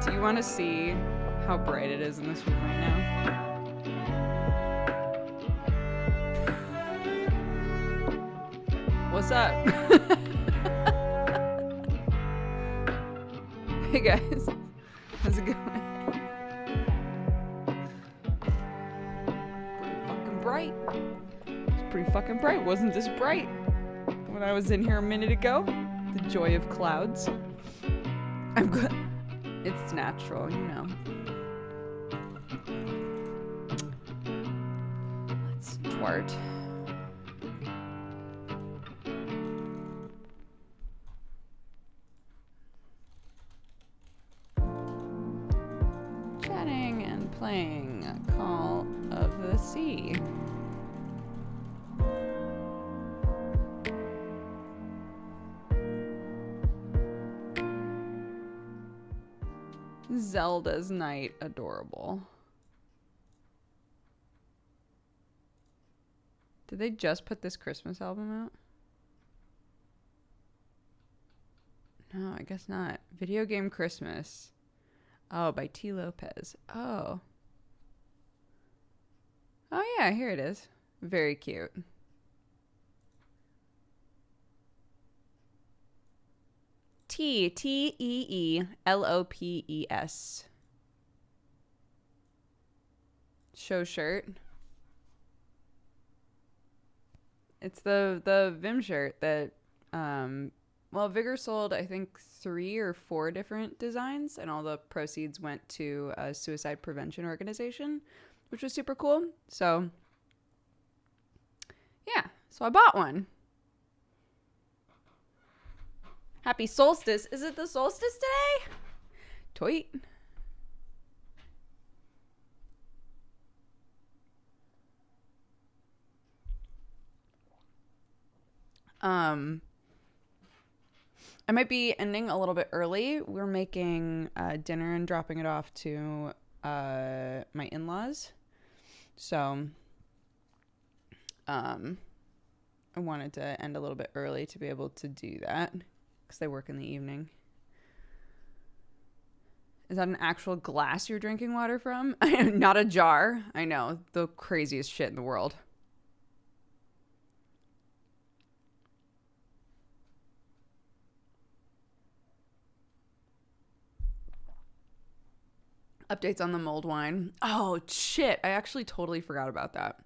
Do you want to see how bright it is in this room right now? What's up? Hey guys, how's it going? Pretty fucking bright. It's pretty fucking bright. Wasn't this bright when I was in here a minute ago? The joy of clouds. I'm good. It's natural, you know. Let's dwart. Chatting and playing Call of the Sea. Zelda's Night, adorable. Did they just put this Christmas album out? No, I guess not. Video Game Christmas. Oh, by T. Lopez. Oh. Oh yeah, here it is. Very cute. Teelopes. Show shirt. It's the Vim shirt that well, Vigor sold I think 3 or 4 different designs, and all the proceeds went to a suicide prevention organization, which was super cool. So yeah, so I bought one. Happy solstice. Is it the solstice today? Toit. I might be ending a little bit early. We're making dinner and dropping it off to my in-laws. So I wanted to end a little bit early to be able to do that, because they work in the evening. Is that an actual glass you're drinking water from? Not a jar. I know. The craziest shit in the world. Updates on the mulled wine. Oh, shit. I actually totally forgot about that.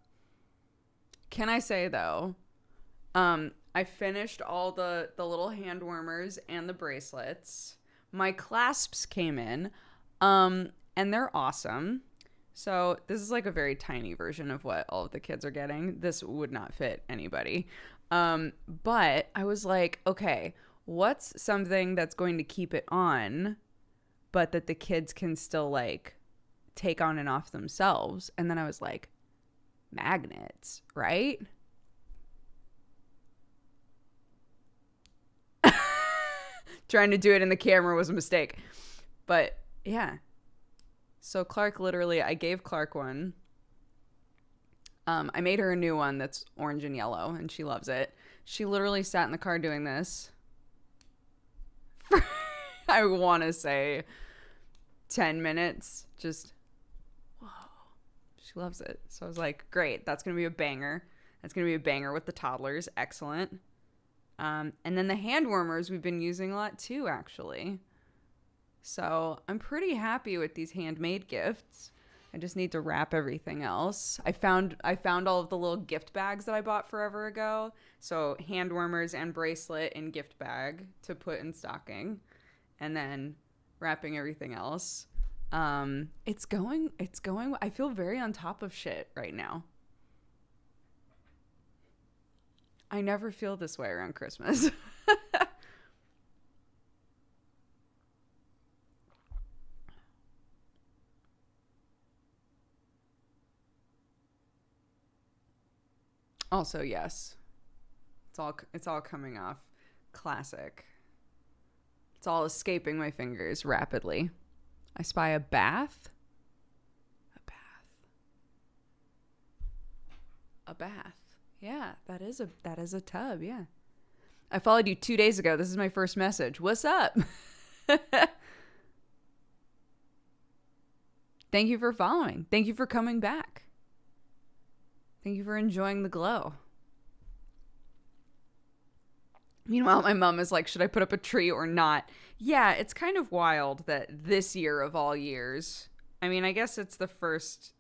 Can I say, though, I finished all the little hand warmers and the bracelets. My clasps came in, and they're awesome. So this is like a very tiny version of what all of the kids are getting. This would not fit anybody. But I was like, okay, what's something that's going to keep it on, but that the kids can still like take on and off themselves? And then I was like, magnets, right? Trying to do it in the camera was a mistake. But yeah. So Clark, literally, I gave Clark one. I made her a new one that's orange and yellow, and she loves it. She literally sat in the car doing this for, I want to say, 10 minutes. Just, whoa. She loves it. So I was like, great. That's going to be a banger. That's going to be a banger with the toddlers. Excellent. And then the hand warmers we've been using a lot too, actually. So I'm pretty happy with these handmade gifts. I just need to wrap everything else. I found all of the little gift bags that I bought forever ago. So hand warmers and bracelet in gift bag to put in stocking, and then wrapping everything else. It's going. I feel very on top of shit right now. I never feel this way around Christmas. Also, yes. It's all coming off. Classic. It's all escaping my fingers rapidly. I spy a bath. A bath. Yeah, that is a tub, yeah. I followed you 2 days ago. This is my first message. What's up? Thank you for following. Thank you for coming back. Thank you for enjoying the glow. Meanwhile, my mom is like, should I put up a tree or not? Yeah, it's kind of wild that this year of all years, I mean, I guess it's the first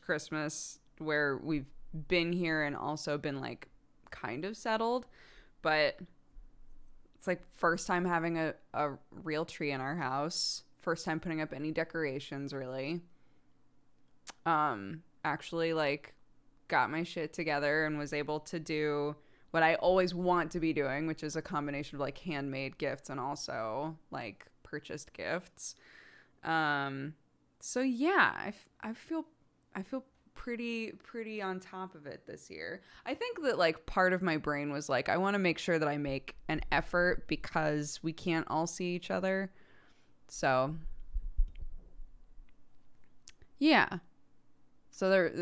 Christmas where we've been here and also been like kind of settled, but it's like first time having a real tree in our house, first time putting up any decorations really. Actually like got my shit together and was able to do what I always want to be doing, which is a combination of like handmade gifts and also like purchased gifts. So yeah, I feel pretty on top of it this year. I think that like part of my brain was like, I want to make sure that I make an effort because we can't all see each other. So yeah. So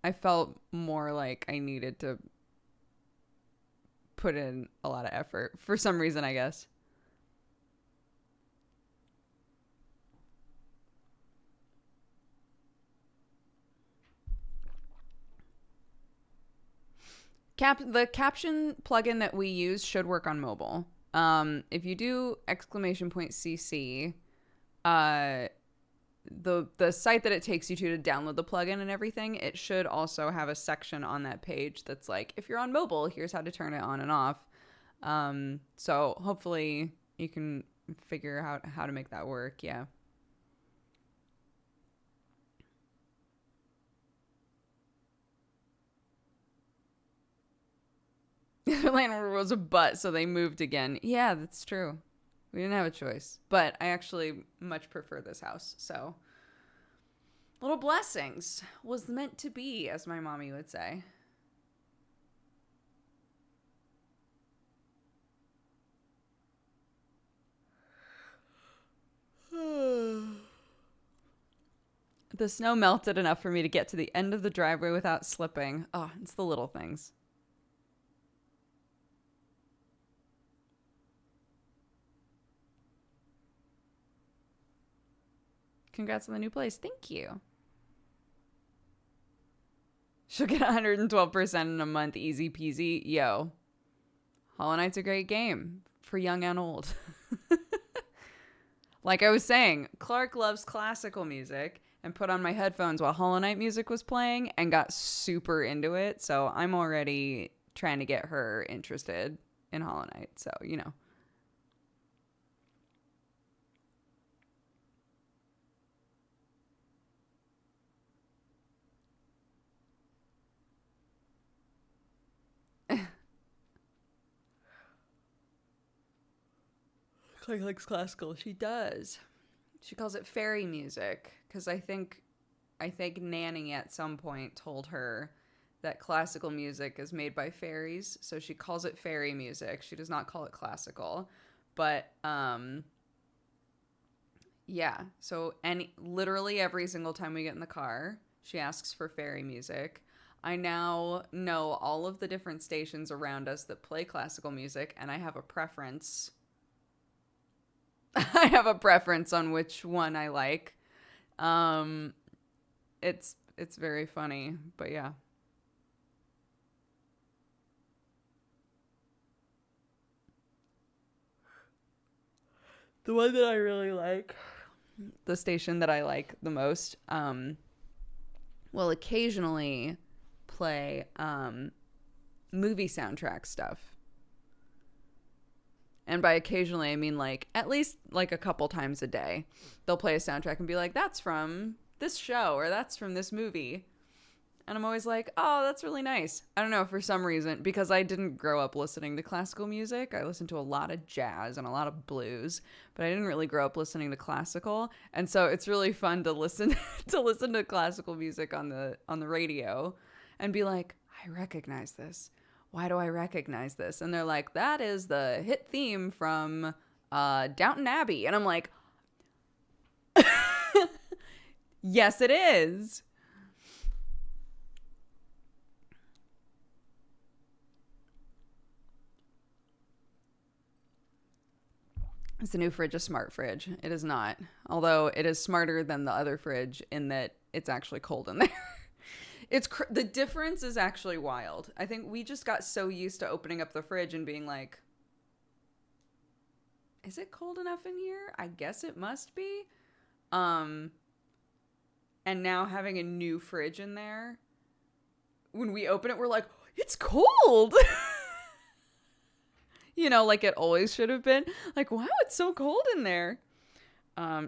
I felt more like I needed to put in a lot of effort for some reason, I guess. The caption plugin that we use should work on mobile. If you do !CC, the site that it takes you to download the plugin and everything, it should also have a section on that page that's like, if you're on mobile, here's how to turn it on and off. So hopefully you can figure out how to make that work. Yeah. The landlord was a butt, so they moved again. Yeah, that's true. We didn't have a choice. But I actually much prefer this house. So, little blessings was meant to be, as my mommy would say. The snow melted enough for me to get to the end of the driveway without slipping. Oh, it's the little things. Congrats on the new place. Thank you. She'll get 112% in a month. Easy peasy. Yo. Hollow Knight's a great game for young and old. Like I was saying, Clark loves classical music and put on my headphones while Hollow Knight music was playing and got super into it. So I'm already trying to get her interested in Hollow Knight. So, you know. Clay likes classical. She does. She calls it fairy music because I think Nanny at some point told her that classical music is made by fairies, so she calls it fairy music. She does not call it classical, but yeah. So literally every single time we get in the car, she asks for fairy music. I now know all of the different stations around us that play classical music, and I have a preference. I have a preference on which one I like. It's very funny, but yeah. The one that I really like, the station that I like the most, will occasionally play movie soundtrack stuff. And by occasionally, I mean like at least like a couple times a day. They'll play a soundtrack and be like, that's from this show or that's from this movie. And I'm always like, oh, that's really nice. I don't know, for some reason, because I didn't grow up listening to classical music. I listened to a lot of jazz and a lot of blues, but I didn't really grow up listening to classical. And so it's really fun to listen to classical music on the radio and be like, I recognize this. Why do I recognize this? And they're like, that is the hit theme from Downton Abbey. And I'm like, yes, it is. Is the new fridge a smart fridge? It is not. Although it is smarter than the other fridge in that it's actually cold in there. The difference is actually wild. I think we just got so used to opening up the fridge and being like, is it cold enough in here? I guess it must be. And now having a new fridge in there, when we open it, we're like, it's cold. You know, like it always should have been. Like, wow, it's so cold in there.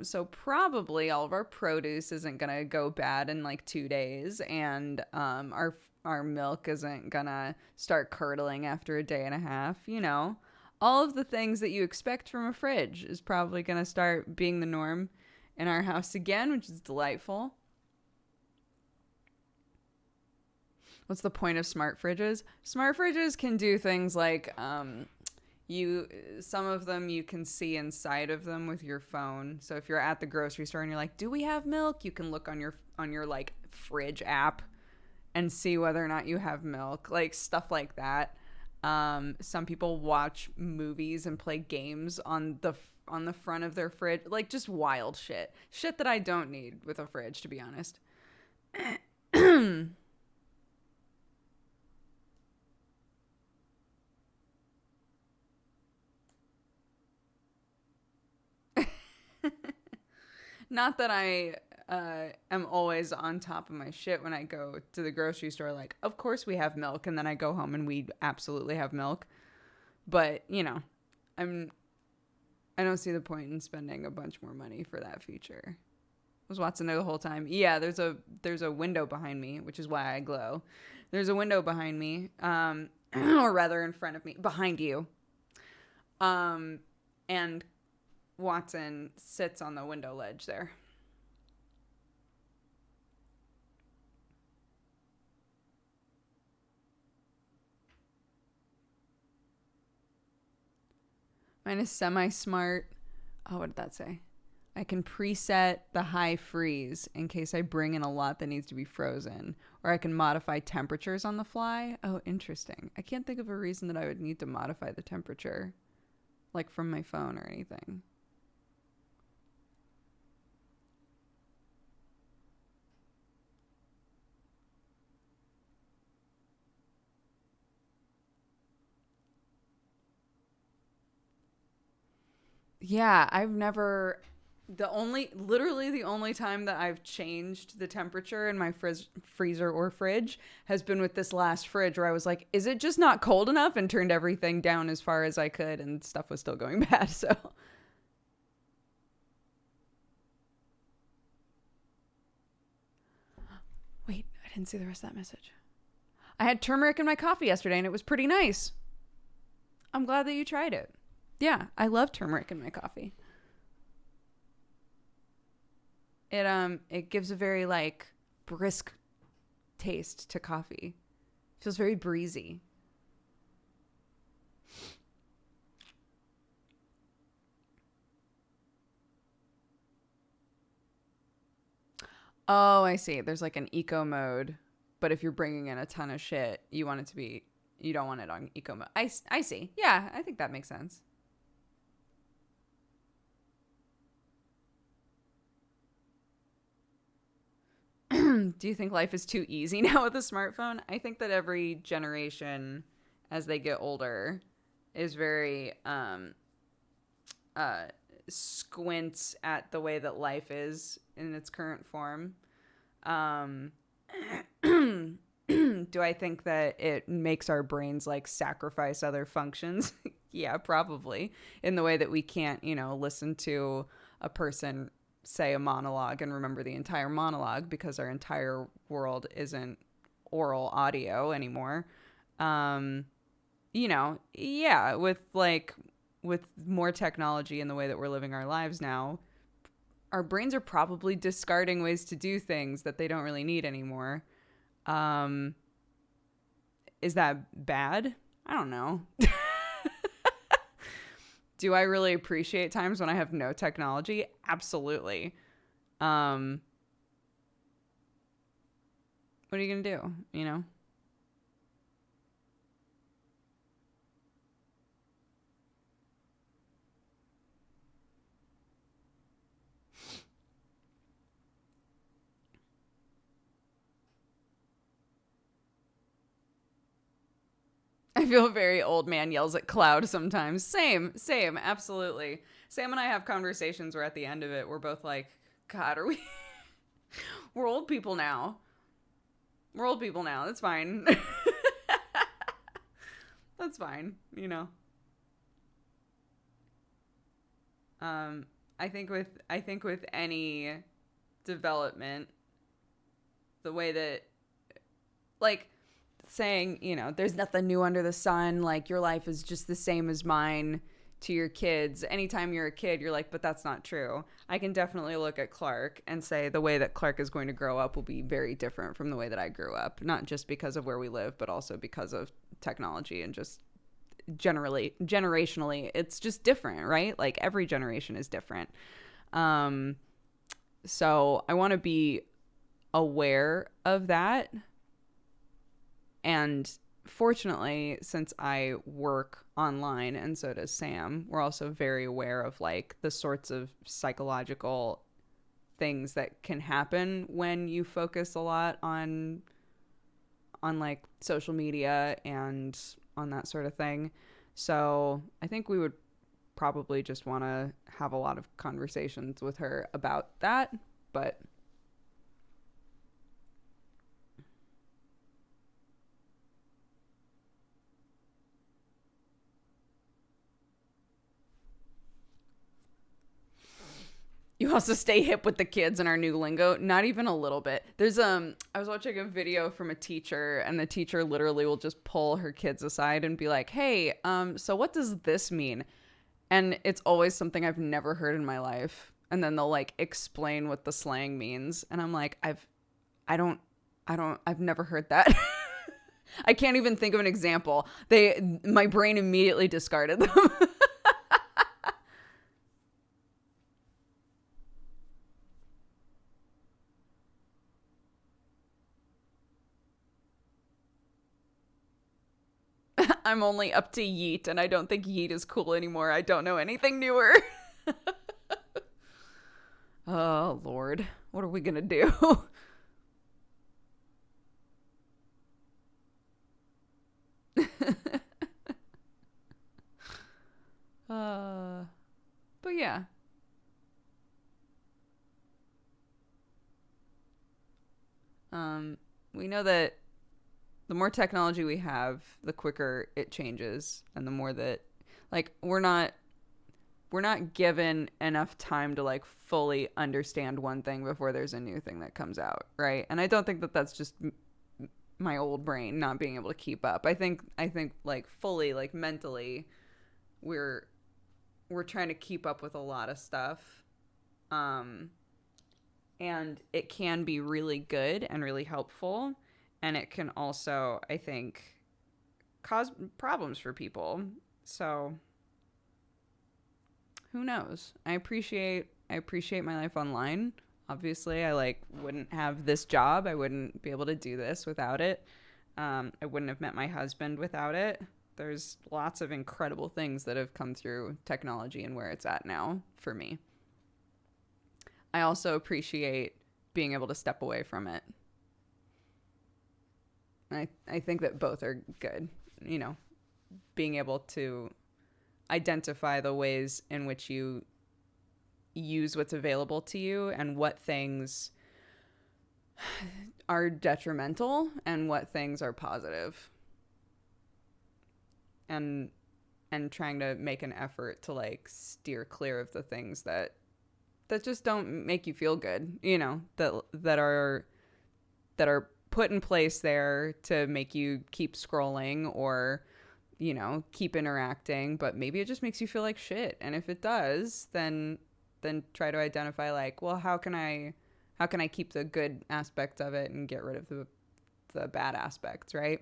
So probably all of our produce isn't gonna go bad in like 2 days, and our milk isn't gonna start curdling after a day and a half. You know, all of the things that you expect from a fridge is probably gonna start being the norm in our house again, which is delightful. What's the point of smart fridges? Smart fridges can do things like some of them you can see inside of them with your phone. So if you're at the grocery store and you're like, do we have milk? You can look on your like fridge app and see whether or not you have milk, like stuff like that. Some people watch movies and play games on the front of their fridge, like just wild shit that I don't need with a fridge, to be honest. Not that I am always on top of my shit when I go to the grocery store. Like, of course we have milk, and then I go home and we absolutely have milk. But, you know, I don't see the point in spending a bunch more money for that feature. Was Watson there the whole time? Yeah, there's a window behind me, which is why I glow. There's a window behind me, or rather in front of me, behind you. And Watson sits on the window ledge there. Mine is semi-smart. Oh, what did that say? I can preset the high freeze in case I bring in a lot that needs to be frozen. Or I can modify temperatures on the fly. Oh, interesting. I can't think of a reason that I would need to modify the temperature, like from my phone or anything. Yeah, literally the only time that I've changed the temperature in my freezer or fridge has been with this last fridge where I was like, is it just not cold enough? And turned everything down as far as I could, and stuff was still going bad. So wait, I didn't see the rest of that message. I had turmeric in my coffee yesterday and it was pretty nice. I'm glad that you tried it. Yeah, I love turmeric in my coffee. It gives a very like brisk taste to coffee. Feels very breezy. Oh, I see. There's like an eco mode, but if you're bringing in a ton of shit, you don't want it on eco mode. I see. Yeah, I think that makes sense. Do you think life is too easy now with a smartphone? I think that every generation, as they get older, is very squints at the way that life is in its current form. Do I think that it makes our brains like sacrifice other functions? Yeah, probably. In the way that we can't, listen to a person say a monologue and remember the entire monologue because our entire world isn't oral audio anymore. Yeah, with more technology and the way that we're living our lives now, our brains are probably discarding ways to do things that they don't really need anymore. Is that bad? I don't know. Do I really appreciate times when I have no technology? Absolutely. What are you going to do? I feel very old man yells at cloud sometimes. Same, absolutely. Sam and I have conversations where at the end of it, we're both like, God, are we? We're old people now. We're old people now. That's fine. That's fine, you know. I think with any development, the way that, like, saying, you know, there's nothing new under the sun, like your life is just the same as mine to your kids. Anytime you're a kid, you're like, but that's not true. I can definitely look at Clark and say the way that Clark is going to grow up will be very different from the way that I grew up, not just because of where we live, but also because of technology and just generationally, it's just different, right? Like every generation is different. So I want to be aware of that. And fortunately, since I work online and so does Sam, we're also very aware of like the sorts of psychological things that can happen when you focus a lot on like social media and on that sort of thing. So I think we would probably just want to have a lot of conversations with her about that. But you also stay hip with the kids and our new lingo. Not even a little bit. There's I was watching a video from a teacher, and the teacher literally will just pull her kids aside and be like, "Hey, so what does this mean?" And it's always something I've never heard in my life. And then they'll like explain what the slang means, and I'm like, I've never heard that. I can't even think of an example. My brain immediately discarded them. I'm only up to yeet, and I don't think yeet is cool anymore. I don't know anything newer. Oh, Lord. What are we going to do? uh, but yeah. We know that the more technology we have, the quicker it changes, and the more that, like, we're not given enough time to like fully understand one thing before there's a new thing that comes out, right? And I don't think that that's just my old brain not being able to keep up. I think like fully, like mentally, we're we're trying to keep up with a lot of stuff. Um and it can be really good and really helpful, and it can also, I think, cause problems for people. So who knows? I appreciate my life online. Obviously, I like wouldn't have this job. I wouldn't be able to do this without it. I wouldn't have met my husband without it. There's lots of incredible things that have come through technology and where it's at now for me. I also appreciate being able to step away from it. I think that both are good. You know, being able to identify the ways in which you use what's available to you and what things are detrimental and what things are positive. And trying to make an effort to like steer clear of the things that just don't make you feel good, you know, that are put in place there to make you keep scrolling or, you know, keep interacting, but maybe it just makes you feel like shit. And if it does, then try to identify like, well, how can I keep the good aspect of it and get rid of the bad aspects, right?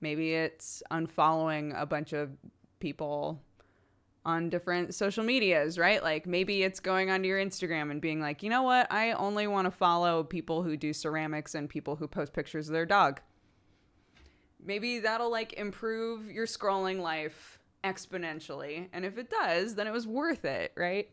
Maybe it's unfollowing a bunch of people on different social medias, right? Like maybe it's going onto your Instagram and being like, you know what? I only want to follow people who do ceramics and people who post pictures of their dog. Maybe that'll like improve your scrolling life exponentially. And if it does, then it was worth it, right?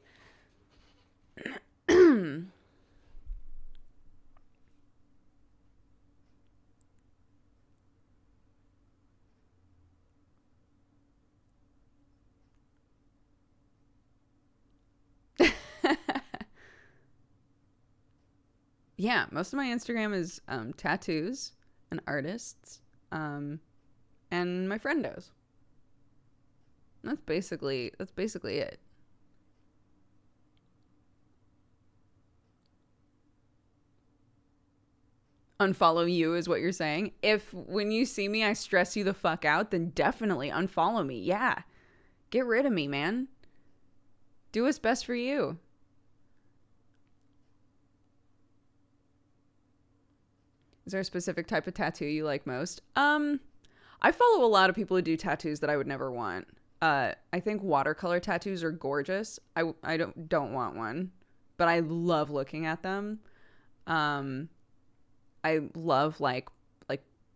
Yeah, most of my Instagram is tattoos and artists, and my friendos. That's basically it. Unfollow you is what you're saying. If when you see me I stress you the fuck out, then definitely unfollow me. Yeah. Get rid of me, man. Do what's best for you. Is there a specific type of tattoo you like most? I follow a lot of people who do tattoos that I would never want. I think watercolor tattoos are gorgeous. I don't want one, but I love looking at them. Um, I love like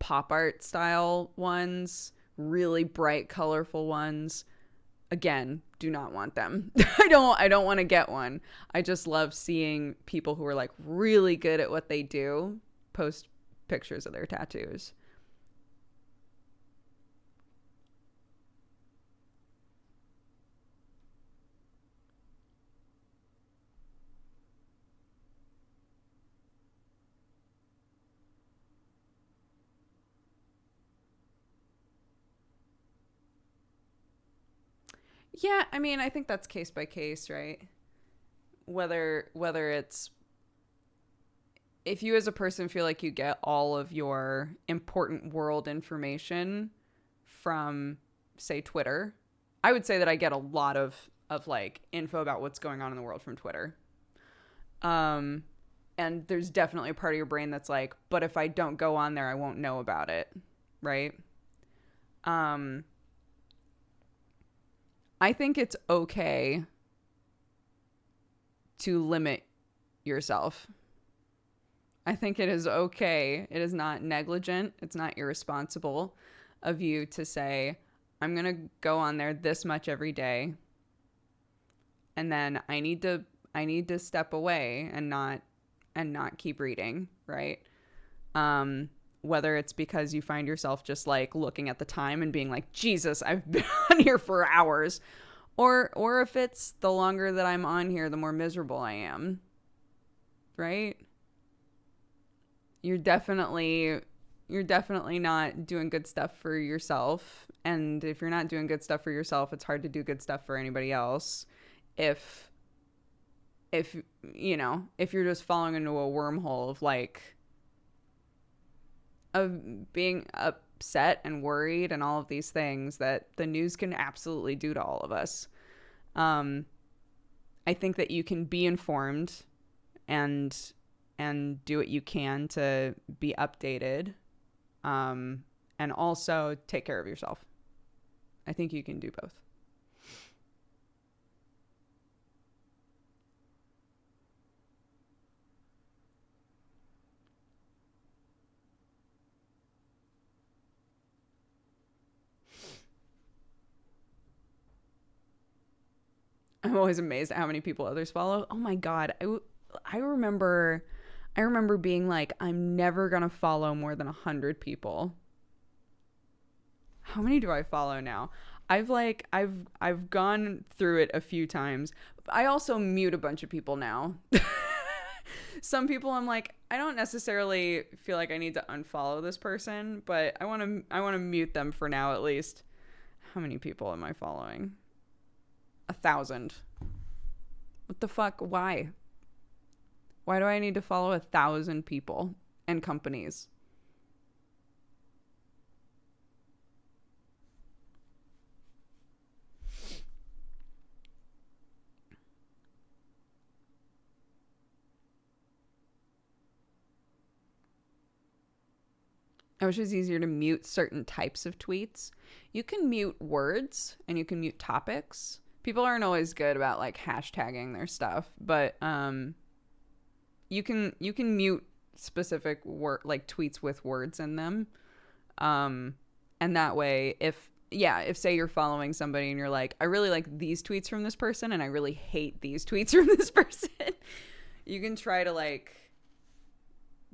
pop art style ones, really bright, colorful ones. Again, do not want them. I don't want to get one. I just love seeing people who are like really good at what they do post pictures of their tattoos. Yeah, I mean, I think that's case by case, right? Whether it's if you as a person feel like you get all of your important world information from say Twitter. I would say that I get a lot of like info about what's going on in the world from Twitter. Um and there's definitely a part of your brain that's like, but if I don't go on there, I won't know about it, right? Um I think it's okay to limit yourself. I think it is okay. It is not negligent. It's not irresponsible of you to say, I'm going to go on there this much every day. And then I need to step away and not keep reading, right? Whether it's because you find yourself just like looking at the time and being like, Jesus, I've been on here for hours. Or if it's the longer that I'm on here, the more miserable I am, right? You're definitely not doing good stuff for yourself. And if you're not doing good stuff for yourself, it's hard to do good stuff for anybody else. If if if you're just falling into a wormhole of like of being upset and worried and all of these things that the news can absolutely do to all of us. Um I think that you can be informed and do what you can to be updated, and also take care of yourself. I think you can do both. I'm always amazed at how many people others follow. Oh my God. I remember being like, I'm never going to follow more than 100 people. How many do I follow now? I've gone through it a few times. I also mute a bunch of people now. Some people I'm like, I don't necessarily feel like I need to unfollow this person, but I want to mute them for now at least. How many people am I following? 1,000. What the fuck? Why? Why do I need to follow 1,000 people and companies? I wish it was easier to mute certain types of tweets. You can mute words and you can mute topics. People aren't always good about like hashtagging their stuff, but you can mute specific word like tweets with words in them. Um and that way if say you're following somebody and you're like, I really like these tweets from this person and I really hate these tweets from this person, you can try to like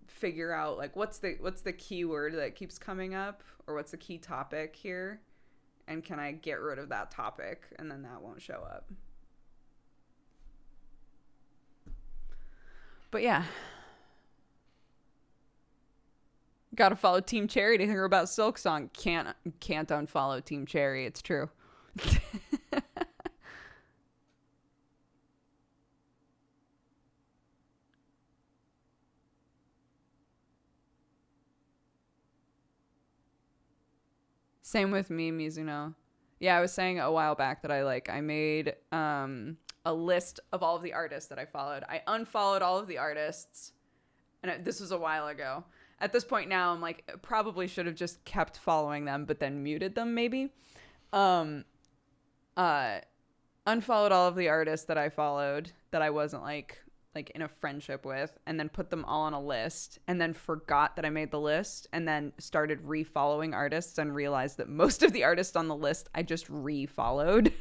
figure out like what's the keyword that keeps coming up, or what's the key topic here, and can I get rid of that topic, and then that won't show up. But yeah, Gotta follow Team Cherry to hear about Silk Song. Can't unfollow Team Cherry. It's true. Same with me, Mizuno. Yeah, I was saying a while back that I made a list of all of the artists that I followed. I unfollowed all of the artists, and this was a while ago. At this point now, I'm like, probably should have just kept following them, but then muted them maybe. Um, uh, Unfollowed all of the artists that I followed that I wasn't like in a friendship with, and then put them all on a list, and then forgot that I made the list, and then started refollowing artists and realized that most of the artists on the list I just refollowed.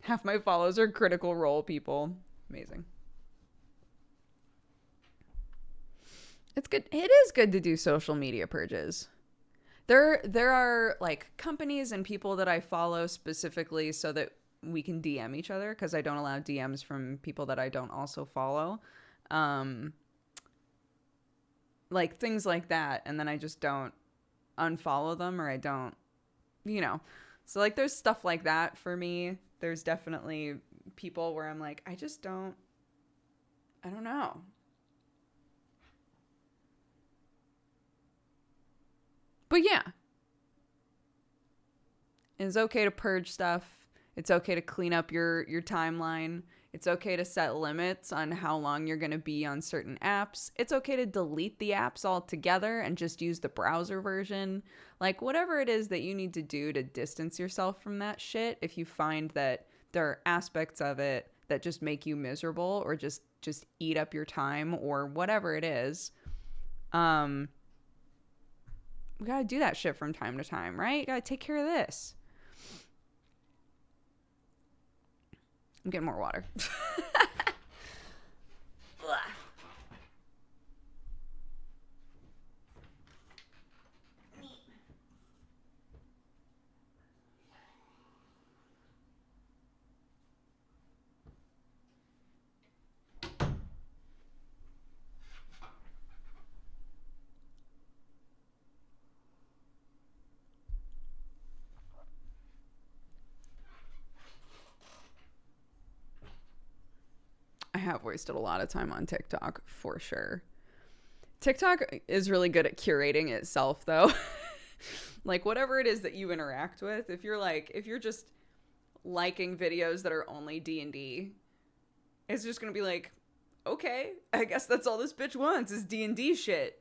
Half my follows are Critical Role people. Amazing. It's good. It is good to do social media purges. There are like companies and people that I follow specifically so that we can DM each other, because I don't allow DMs from people that I don't also follow. Um, like things like that, and then I just don't unfollow them, or I don't, you know. So like there's stuff like that for me. There's definitely people where I'm like, I don't know. But yeah, it's okay to purge stuff. It's okay to clean up your timeline. It's okay to set limits on how long you're going to be on certain apps. It's okay to delete the apps altogether and just use the browser version. Like whatever it is that you need to do to distance yourself from that shit, if you find that there are aspects of it that just make you miserable or just eat up your time or whatever it is, we gotta do that shit from time to time, right? You gotta take care of this. I'm getting more water. I have wasted a lot of time on TikTok for sure. TikTok is really good at curating itself though. Like whatever it is that you interact with, if you're just liking videos that are only D&D, it's just going to be like, okay, I guess that's all this bitch wants is D&D shit.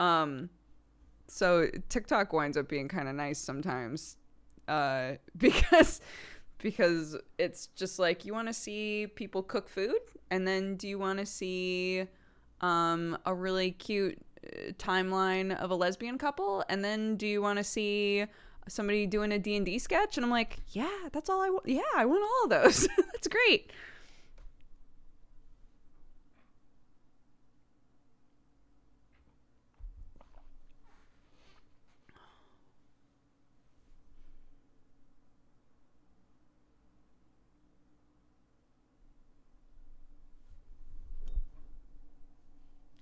So TikTok winds up being kind of nice sometimes. Because it's just like, you want to see people cook food, and then do you want to see a really cute timeline of a lesbian couple, and then do you want to see somebody doing a D&D sketch? And I'm like, yeah, that's all I want. Yeah, I want all of those. That's great.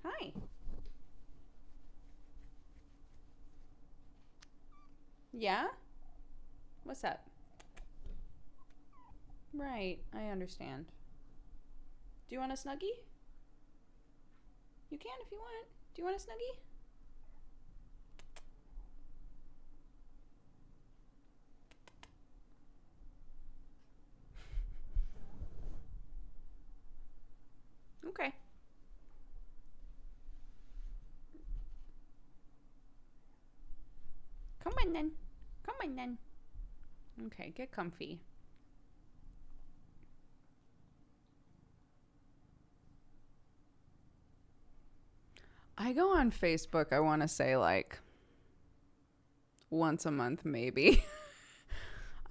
Hi. Yeah? What's up? Right, I understand. Do you want a Snuggie? You can if you want. Do you want a Snuggie? Okay. Come on then. Come on then. Okay, get comfy. I go on Facebook, I want to say like once a month maybe.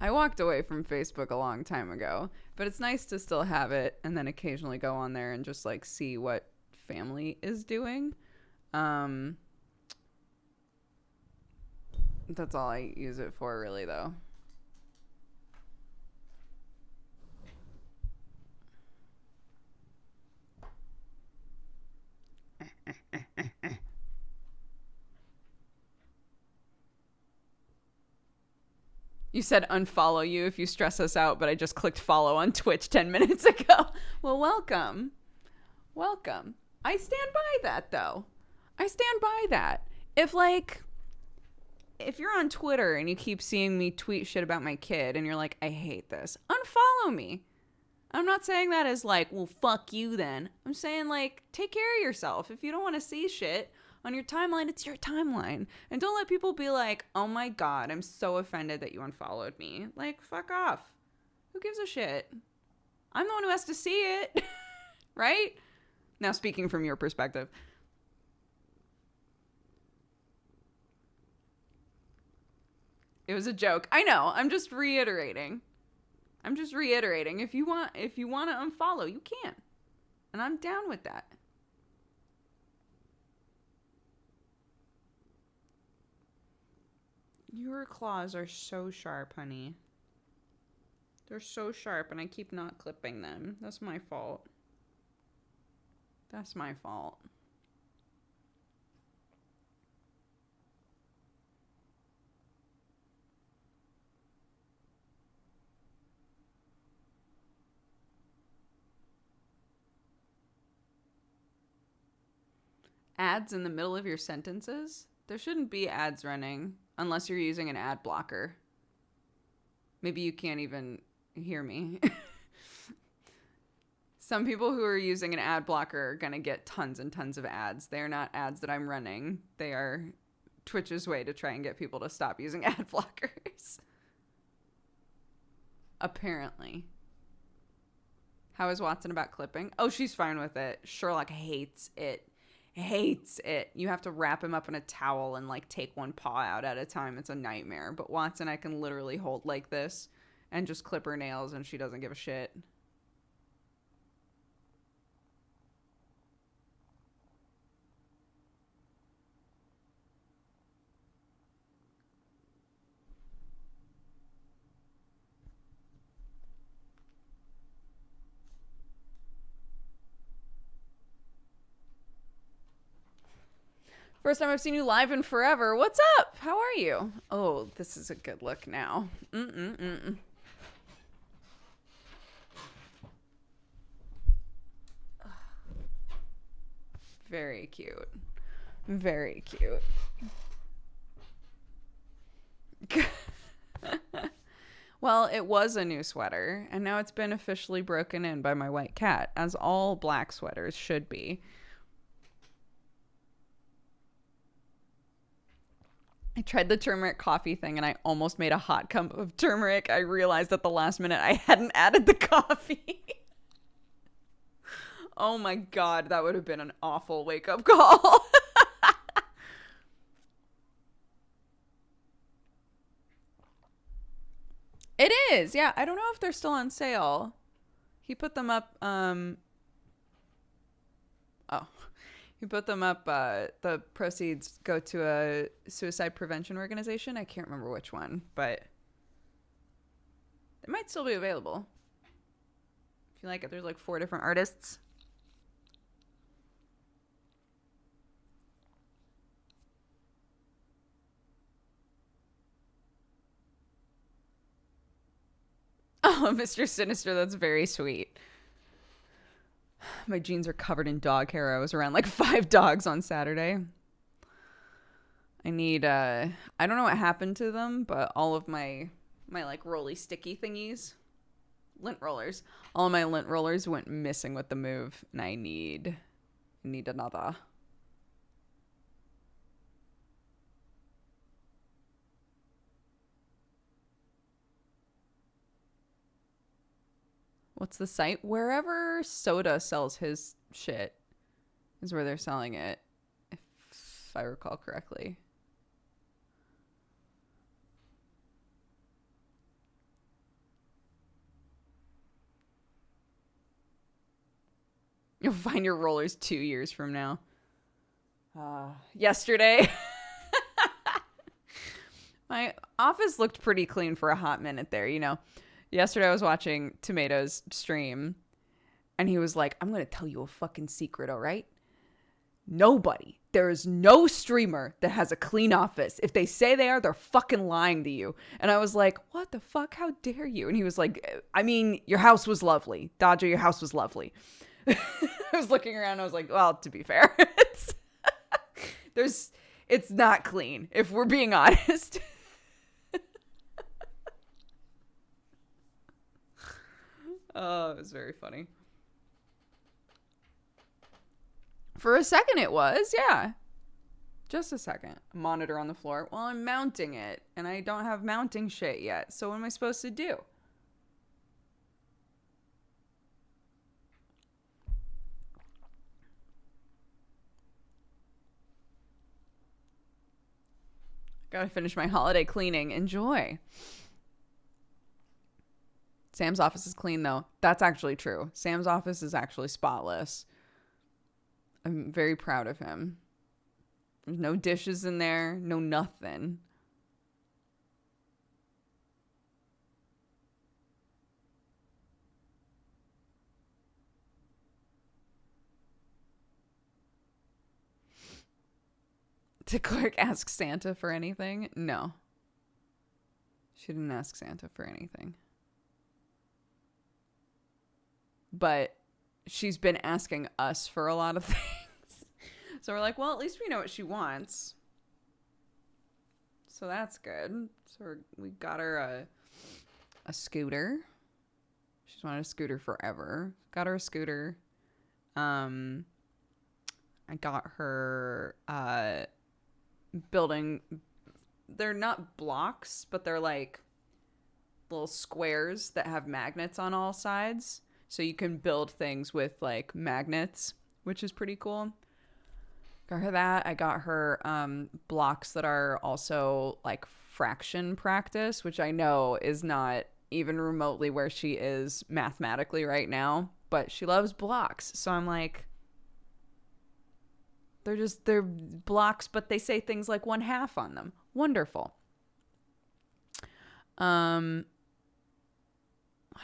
I walked away from Facebook a long time ago, but it's nice to still have it and then occasionally go on there and just like see what family is doing. That's all I use it for really though. You said unfollow you if you stress us out, but I just clicked follow on Twitch 10 minutes ago. Well, welcome. Welcome. I stand by that, though. I stand by that. If you're on Twitter and you keep seeing me tweet shit about my kid and you're like, I hate this, unfollow me. I'm not saying that as like, well, fuck you then. I'm saying like, take care of yourself. If you don't want to see shit on your timeline, it's your timeline. And don't let people be like, oh my God, I'm so offended that you unfollowed me. Like, fuck off. Who gives a shit? I'm the one who has to see it. Right? Now, speaking from your perspective. It was a joke. I know. I'm just reiterating. If you want to unfollow, you can. And I'm down with that. Your claws are so sharp, honey. They're so sharp, and I keep not clipping them. That's my fault. That's my fault. Ads in the middle of your sentences? There shouldn't be ads running unless you're using an ad blocker. Maybe you can't even hear me. Some people who are using an ad blocker are going to get tons and tons of ads. They are not ads that I'm running. They are Twitch's way to try and get people to stop using ad blockers. Apparently. How is Watson about clipping? Oh, she's fine with it. Sherlock hates it. Hates it. You have to wrap him up in a towel and like take one paw out at a time. It's a nightmare. But Watson, I can literally hold like this and just clip her nails and she doesn't give a shit. First time I've seen you live in forever. What's up? How are you? Oh, this is a good look now. Very cute. Very cute. Well, it was a new sweater, and now it's been officially broken in by my white cat, as all black sweaters should be. I tried the turmeric coffee thing and I almost made a hot cup of turmeric. I realized at the last minute I hadn't added the coffee. Oh my God, that would have been an awful wake-up call. It is, yeah. I don't know if they're still on sale. He put them up, He put them up. The proceeds go to a suicide prevention organization. I can't remember which one, but they might still be available. If you like it, there's like 4 different artists. Oh, Mr. Sinister, that's very sweet. My jeans are covered in dog hair. I was around like 5 dogs on Saturday. I need, I don't know what happened to them, but all of my like rolly sticky thingies, lint rollers, all of my lint rollers went missing with the move, and I need another. What's the site? Wherever Soda sells his shit is where they're selling it, if I recall correctly. You'll find your rollers 2 years from now. Yesterday. My office looked pretty clean for a hot minute there, you know. Yesterday I was watching Tomato's stream, and he was like, I'm going to tell you a fucking secret, all right? Nobody. There is no streamer that has a clean office. If they say they are, they're fucking lying to you. And I was like, what the fuck? How dare you? And he was like, I mean, your house was lovely. Dodger, your house was lovely. I was looking around. I was like, well, to be fair, it's not clean, if we're being honest. Oh, it was very funny. For a second it was, yeah. Just a second. Monitor on the floor. Well, I'm mounting it, and I don't have mounting shit yet. So what am I supposed to do? Gotta finish my holiday cleaning. Enjoy. Sam's office is clean, though. That's actually true. Sam's office is actually spotless. I'm very proud of him. There's no dishes in there. No nothing. Did Clark ask Santa for anything? No. She didn't ask Santa for anything. But she's been asking us for a lot of things. So we're like, well, at least we know what she wants. So that's good. So we got her a scooter. She's wanted a scooter forever. Got her a scooter. I got her building. They're not blocks, but they're like little squares that have magnets on all sides. So you can build things with like magnets, which is pretty cool. Got her that. I got her blocks that are also like fraction practice, which I know is not even remotely where she is mathematically right now, but she loves blocks. So I'm like, they're blocks, but they say things like 1/2 on them. Wonderful. What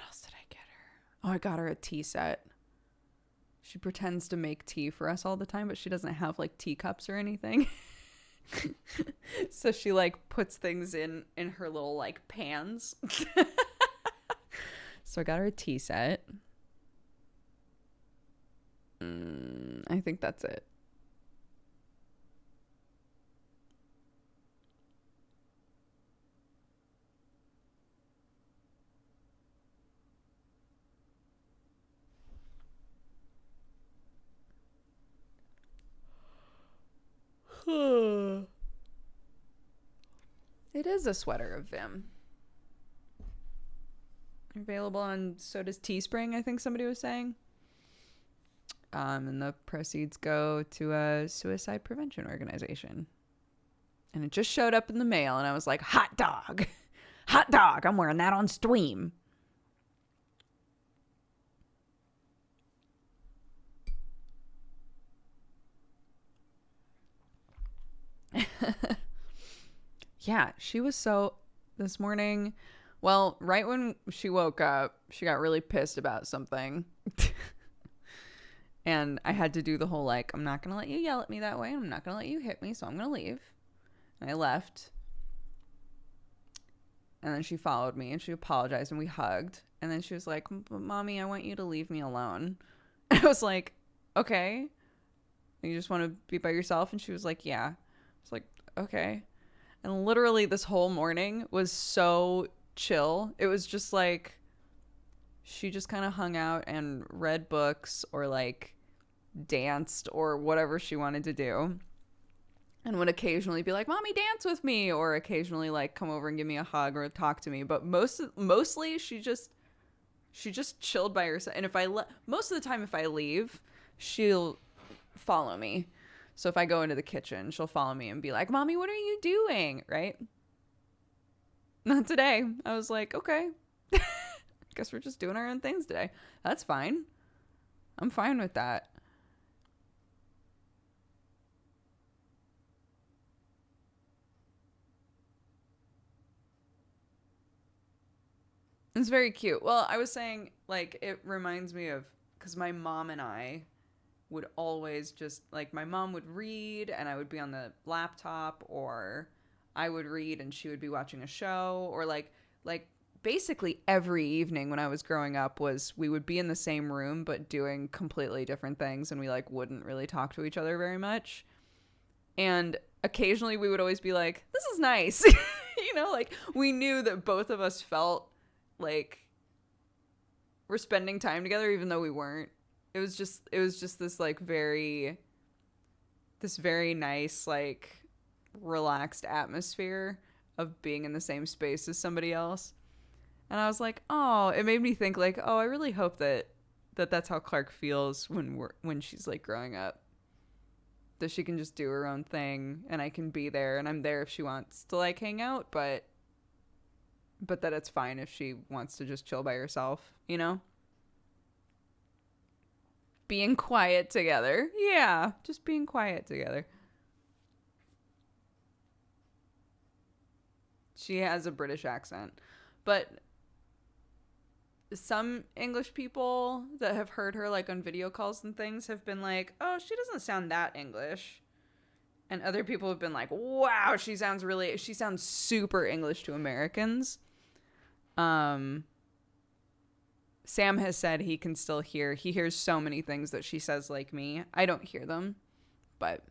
else did I get her? Oh, I got her a tea set. She pretends to make tea for us all the time, but she doesn't have like teacups or anything. So she like puts things in her little like pans. So I got her a tea set. I think that's it. It is a sweater of Vim. Available on so does Teespring, I think somebody was saying. And the proceeds go to a suicide prevention organization. And it just showed up in the mail, and I was like, hot dog. Hot dog. I'm wearing that on stream. Yeah, she was so this morning. Well, right when she woke up, she got really pissed about something. And I had to do the whole like, I'm not going to let you yell at me that way. I'm not going to let you hit me, so I'm going to leave. And I left. And then she followed me and she apologized and we hugged. And then she was like, Mommy, I want you to leave me alone. And I was like, okay. You just want to be by yourself? And she was like, yeah. I was like, okay. And literally this whole morning was so chill. It was just like she just kind of hung out and read books or like danced or whatever she wanted to do. And would occasionally be like, Mommy, dance with me, or occasionally like come over and give me a hug or talk to me. But mostly she just chilled by herself. And if most of the time if I leave, she'll follow me. So if I go into the kitchen, she'll follow me and be like, Mommy, what are you doing? Right? Not today. I was like, okay. Guess we're just doing our own things today. That's fine. I'm fine with that. It's very cute. Well, I was saying, like, it reminds me of, because my mom and I would always just, like, my mom would read and I would be on the laptop, or I would read and she would be watching a show, or like basically every evening when I was growing up was we would be in the same room but doing completely different things, and we like wouldn't really talk to each other very much. And occasionally we would always be like, this is nice. You know, like we knew that both of us felt like we're spending time together even though we weren't. It was just this like this very nice, like, relaxed atmosphere of being in the same space as somebody else. And I was like, oh, it made me think like, oh, I really hope that's how Clark feels when she's like growing up. That she can just do her own thing and I can be there and I'm there if she wants to like hang out, but that it's fine if she wants to just chill by herself, you know? Being quiet together. Yeah, just being quiet together. She has a British accent. But some English people that have heard her like on video calls and things have been like, oh, she doesn't sound that English. And other people have been like, wow, she sounds super English to Americans. Sam has said he can still he hears so many things that she says like me. I don't hear them, but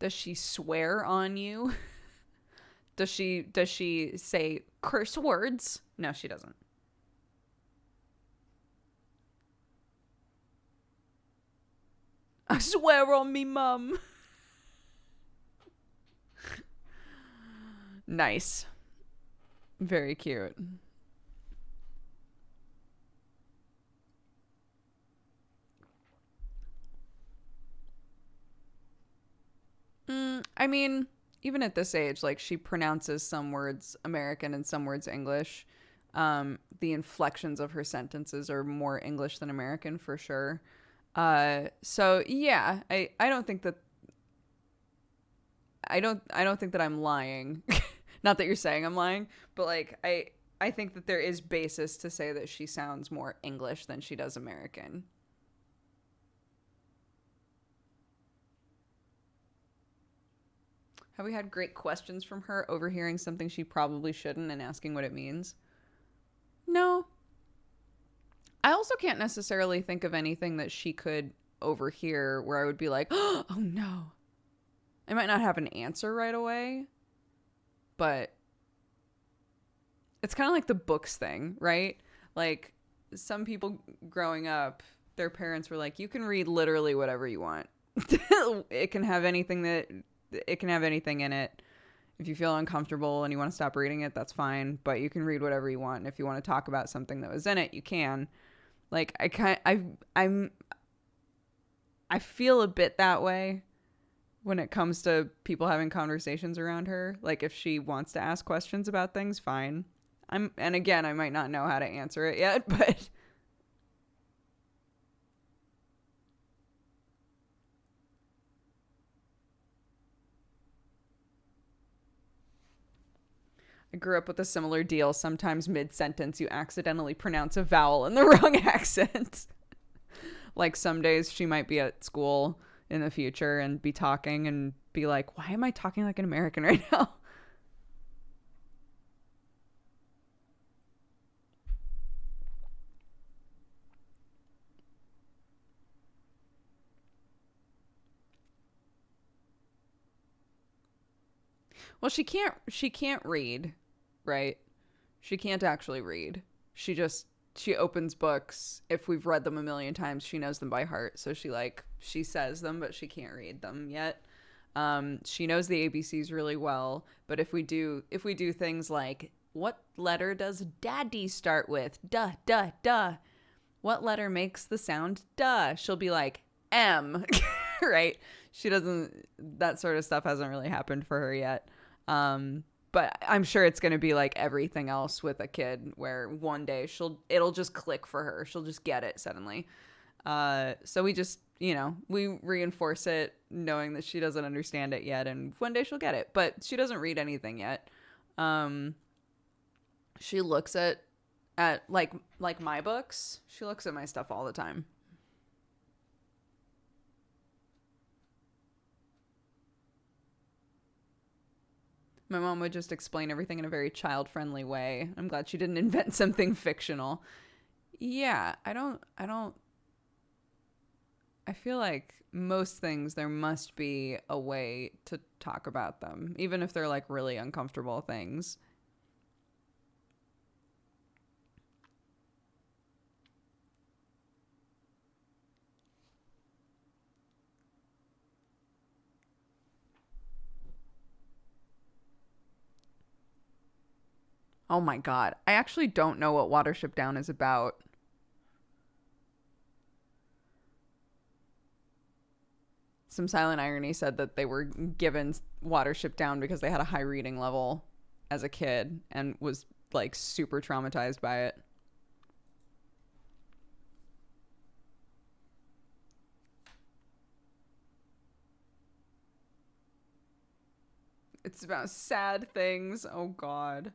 does she swear on you? Does she say curse words? No, she doesn't. I swear on me, mum. Nice. Very cute. I mean, even at this age, like, she pronounces some words American and some words English. The inflections of her sentences are more English than American for sure. So yeah, I don't think that I don't think that I'm lying. Not that you're saying I'm lying, but like I think that there is basis to say that she sounds more English than she does American. Have we had great questions from her, overhearing something she probably shouldn't and asking what it means? No. I also can't necessarily think of anything that she could overhear where I would be like, oh no. I might not have an answer right away, but it's kind of like the books thing, right? Like, some people growing up, their parents were like, you can read literally whatever you want. It can have anything in it. If you feel uncomfortable and you want to stop reading it, that's fine, but you can read whatever you want. And if you want to talk about something that was in it, you can. Like, I feel a bit that way when it comes to people having conversations around her. Like, if she wants to ask questions about things, fine. And again, I might not know how to answer it yet, but I grew up with a similar deal. Sometimes mid-sentence, you accidentally pronounce a vowel in the wrong accent. Like, some days she might be at school in the future and be talking and be like, why am I talking like an American right now? Well, she can't read, right? She can't actually read. She opens books. If we've read them a million times, she knows them by heart. So she says them, but she can't read them yet. She knows the ABCs really well, but if we do things like, what letter does daddy start with? Duh, duh, duh. What letter makes the sound duh? She'll be like, M. Right? She doesn't, that sort of stuff hasn't really happened for her yet. But I'm sure it's going to be like everything else with a kid, where one day it'll just click for her. She'll just get it suddenly. So we just, we reinforce it knowing that she doesn't understand it yet, and one day she'll get it. But she doesn't read anything yet. She looks at like my books. She looks at my stuff all the time. My mom would just explain everything in a very child-friendly way. I'm glad she didn't invent something fictional. Yeah, I feel like most things there must be a way to talk about them, even if they're like really uncomfortable things. Oh my God. I actually don't know what Watership Down is about. Some silent irony said that they were given Watership Down because they had a high reading level as a kid and was like super traumatized by it. It's about sad things. Oh God.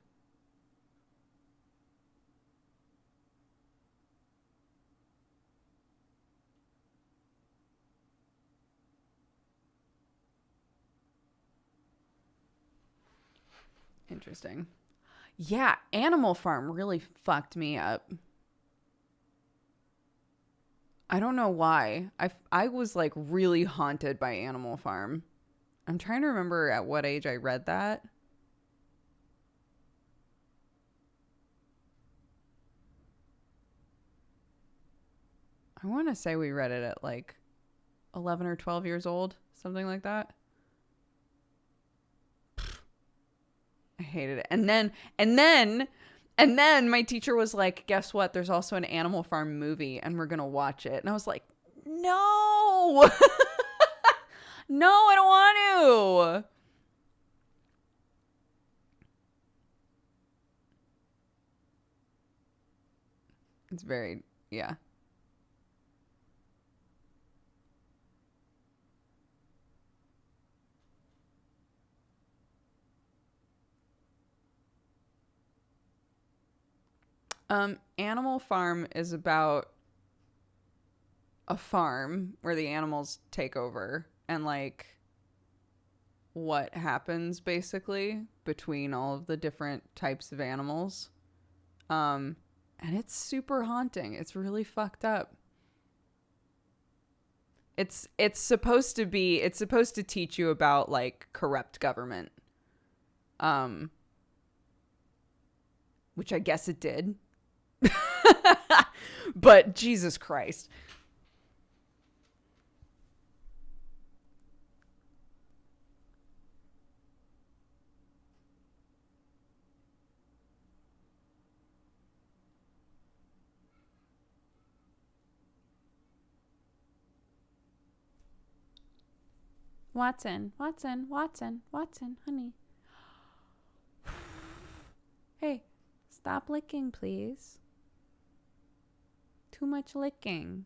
Interesting. Yeah, Animal Farm really fucked me up. I don't know why. I was like really haunted by Animal Farm. I'm trying to remember at what age I read that. I want to say we read it at like 11 or 12 years old, something like that. I hated it. And then my teacher was like, "Guess what? There's also an Animal Farm movie and we're going to watch it." And I was like, "No." No, I don't want to. It's very, yeah. Animal Farm is about a farm where the animals take over and like what happens basically between all of the different types of animals. Um, and it's super haunting. It's really fucked up. It's supposed to teach you about like corrupt government. Um, which I guess it did. But Jesus Christ. Watson, Watson, Watson, Watson, honey. Hey, stop licking, please. Too much licking.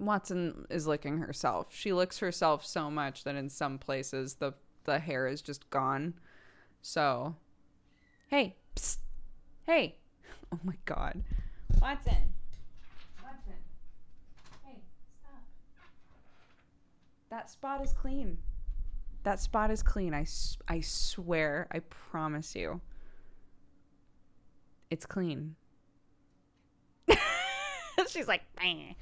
Watson is licking herself. She licks herself so much that in some places the hair is just gone. So, hey, psst, hey. Oh my God. Watson. Watson. Hey, stop. That spot is clean. That spot is clean. I swear. I promise you. It's clean. She's like, "Bang."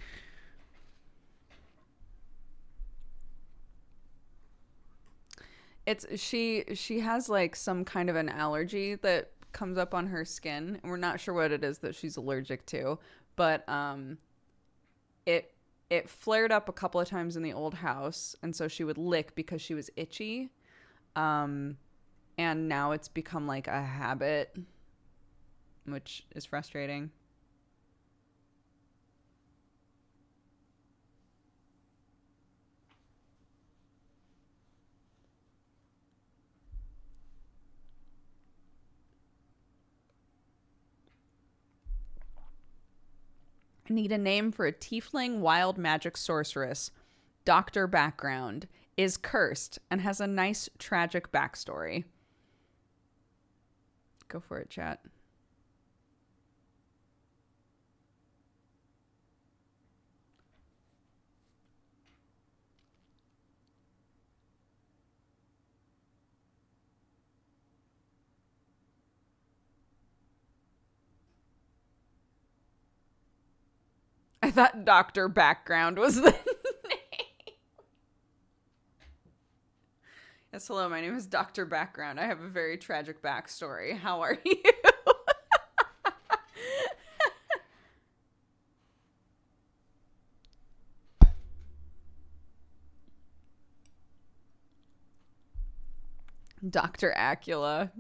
She has like some kind of an allergy that comes up on her skin, and we're not sure what it is that she's allergic to, but it it flared up a couple of times in the old house, and so she would lick because she was itchy. Um and now it's become like a habit, which is frustrating. I need a name for a tiefling wild magic sorceress. Doctor background. Is cursed and has a nice tragic backstory. Go for it, chat. I thought Doctor Background was the name. Yes, hello, my name is Dr. Background. I have a very tragic backstory. How are you? Dr. Acula.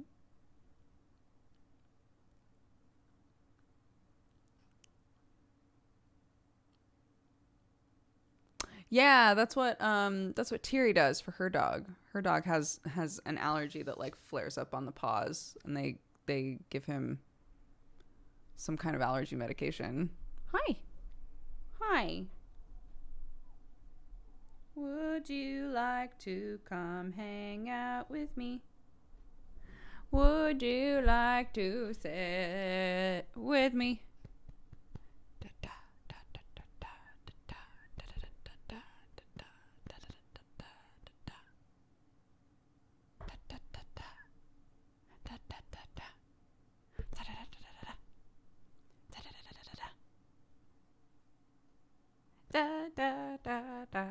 Yeah, that's what Tiri does for her dog. Her dog has an allergy that like flares up on the paws, and they give him some kind of allergy medication. Hi. Hi. Would you like to come hang out with me? Would you like to sit with me? Da da da da da da da da da da da da da da. Da da da da da da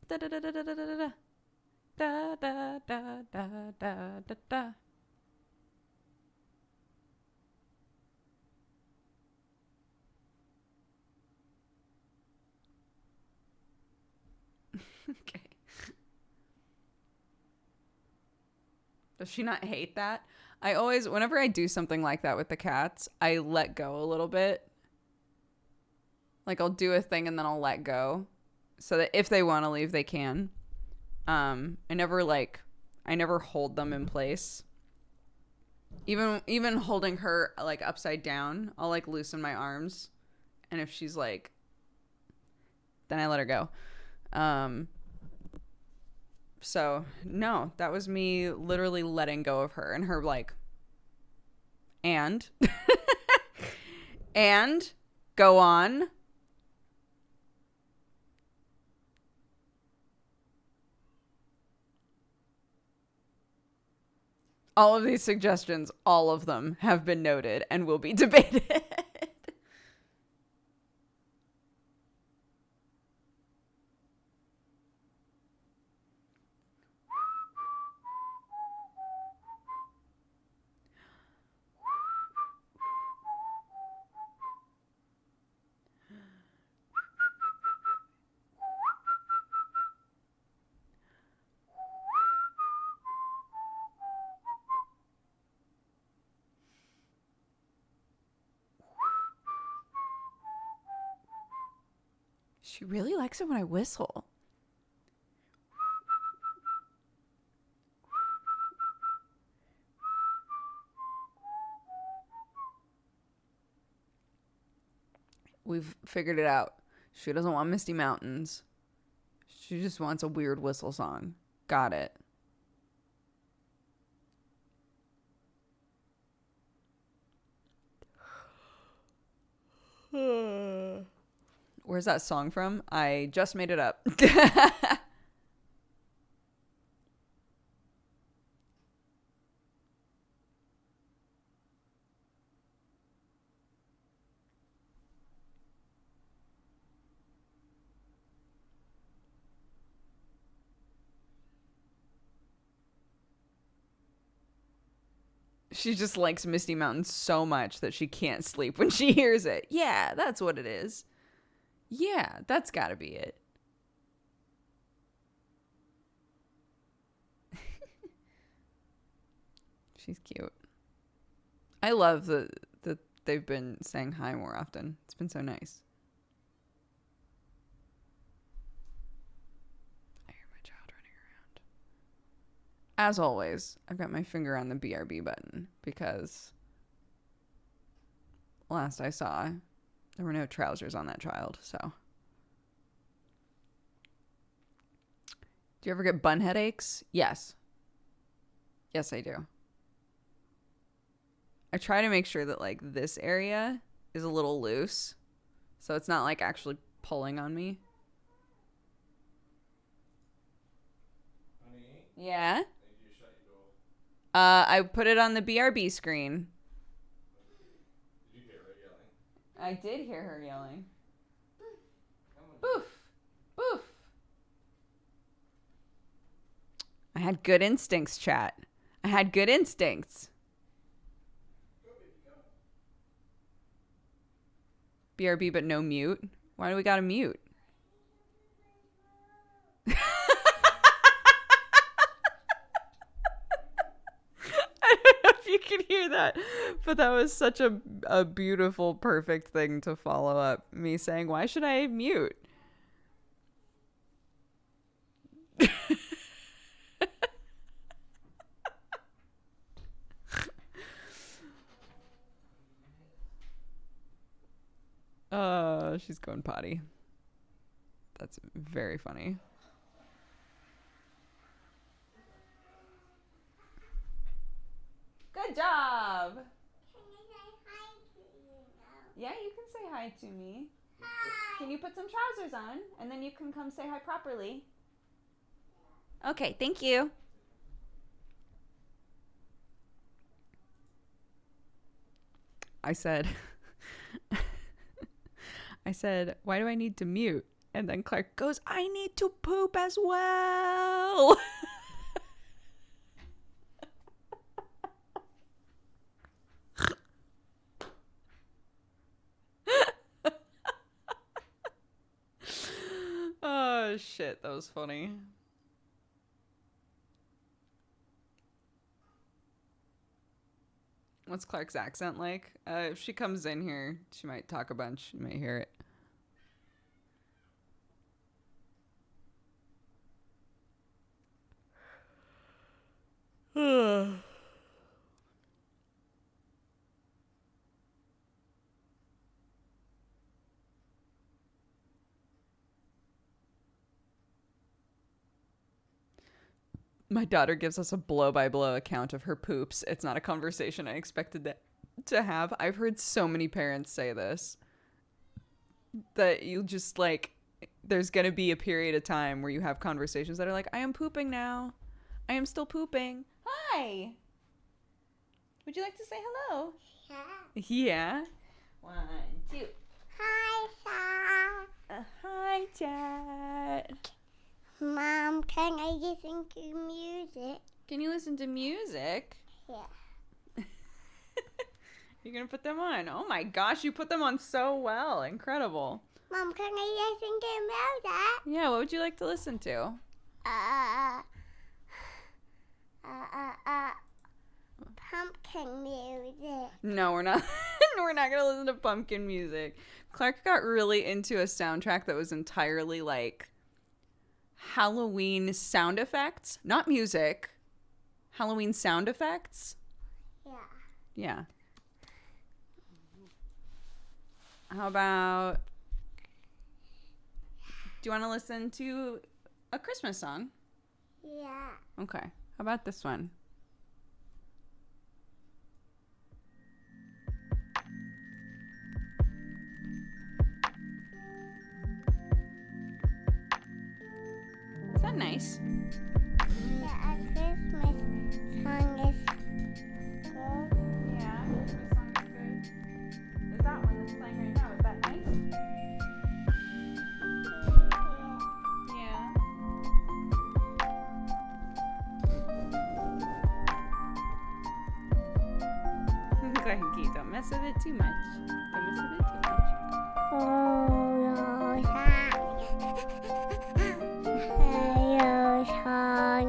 da da da da da da da da da da da da. Okay. Does she not hate that? I always, whenever I do something like that with the cats, I let go a little bit. Like I'll do a thing and then I'll let go, so that if they want to leave, they can. I never hold them in place. Even holding her like upside down, I'll like loosen my arms, and if she's like, then I let her go. So no, that was me literally letting go of her, and her like, and and go on. All of these suggestions, all of them have been noted and will be debated. She really likes it when I whistle. We've figured it out. She doesn't want Misty Mountains. She just wants a weird whistle song. Got it. Where's that song from? I just made it up. She just likes Misty Mountains so much that she can't sleep when she hears it. Yeah, that's what it is. Yeah, that's gotta be it. She's cute. I love that they've been saying hi more often. It's been so nice. I hear my child running As always, I've got my finger on the BRB button because last I saw, there were no trousers on that child, so. Do you ever get bun headaches? Yes. Yes, I do. I try to make sure that, like, this area is a little loose, so it's not, like, actually pulling on me. Honey? Yeah? I need you to shut your door. I put it on the BRB screen. Did you hear her yelling? I did hear her yelling. Come on. Boof! Boof! I had good instincts, chat. I had good instincts. Go, baby, go. BRB, but no mute. Why do we got a mute? I don't know if you can hear that, but that was such a beautiful, perfect thing to follow up. Me saying, why should I mute? She's going potty. That's very funny. Good job. Can I say hi to you now? Yeah, you can say hi to me. Hi. Can you put some trousers on? And then you can come say hi properly. Okay, thank you. I said, why do I need to mute? And then Clark goes, I need to poop as well. Oh, shit. That was funny. What's Clark's accent like? If she comes in here, she might talk a bunch. You might hear it. My daughter gives us a blow-by-blow account of her poops. It's not a conversation I expected to have. I've heard so many parents say this. That you just, like, there's going to be a period of time where you have conversations that are like, I am pooping now. I am still pooping. Hi. Would you like to say hello? Yeah. Yeah. 1, 2. Hi, Sam. Hi, chat. Mom, can I listen to music? Can you listen to music? Yeah. You're going to put them on. Oh my gosh, you put them on so well. Incredible. Mom, can I listen to music? Yeah, what would you like to listen to? Pumpkin music. No, we're not. We're not going to listen to pumpkin music. Clark got really into a soundtrack that was entirely like Halloween sound effects, not music. Halloween sound effects. Yeah. Yeah. How about, do you want to listen to a Christmas song? Yeah. Okay. How about this one? Is that nice? Yeah, a Christmas song is good. Yeah, Christmas song is good. Is that one that's playing right now? Is that nice? Yeah. Go ahead, Kate. Don't mess with it too much. Don't mess with it too much. Oh, hello, song.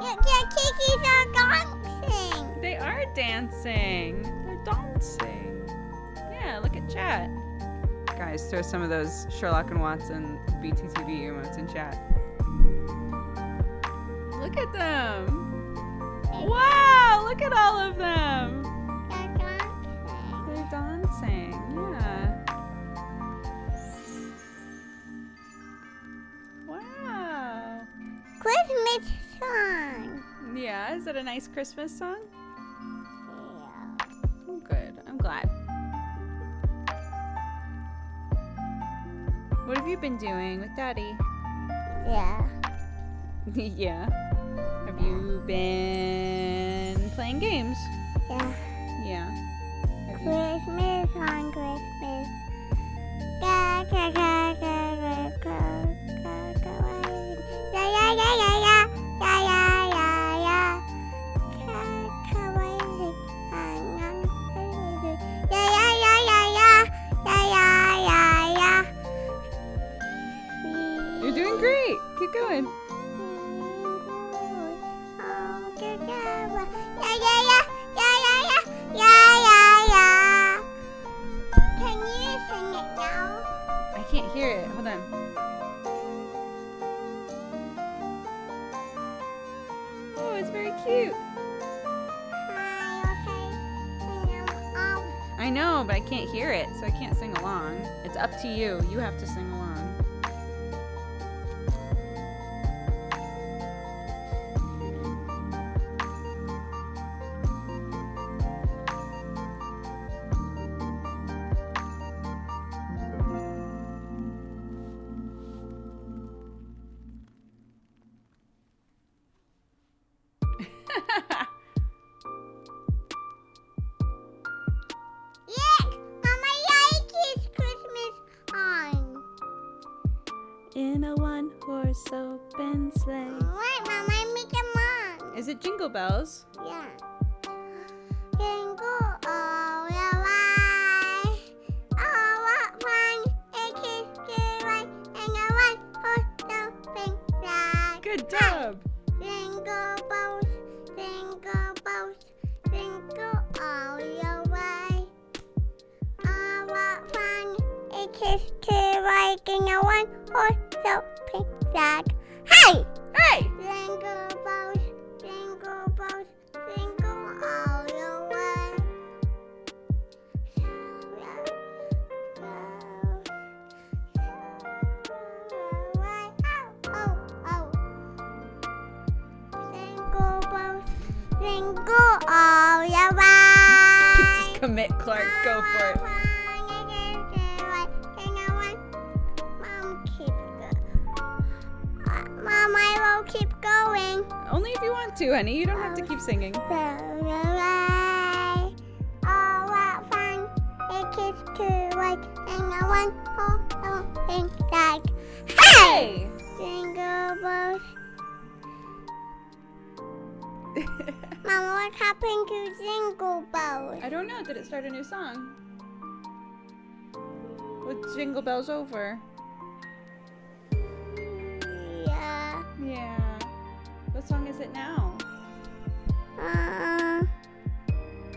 Your kitties are dancing. They are dancing. They're dancing. Yeah, look at chat. Guys, throw some of those Sherlock and Watson BTTV emotes in chat. look at them. Wow, look at all of them. They're dancing, yeah. Wow. Christmas song. Yeah, is it a nice Christmas song? Yeah. Oh, good. I'm glad. What have you been doing with Daddy? Yeah. Yeah. Have you been playing games? Yeah. Yeah. Have you... Christmas on Christmas. Ga ga ga ga ga ga ga ga. Yeah yeah yeah yeah yeah yeah yeah yeah yeah. Ga ga waiting. Yeah yeah yeah yeah yeah yeah yeah yeah yeah. You're doing great. Keep going. Can you sing it now? I can't hear it. Hold on. Oh, it's very cute. I know, but I can't hear it, so I can't sing along. It's up to you. You have to sing along. Look, Mama Yike's Christmas on. In a one-horse open sleigh. What, Mama? Make it on. Is it Jingle Bells? Yeah. Jingle all the way. Oh, what fun it is to ride in a one-horse open sleigh. Good job. Jingle bells, jingle all the way. Oh, what fun it is to ride in a one-horse open sleigh. Hey! Hey! Jingle bells, jingle all the way. Oh, oh. Jingle all the way. Just commit, Clark. Go for it. Mom, I will keep going. Only if you want to, honey. You don't have to keep singing. Oh, what fun it is to ride in a one-horse open sleigh. Hey! Jingle bells. Mama, what happened to Jingle Bells? I don't know. Did it start a new song? With Jingle Bells over. Yeah. Yeah. What song is it now?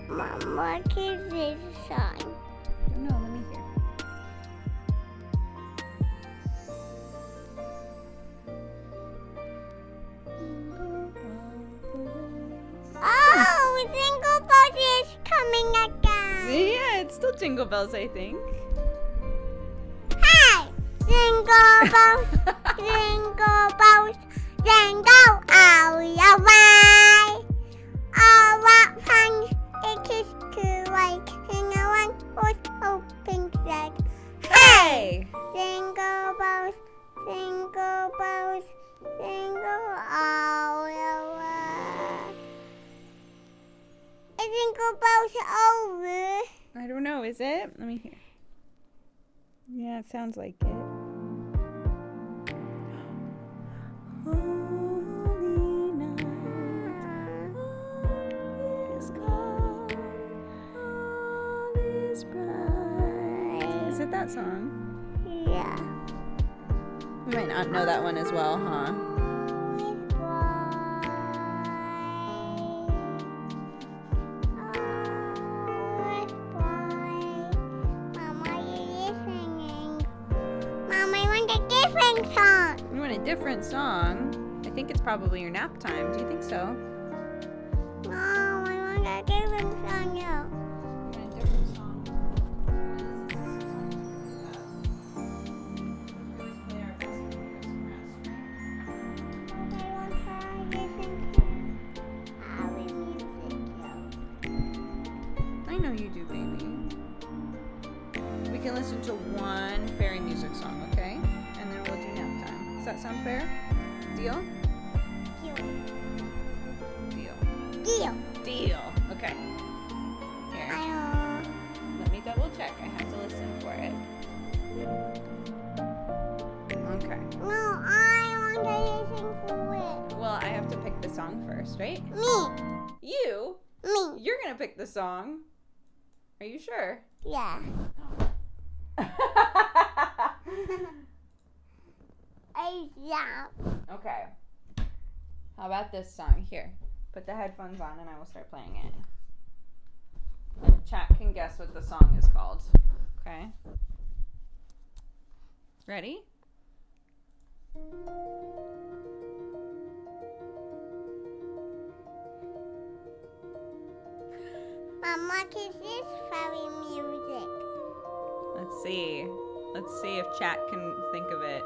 Mom, what is this song? I don't know. Let me hear. Oh, Jingle Bells is coming again. Yeah, it's still Jingle Bells, I think. Hey! Jingle bells, jingle bells, jingle all the way. Oh, what fun it is to ride in a one-horse open sleigh. Hey! Jingle bells, jingle bells, jingle all the way. Is Jingle Bells over? I don't know. Is it? Let me hear. Yeah, it sounds like it. Holy night, all is calm, all is bright. Is it that song? Yeah. You might not know that one as well, huh? You want a different song? I think it's probably your nap time. Do you think so? No, I want a different song now. You want a different song? I want to listen to happy music now. I know you do, baby. We can listen to one fairy music song, okay? And then we'll do nap time. Does that sound fair? Deal? Deal. Deal. Deal. Okay. Here. I Let me double check. I have to listen for it. Okay. no, I want to listen to it. Well, I have to pick the song first, right? Me. You? Me. You're gonna pick the song. Are you sure? Yeah. Yeah. Okay. How about this song? Here. Put the headphones on and I will start playing it. And chat can guess what the song is called. Okay? Ready? Mom, what is this fairy music? Let's see. Let's see if chat can think of it.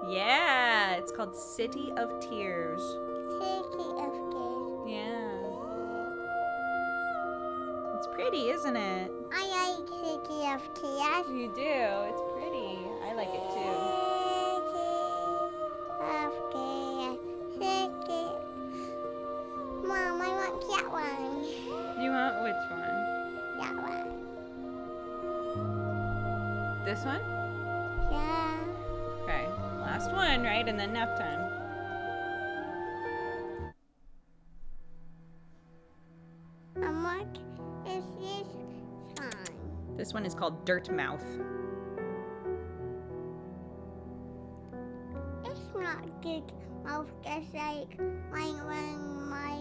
Yeah, it's called City of Tears. City of Kids. Yeah. It's pretty, isn't it? I like City of Tears. You do. It's pretty. I like it too. City. Mom, I want that one. You want which one? That one. This one? Yeah. Okay. Last one, right? And then nap time. And what is this song? This one is called Dirt Mouth. It's not good mouth, just like when my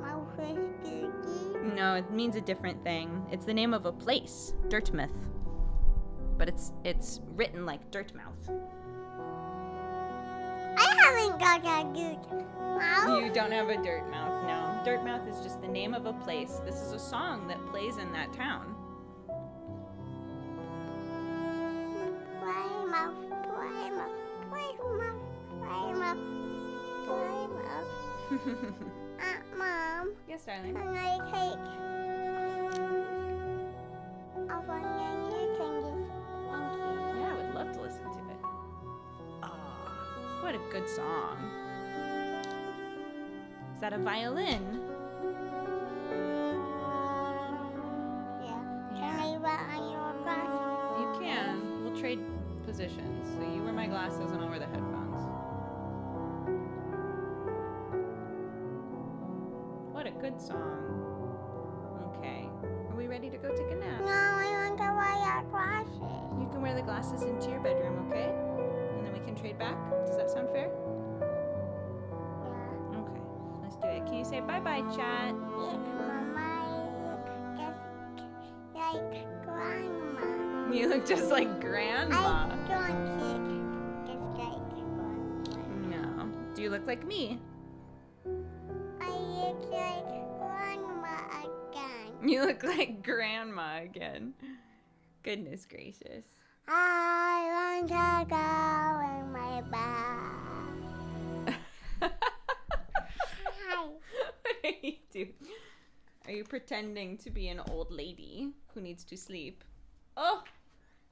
mouth is dirty. No, it means a different thing. It's the name of a place, Dirtmouth. But it's written like Dirtmouth. I haven't got a good mouth. You don't have a dirt mouth, no. Dirt Mouth is just the name of a place. This is a song that plays in that town. Play mouth, play mouth, play mouth, play mouth, play mouth. Mom, Yes, darling. can I take a one and you can just thank you. Yeah, I would love to listen to it. What a good song. Is that a violin? Yeah. Can I write on your glass? You can. We'll trade positions. So you wear my glasses and I'll wear the headphones. What a good song. Okay. Are we ready to go take a nap? No, I want to wear your glasses. You can wear the glasses into your bedroom, okay? And then we can trade back. Does that sound fair? Yeah. Okay. Let's do it. Can you say bye-bye, chat? Yes, Mama, just like grandma. You look just like Grandma. I don't look just like grandma. No. Do you look like me? I look like grandma again. You look like Grandma again. Goodness gracious. I want to go in my bed. Hi. What are you doing? Are you pretending to be an old lady who needs to sleep? Oh,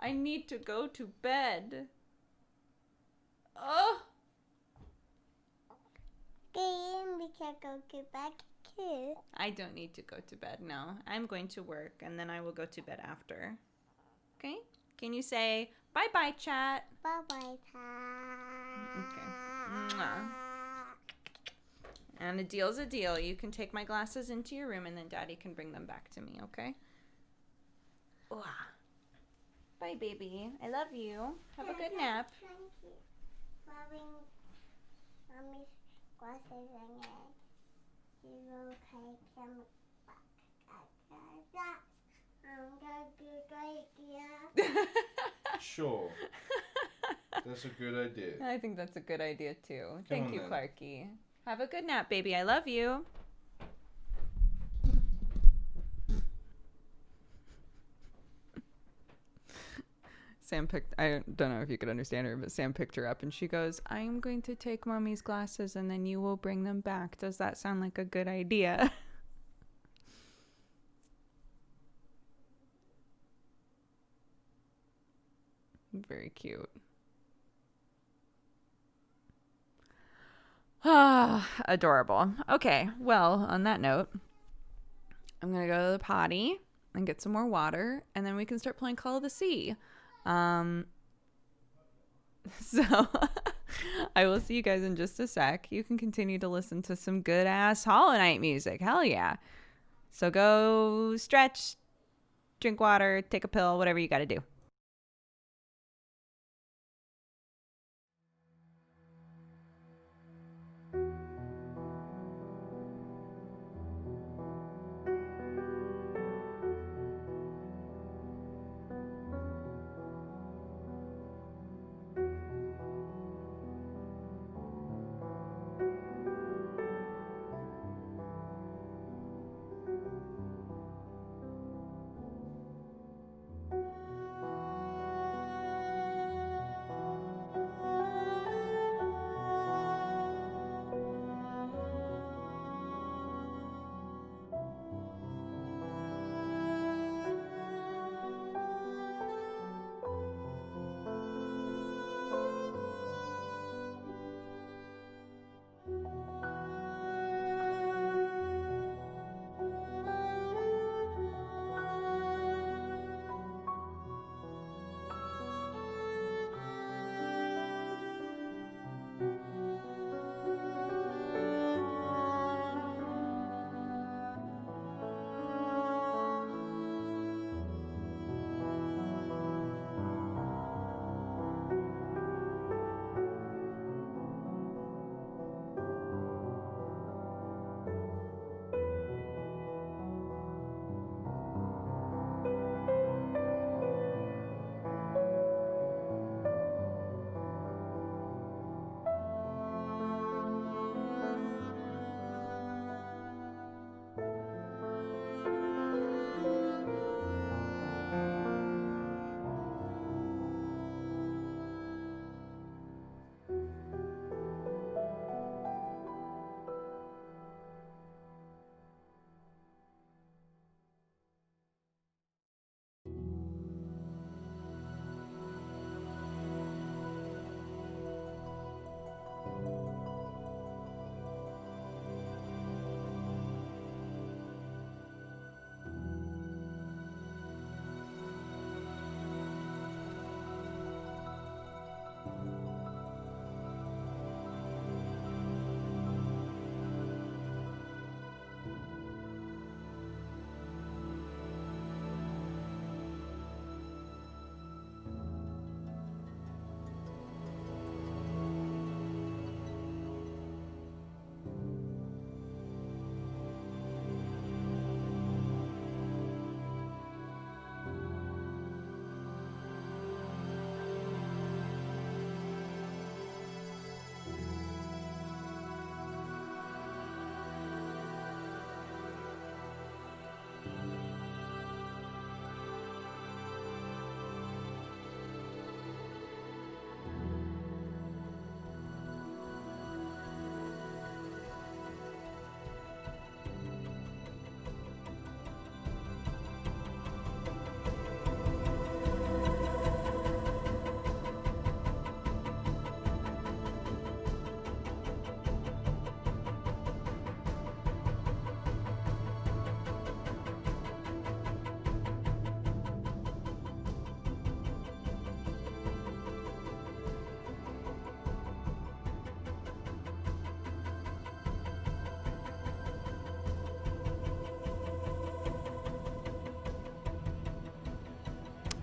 I need to go to bed. Oh, We can go to bed too. I don't need to go to bed. No, I'm going to work and then I will go to bed after. Okay? Can you say bye-bye, chat? Bye-bye, Tad. Okay. Mwah. And a deal's a deal. You can take my glasses into your room and then Daddy can bring them back to me, okay? Ooh. Bye, baby. I love you. Have a good nap. Thank you. Wearing Mommy's glasses again. You will take them back after that. I'm going to do it, yeah. Sure. That's a good idea. I think that's a good idea too. Come Thank on, you, then. Clarky. Have a good nap, baby. I love you. Sam picked, I don't know if you could understand her, but Sam picked her up and she goes, I'm going to take mommy's glasses and then you will bring them back. Does that sound like a good idea? Very cute. Ah, adorable. Okay, well, on that note, I'm going to go to the potty and get some more water and then we can start playing Call of the Sea. So I will see you guys in just a sec. You can continue to listen to some good ass Hollow Knight music. Hell yeah. So go stretch, drink water, take a pill, whatever you got to do.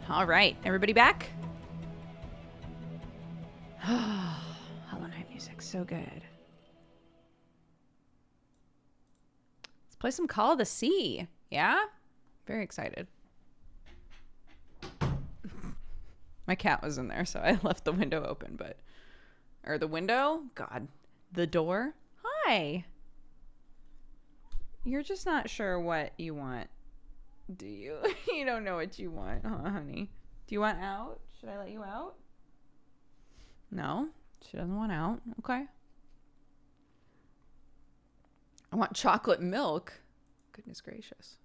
All right, everybody back? Hollow Knight music, so good. Let's play some Call of the Sea. Yeah? Very excited. My cat was in there, so I left the window open, but... Or the window? God. The door? Hi! You're just not sure what you want, do you? You don't know what you want, huh, honey? Do you want out? Should I let you out? No? She doesn't want out. Okay. I want chocolate milk. Goodness gracious.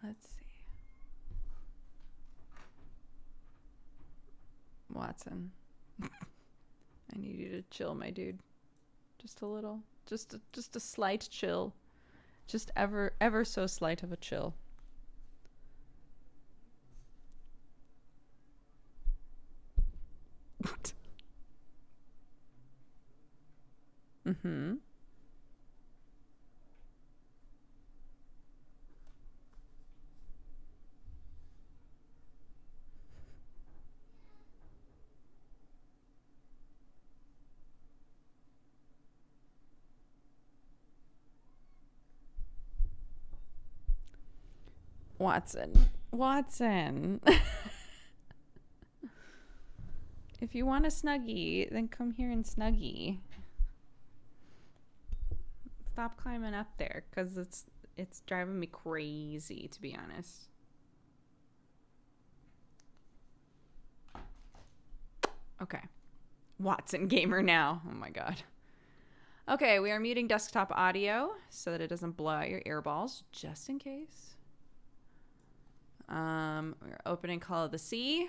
Let's see. Watson. I need you to chill, my dude. Just a little. Just a slight chill. Just ever so slight of a chill. Mm-hmm. Watson. If you want a Snuggie, then come here and Snuggie. Stop climbing up there, because it's driving me crazy, to be honest. Okay. Watson gamer now. Oh my god. Okay, we are muting desktop audio so that it doesn't blow out your earballs, just in case. We're opening Call of the Sea.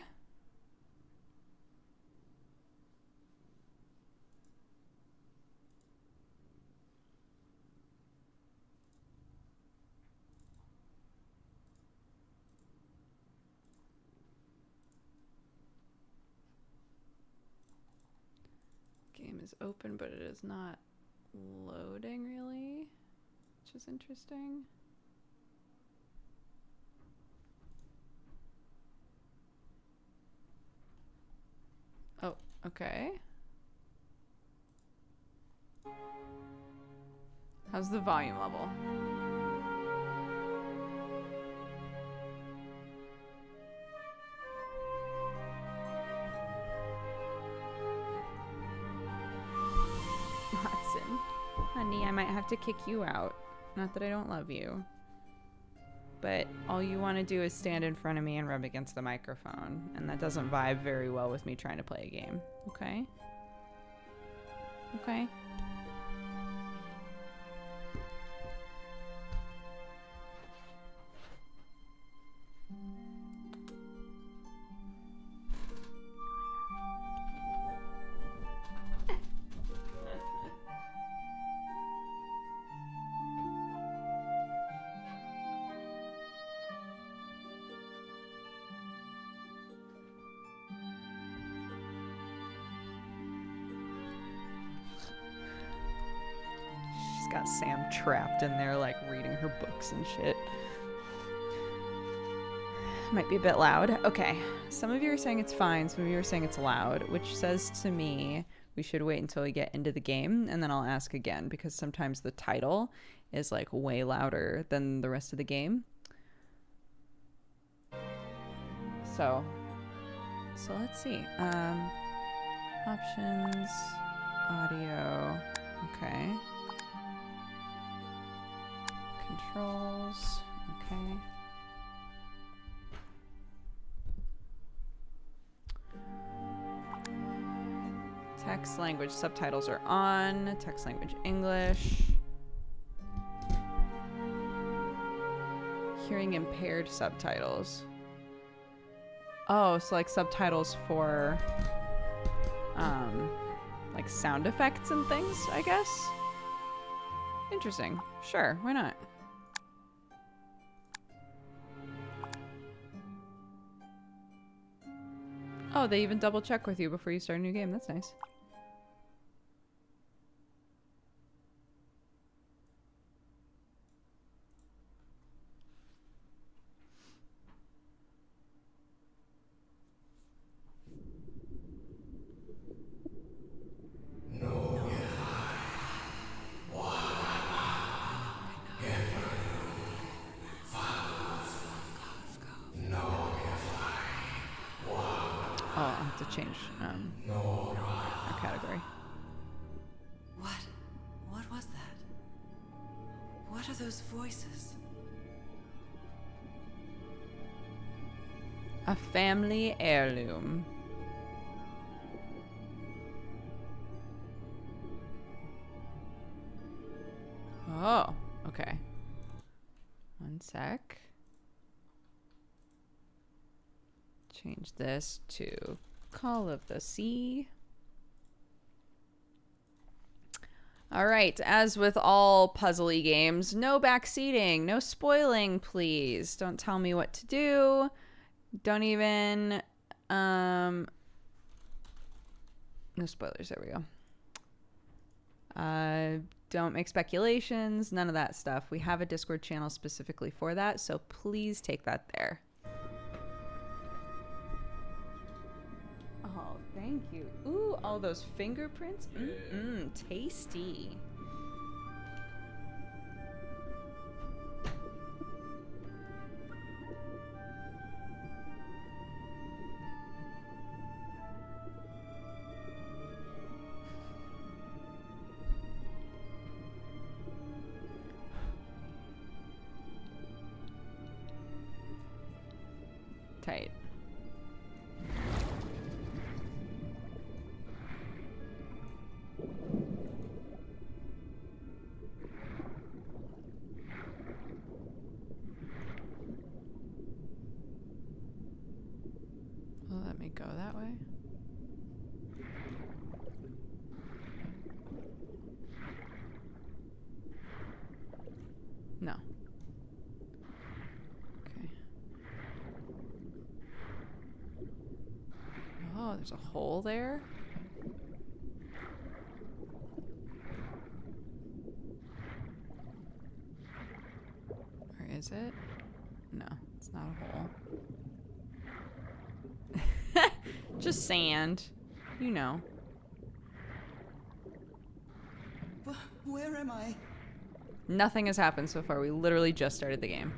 Game is open, but it is not loading really, which is interesting. Oh, okay. How's the volume level? Watson, honey, I might have to kick you out. Not that I don't love you. But all you want to do is stand in front of me and rub against the microphone. And that doesn't vibe very well with me trying to play a game. Okay? Okay? Got Sam trapped in there, like, reading her books and shit. Might be a bit loud. Okay. Some of you are saying it's fine. Some of you are saying it's loud, which says to me we should wait until we get into the game, and then I'll ask again, because sometimes the title is, like, way louder than the rest of the game. So let's see. Options, audio. Okay. Controls, okay. Text language subtitles are on. Text language English. Hearing impaired subtitles. Oh, so like subtitles for like sound effects and things, I guess. Interesting. Sure, why not? Oh, they even double check with you before you start a new game. That's nice. to change our category. What was that? What are those voices? A family heirloom. Oh, okay. One sec. Change this to Call of the Sea. All right, as with all puzzly games, no backseating, no spoiling, please. Don't tell me what to do. Don't even, no spoilers, there we go. Don't make speculations, none of that stuff. We have a Discord channel specifically for that, so please take that there. Oh, thank you. Ooh, all those fingerprints. Tasty. Tight. Will let me go that way? No. Okay. Oh, there's a hole there? Or is it? No, it's not a hole. Just sand. You know. Where am I? Nothing has happened so far. We literally just started the game.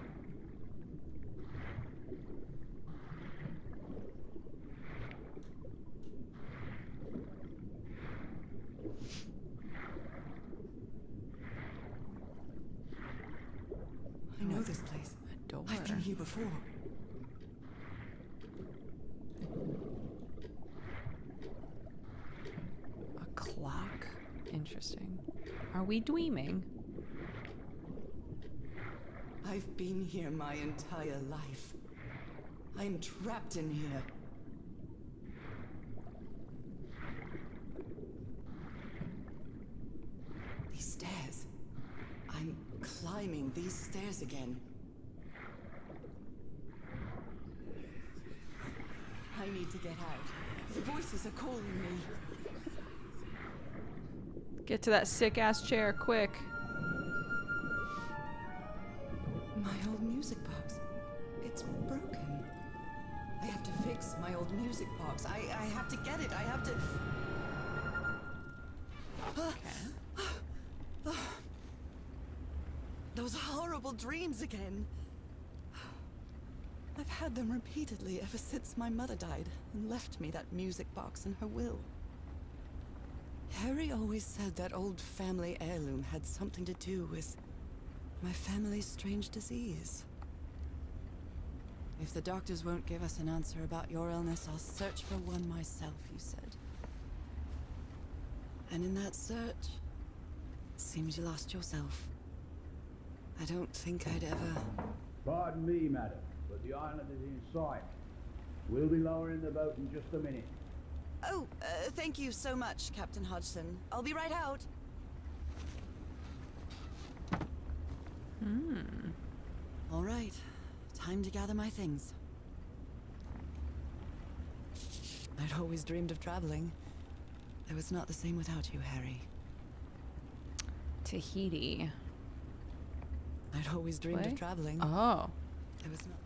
I know this place. A door. I've been here before. A clock? Interesting. Are we dreaming? I've been here my entire life. I'm trapped in here. These stairs. I'm climbing these stairs again. I need to get out. The voices are calling me. Get to that sick-ass chair, quick. My old music box. It's broken. I have to fix my old music box. I have to get it. I have to... Those horrible dreams again. I've had them repeatedly ever since my mother died and left me that music box in her will. Harry always said that old family heirloom had something to do with my family's strange disease. If the doctors won't give us an answer about your illness, I'll search for one myself, you said. And in that search, it seems you lost yourself. I don't think I'd ever... Pardon me, madam, but the island is in sight. We'll be lowering the boat in just a minute. Oh, thank you so much, Captain Hodgson. I'll be right out. All right. Time to gather my things. I'd always dreamed of traveling. It was not the same without you, Harry. Tahiti. I'd always dreamed of traveling. Oh, It was not...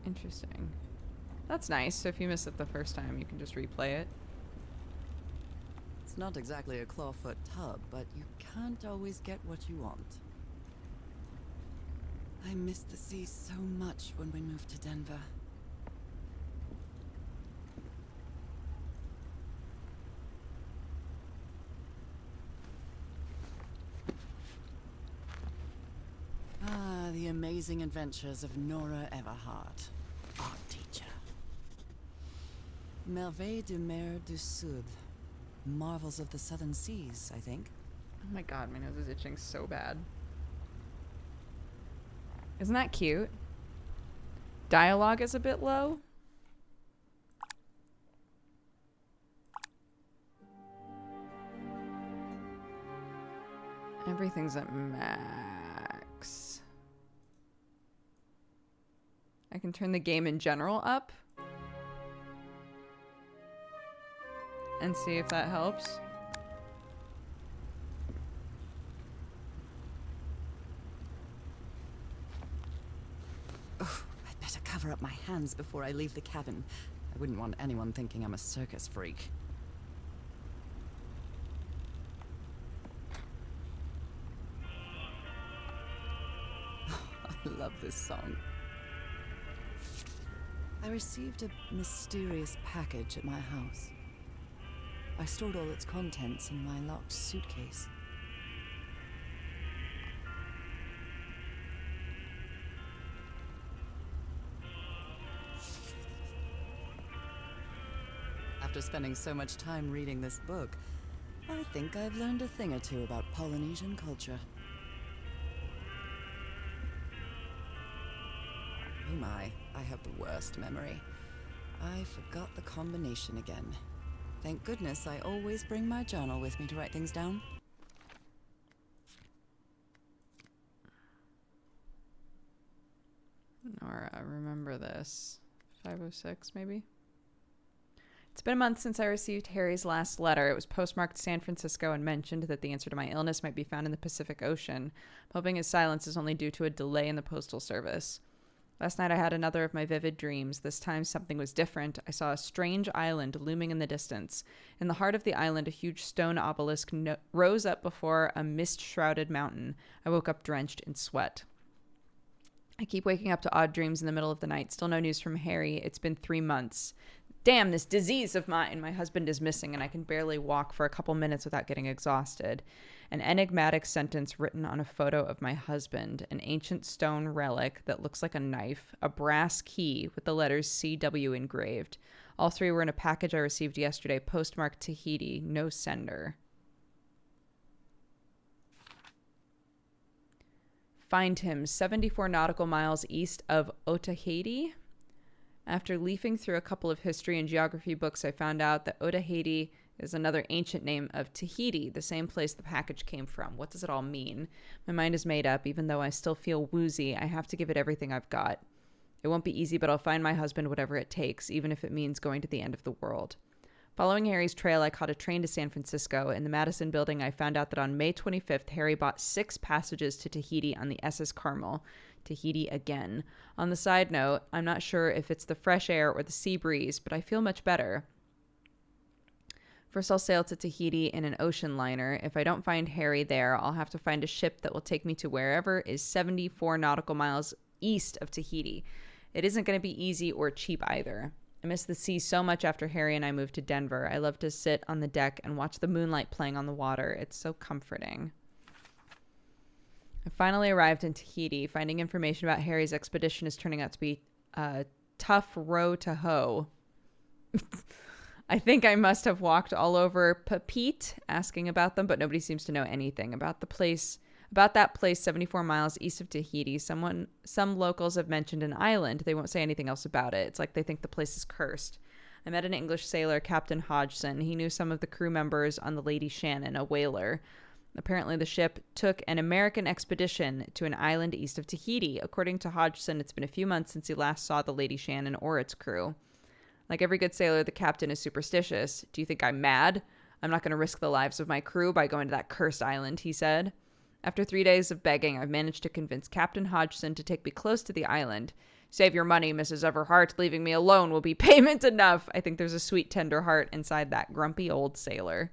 interesting. That's nice. So if you miss it the first time, you can just replay it. It's not exactly a clawfoot tub, but you can't always get what you want. I missed the sea so much when we moved to Denver. Amazing Adventures of Nora Everhart, art teacher. Merveilles de Mer du Sud, Marvels of the Southern Seas, I think. Oh my god, my nose is itching so bad. Isn't that cute? Dialogue is a bit low. Everything's at max. I can turn the game in general up and see if that helps. Oh, I'd better cover up my hands before I leave the cabin. I wouldn't want anyone thinking I'm a circus freak. I love this song. I received a mysterious package at my house. I stored all its contents in my locked suitcase. After spending so much time reading this book, I think I've learned a thing or two about Polynesian culture. Oh my, I have the worst memory. I forgot the combination again. Thank goodness I always bring my journal with me to write things down. Nora, remember this. 506, maybe? It's been a month since I received Harry's last letter. It was postmarked San Francisco and mentioned that the answer to my illness might be found in the Pacific Ocean. I'm hoping his silence is only due to a delay in the postal service. Last night I had another of my vivid dreams. This time something was different. I saw a strange island looming in the distance. In the heart of the island, a huge stone obelisk rose up before a mist-shrouded mountain. I woke up drenched in sweat. I keep waking up to odd dreams in the middle of the night. Still no news from Harry. It's been 3 months. Damn, this disease of mine. My husband is missing and I can barely walk for a couple minutes without getting exhausted. An enigmatic sentence written on a photo of my husband, an ancient stone relic that looks like a knife, a brass key with the letters CW engraved. All 3 were in a package I received yesterday, postmarked Tahiti, no sender. Find him 74 nautical miles east of Otaheite. After leafing through a couple of history and geography books, I found out that Otaheite is another ancient name of Tahiti, the same place the package came from. What does it all mean? My mind is made up. Even though I still feel woozy, I have to give it everything I've got. It won't be easy, but I'll find my husband whatever it takes, even if it means going to the end of the world. Following Harry's trail, I caught a train to San Francisco. In the Madison building, I found out that on May 25th, Harry bought 6 passages to Tahiti on the SS Carmel. Tahiti again. On the side note, I'm not sure if it's the fresh air or the sea breeze, but I feel much better. First, I'll sail to Tahiti in an ocean liner. If I don't find Harry there, I'll have to find a ship that will take me to wherever is 74 nautical miles east of Tahiti. It isn't going to be easy or cheap either. I miss the sea so much after Harry and I moved to Denver. I love to sit on the deck and watch the moonlight playing on the water. It's so comforting. I finally arrived in Tahiti. Finding information about Harry's expedition is turning out to be a tough row to hoe. I think I must have walked all over Papeete asking about them, but nobody seems to know anything about that place 74 miles east of Tahiti. Some locals have mentioned an island. They won't say anything else about it. It's like they think the place is cursed. I met an English sailor, Captain Hodgson. He knew some of the crew members on the Lady Shannon, a whaler. Apparently the ship took an American expedition to an island east of Tahiti. According to Hodgson, it's been a few months since he last saw the Lady Shannon or its crew. Like every good sailor, the captain is superstitious. Do you think I'm mad? I'm not going to risk the lives of my crew by going to that cursed island, he said. After 3 days of begging, I've managed to convince Captain Hodgson to take me close to the island. Save your money, Mrs. Everhart. Leaving me alone will be payment enough. I think there's a sweet, tender heart inside that grumpy old sailor.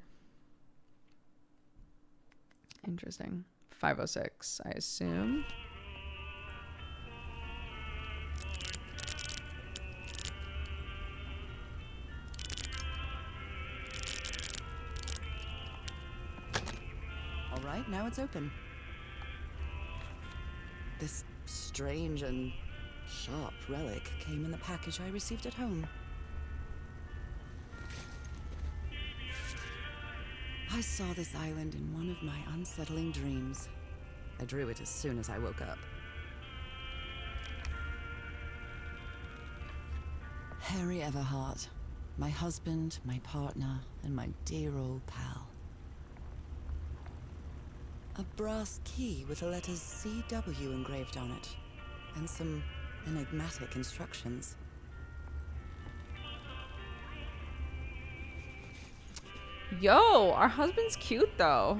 Interesting. 506, I assume. All right, now it's open. This strange and sharp relic came in the package I received at home. I saw this island in one of my unsettling dreams. I drew it as soon as I woke up. Harry Everhart, my husband, my partner, and my dear old pal. A brass key with the letters CW engraved on it, and some enigmatic instructions. Yo, our husband's cute though.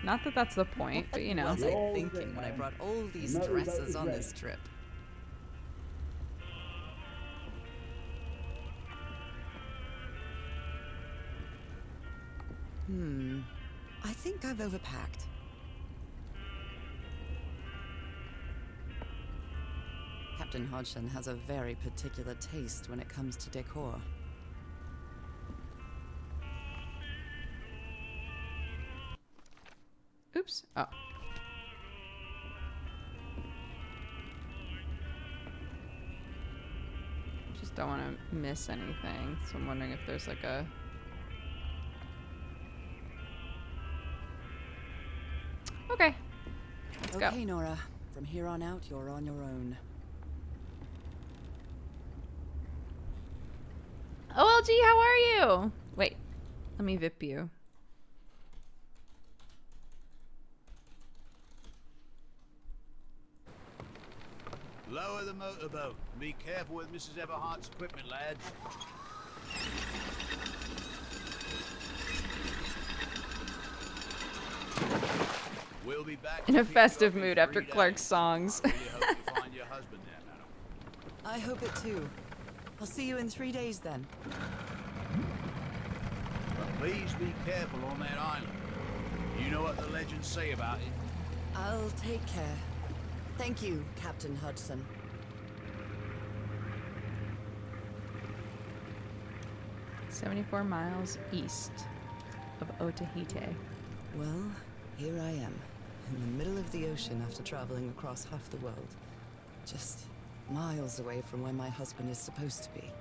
Not that that's the point, but you know. What was I thinking when I brought all these dresses on this trip? I think I've overpacked. Captain Hodgson has a very particular taste when it comes to decor. Oops. Oh. Just don't want to miss anything. So I'm wondering if there's like a... Okay. Let's go. Okay, Nora. From here on out, you're on your own. OLG, how are you? Wait. Let me VIP you. Lower the motorboat. Be careful with Mrs. Everhart's equipment, lads. We'll be back In to a pick you festive up in mood 3 after Clark's days. songs. I really hope you find your husband there, madam. I hope it too. I'll see you in 3 days then. But please be careful on that island. You know what the legends say about it. I'll take care. Thank you, Captain Hodgson. 74 miles east of Otaheite. Well, here I am, in the middle of the ocean after traveling across half the world. Just miles away from where my husband is supposed to be.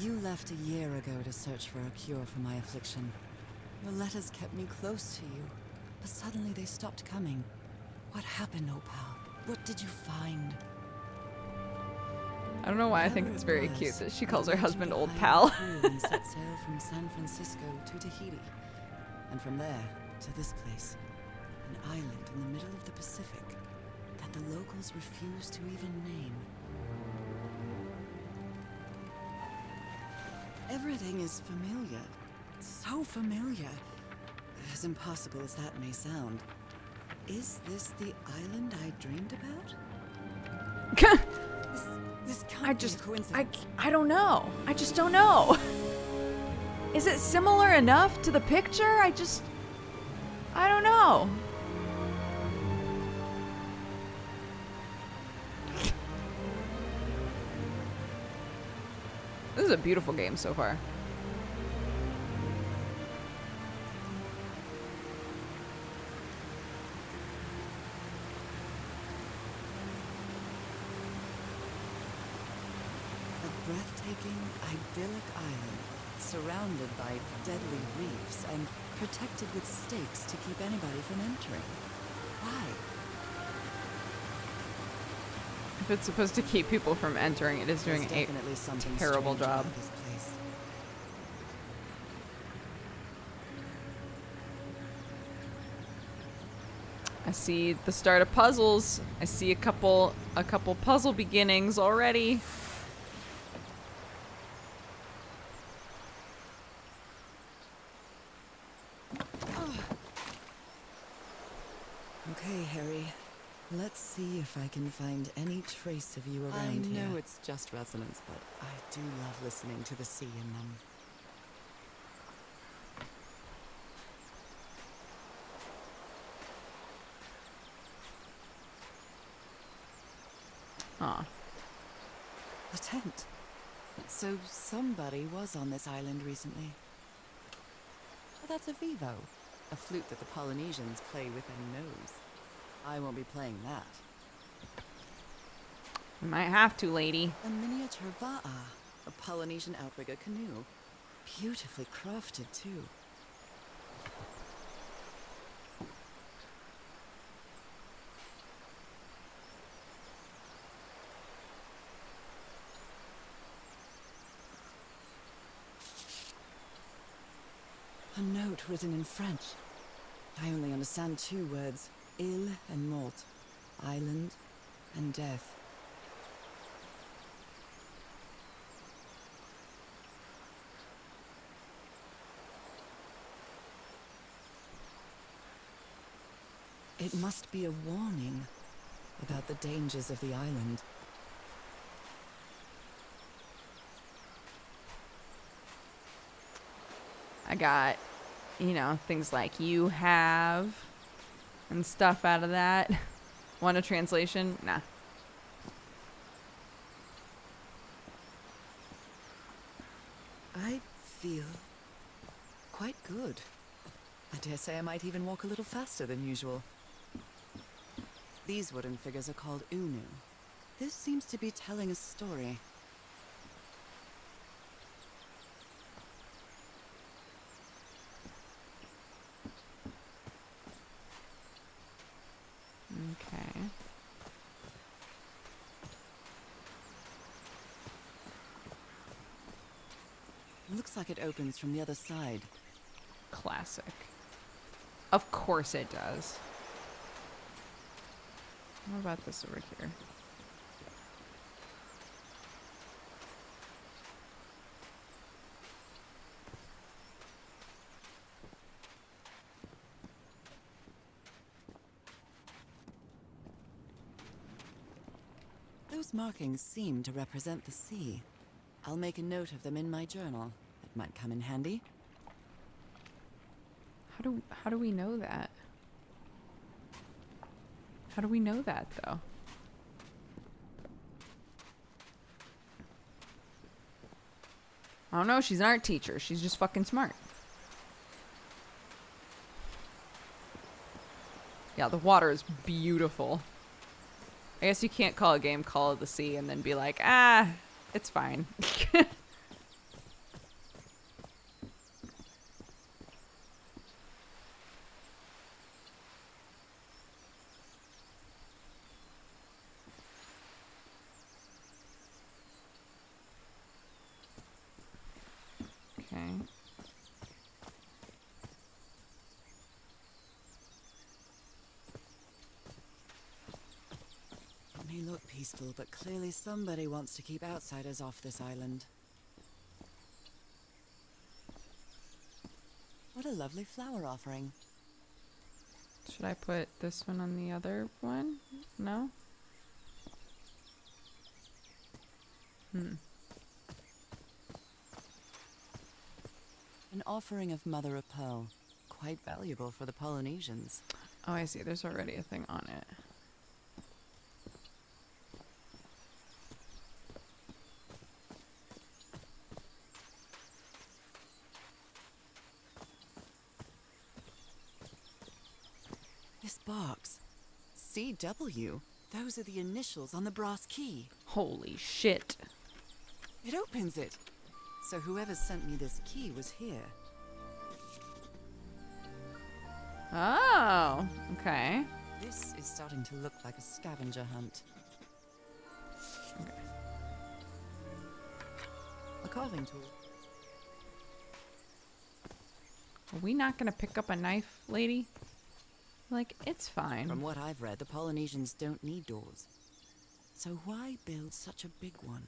You left a year ago to search for a cure for my affliction. Your letters kept me close to you, but suddenly they stopped coming. What happened, Opal? What did you find? I don't know why I think Whatever it's it very was, cute that she I calls her led you husband to old hire pal. a crew and set sail from San Francisco to Tahiti, and from there to this place, an island in the middle of the Pacific that the locals refuse to even name. Everything is familiar, so familiar, as impossible as that may sound. Is this the island I dreamed about? This can't be a coincidence. I don't know. I just don't know. Is it similar enough to the picture? I don't know. This is a beautiful game so far. A breathtaking, idyllic island, surrounded by deadly reefs and protected with stakes to keep anybody from entering. Why? If it's supposed to keep people from entering, it is doing There's a definitely something terrible strange job. about this place. I see the start of puzzles. I see a couple puzzle beginnings already. Okay, Harry. Let's see if I can find any trace of you around here. I know it's just resonance, but I do love listening to the sea in them. Aw. A tent. So somebody was on this island recently. Oh, that's a vivo. A flute that the Polynesians play with their nose. I won't be playing that. We might have to, lady. A miniature va'a, a Polynesian outrigger canoe. Beautifully crafted, too. A note written in French. I only understand 2 words. Île and mort. Island and death. It must be a warning about the dangers of the island. I got, you know, things like you have and stuff out of that. Want a translation? Nah. I feel quite good. I dare say I might even walk a little faster than usual. These wooden figures are called unu. This seems to be telling a story. Okay. Looks like it opens from the other side. Classic. Of course it does. What about this over here? Those markings seem to represent the sea. I'll make a note of them in my journal. It might come in handy. How do we know that? How do we know that though? I don't know, she's an art teacher. She's just fucking smart. Yeah, the water is beautiful. I guess you can't call a game Call of the Sea and then be like, ah, it's fine. Okay. It may look peaceful, but clearly somebody wants to keep outsiders off this island. What a lovely flower offering. Should I put this one on the other one? No? An offering of mother of pearl. Quite valuable for the Polynesians. Oh, I see. There's already a thing on it. This box. CW. Those are the initials on the brass key. Holy shit. It opens it. So whoever sent me this key was here. Oh, okay. This is starting to look like a scavenger hunt. Okay. A carving tool. Are we not gonna pick up a knife, lady? Like, it's fine. From what I've read, the Polynesians don't need doors. So why build such a big one?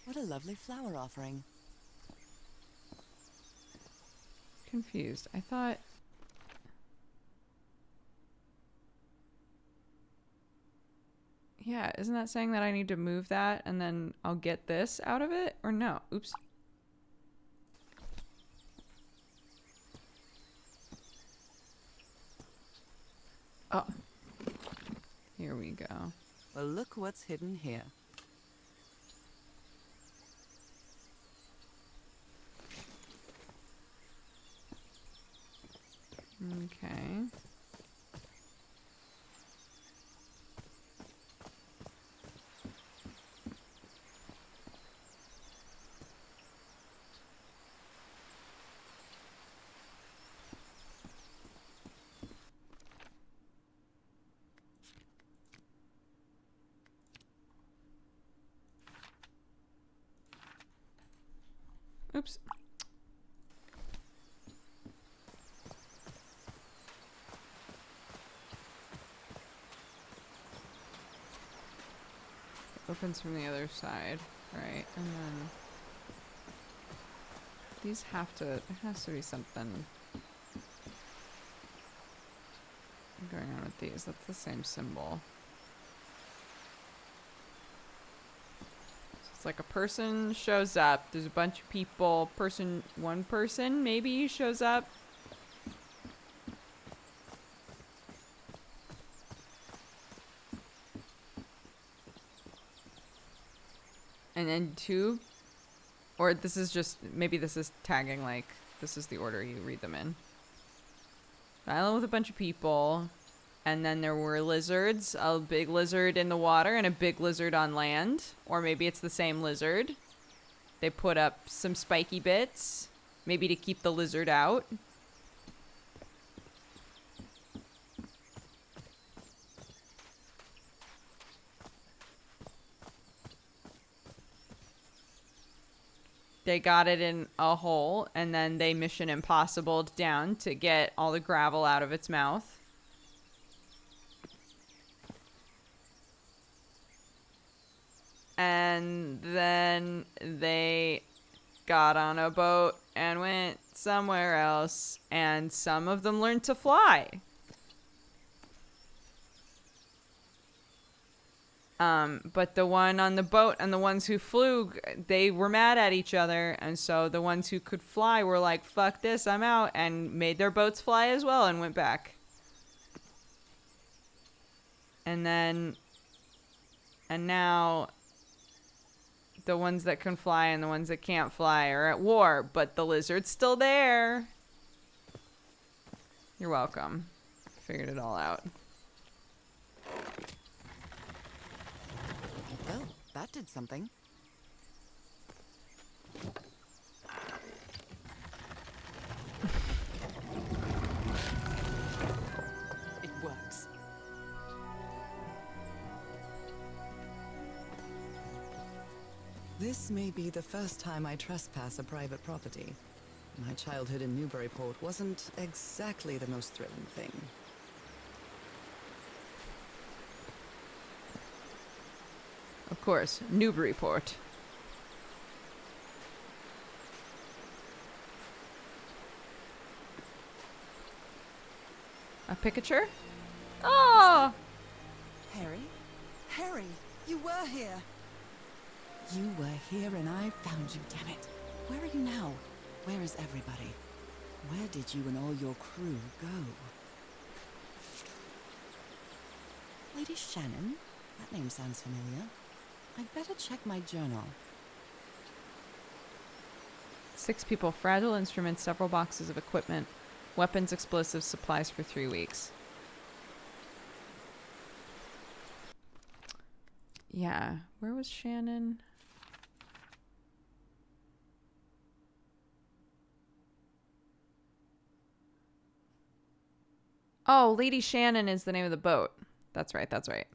What a lovely flower offering. Confused. I thought... Yeah, isn't that saying that I need to move that and then I'll get this out of it? Or no? Oops. Oh. Here we go. Well, look what's hidden here. Okay. Oops. Opens from the other side, right? And then these have to, there has to be something going on with these. That's the same symbol. So it's like a person shows up, there's a bunch of people, one person maybe shows up. And then two, or this is just, maybe this is tagging like, this is the order you read them in. Island with a bunch of people, and then there were lizards, a big lizard in the water and a big lizard on land. Or maybe it's the same lizard. They put up some spiky bits, maybe to keep the lizard out. They got it in a hole, and then they Mission Impossibled down to get all the gravel out of its mouth. And then they got on a boat and went somewhere else, and some of them learned to fly. But the one on the boat and the ones who flew, they were mad at each other. And so the ones who could fly were like, fuck this, I'm out, and made their boats fly as well and went back. And now the ones that can fly and the ones that can't fly are at war, but the lizard's still there. You're welcome. Figured it all out. Well, that did something. It works. This may be the first time I trespass a private property. My childhood in Newburyport wasn't exactly the most thrilling thing. Of course, Newburyport. A picture? Oh! Harry? Harry, you were here! You were here and I found you, damn it. Where are you now? Where is everybody? Where did you and all your crew go? Lady Shannon? That name sounds familiar. I'd better check my journal. 6 people, fragile instruments, several boxes of equipment, weapons, explosives, supplies for 3 weeks. Yeah, where was Shannon? Oh, Lady Shannon is the name of the boat. That's right, that's right.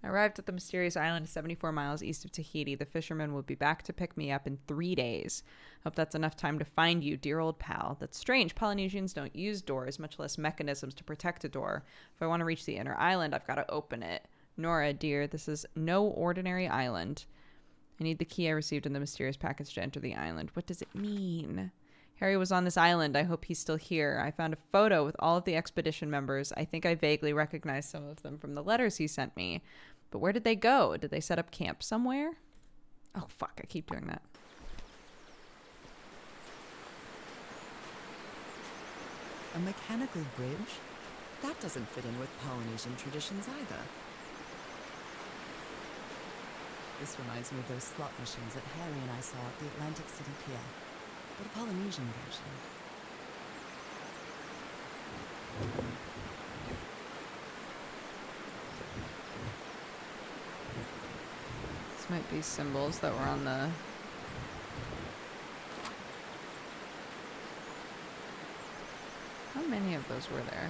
I arrived at the mysterious island 74 miles east of Tahiti. The fisherman will be back to pick me up in 3 days. Hope that's enough time to find you, dear old pal. That's strange. Polynesians don't use doors, much less mechanisms to protect a door. If I want to reach the inner island, I've got to open it. Nora, dear, this is no ordinary island. I need the key I received in the mysterious package to enter the island. What does it mean? Harry was on this island. I hope he's still here. I found a photo with all of the expedition members. I think I vaguely recognize some of them from the letters he sent me. But where did they go? Did they set up camp somewhere? Oh, fuck. I keep doing that. A mechanical bridge? That doesn't fit in with Polynesian traditions either. This reminds me of those slot machines that Harry and I saw at the Atlantic City Pier, but a Polynesian version. This might be symbols that were on the... How many of those were there?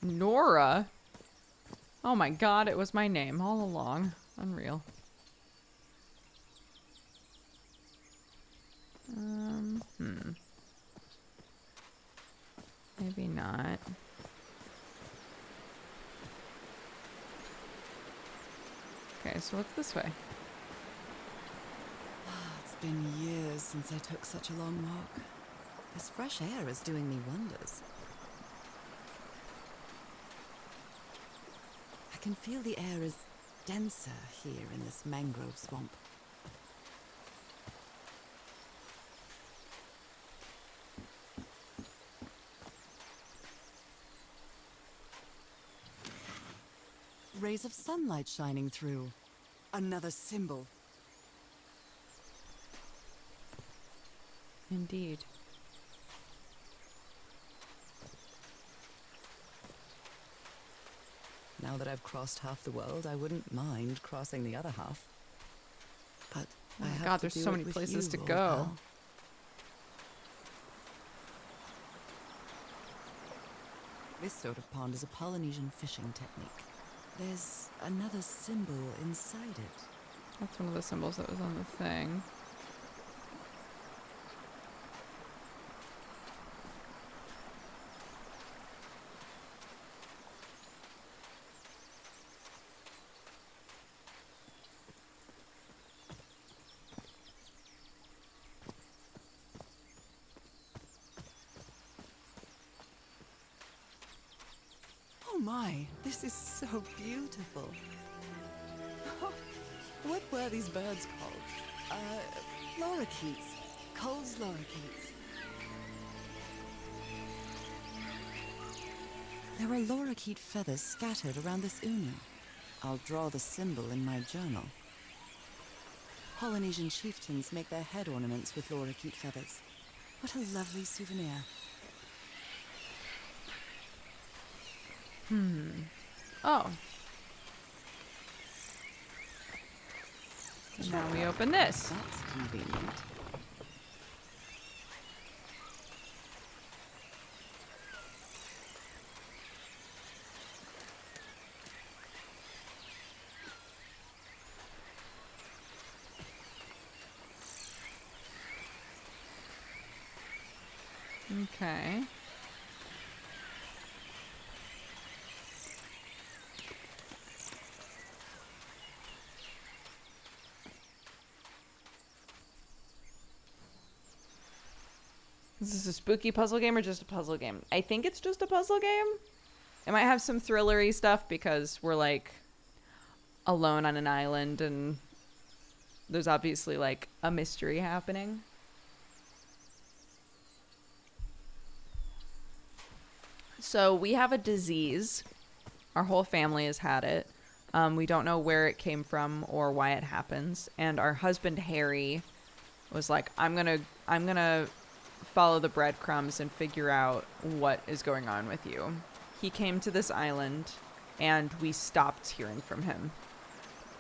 Nora? Oh my god, it was my name all along. Unreal. Maybe not. Okay, so what's this way? It's been years since I took such a long walk. This fresh air is doing me wonders. I can feel the air is denser here in this mangrove swamp. Rays of sunlight shining through. Another symbol. Indeed. Now that I've crossed half the world, I wouldn't mind crossing the other half. But Oh I my have god, to there's do so it many with places you, to old go. pal. This sort of pond is a Polynesian fishing technique. There's another symbol inside it. That's one of the symbols that was on the thing. Oh my, this is so beautiful. What were these birds called? Lorikeets. Cole's lorikeets. There are lorikeet feathers scattered around this unu. I'll draw the symbol in my journal. Polynesian chieftains make their head ornaments with lorikeet feathers. What a lovely souvenir. Oh. And now we open this. That's convenient. Okay. Is this a spooky puzzle game or just a puzzle game? I think it's just a puzzle game. It might have some thrillery stuff because we're like alone on an island and there's obviously like a mystery happening. So we have a disease. Our whole family has had it. We don't know where it came from or why it happens. And our husband Harry was like, I'm gonna follow the breadcrumbs and figure out what is going on with you. He came to this island and we stopped hearing from him.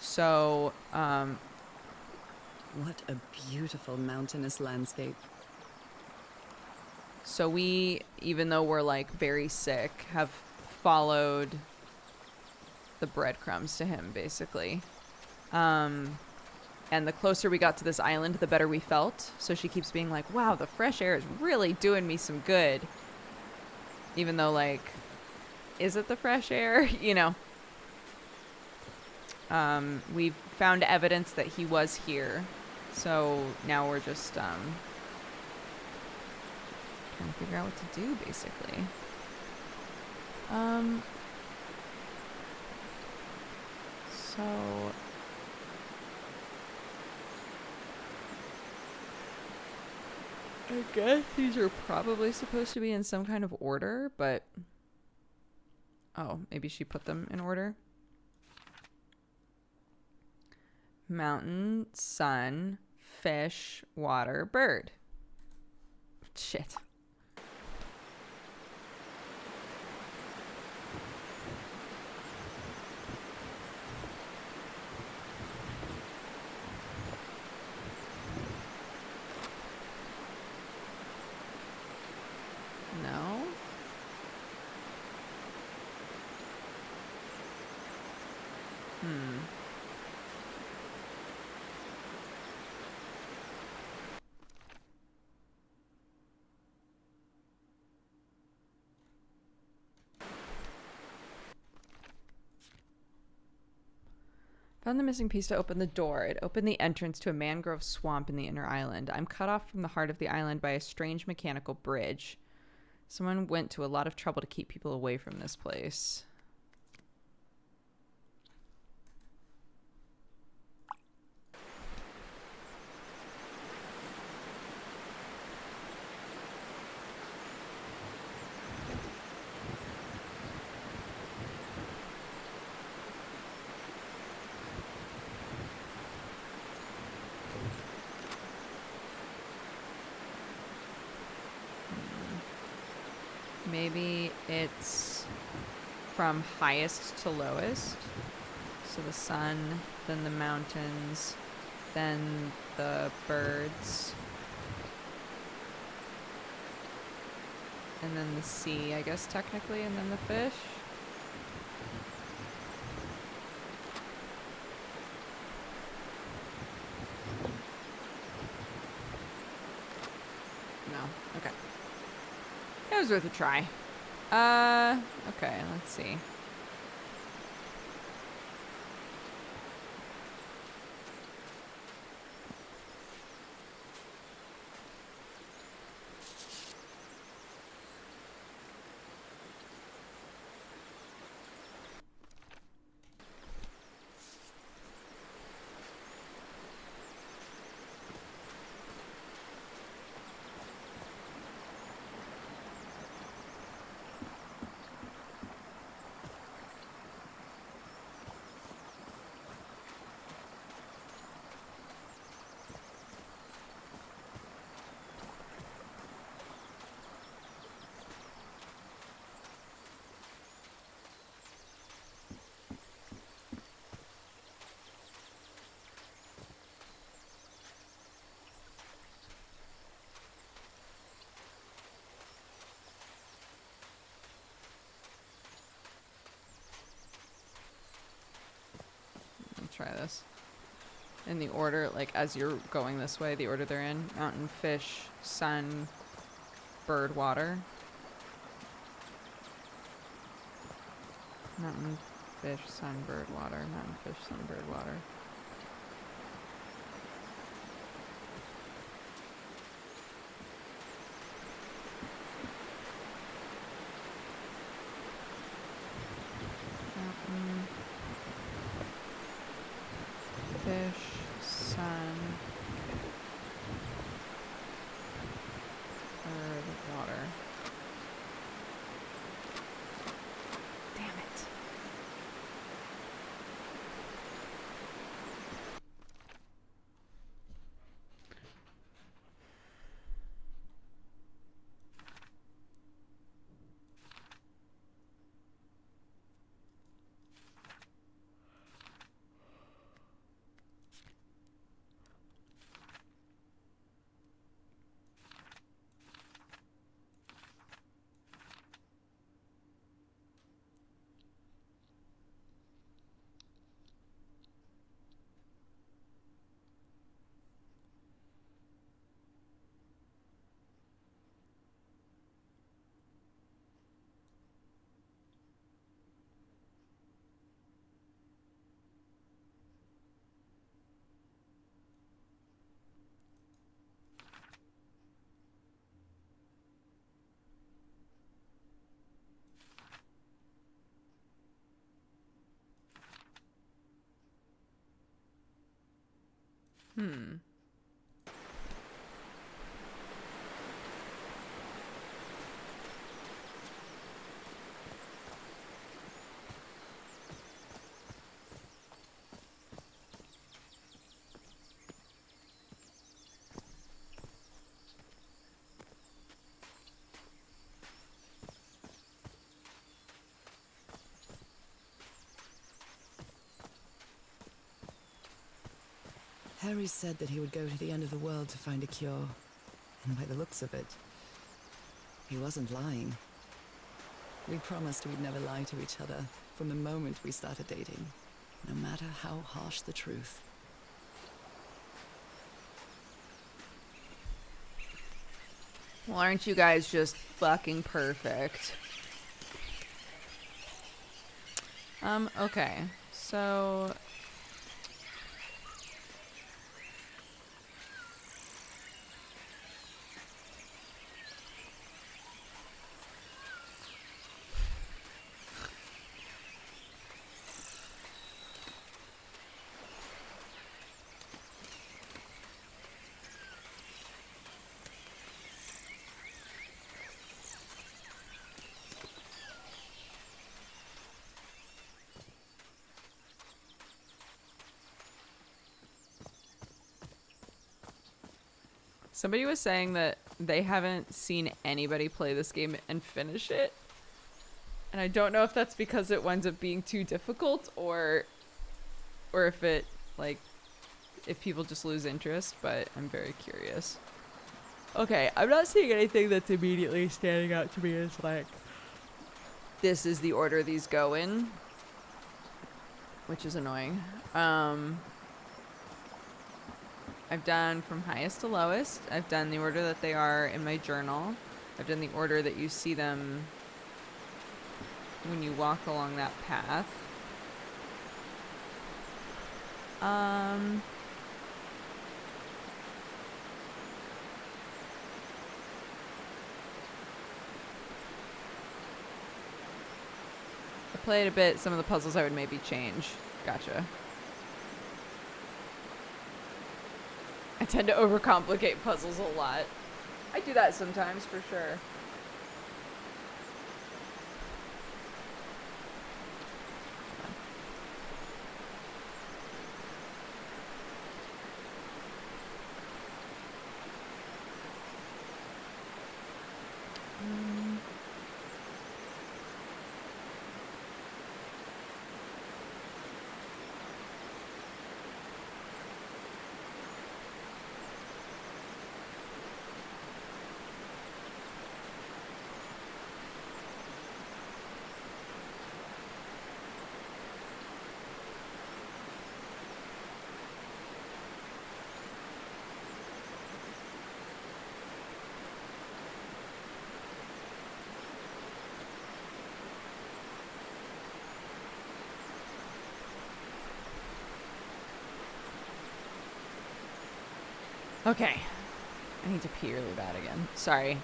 So, What a beautiful mountainous landscape. so we, even though we're like very sick, have followed the breadcrumbs to him basically. And the closer we got to this island, the better we felt. So she keeps being like, wow, the fresh air is really doing me some good. Even though, like, is it the fresh air? You know. We've found evidence that he was here. So now we're just trying to figure out what to do, basically. So... I guess these are probably supposed to be in some kind of order, but... Oh, maybe she put them in order? Mountain, sun, fish, water, bird. Shit. No? Hmm. Found the missing piece to open the door. It opened the entrance to a mangrove swamp in the inner island. I'm cut off from the heart of the island by a strange mechanical bridge. Someone went to a lot of trouble to keep people away from this place. Maybe it's from highest to lowest. So the sun, then the mountains, then the birds, and then the sea, I guess, technically, and then the fish. No. Okay. It was worth a try. Okay, let's see. Try this in the order, like as you're going this way, the order they're in: mountain, fish, sun, bird, water. Mountain, fish, sun, bird, water. Mountain, fish, sun, bird, water. Mountain, fish, sun, bird, water. Damn it. Harry said that he would go to the end of the world to find a cure. And by the looks of it, he wasn't lying. We promised we'd never lie to each other from the moment we started dating, no matter how harsh the truth. Well, aren't you guys just fucking perfect? Okay. So somebody was saying that they haven't seen anybody play this game and finish it. And I don't know if that's because it winds up being too difficult or if it, like, if people just lose interest, but I'm very curious. Okay, I'm not seeing anything that's immediately standing out to me as, like, this is the order these go in, which is annoying. I've done from highest to lowest. I've done the order that they are in my journal. I've done the order that you see them when you walk along that path. I played a bit. Some of the puzzles I would maybe change. Gotcha. I tend to overcomplicate puzzles a lot. I do that sometimes, for sure. Okay. I need to pee really bad again. Sorry.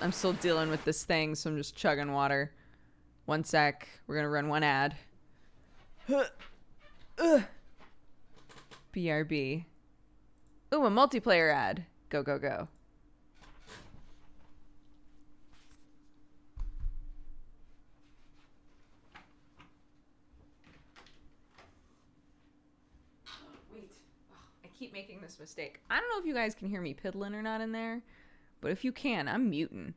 I'm still dealing with this thing, so I'm just chugging water. One sec. We're gonna run one ad. BRB. Ooh, a multiplayer ad. Go, go, go. Wait. I keep making this mistake. I don't know if you guys can hear me piddling or not in there, but if you can, I'm muting.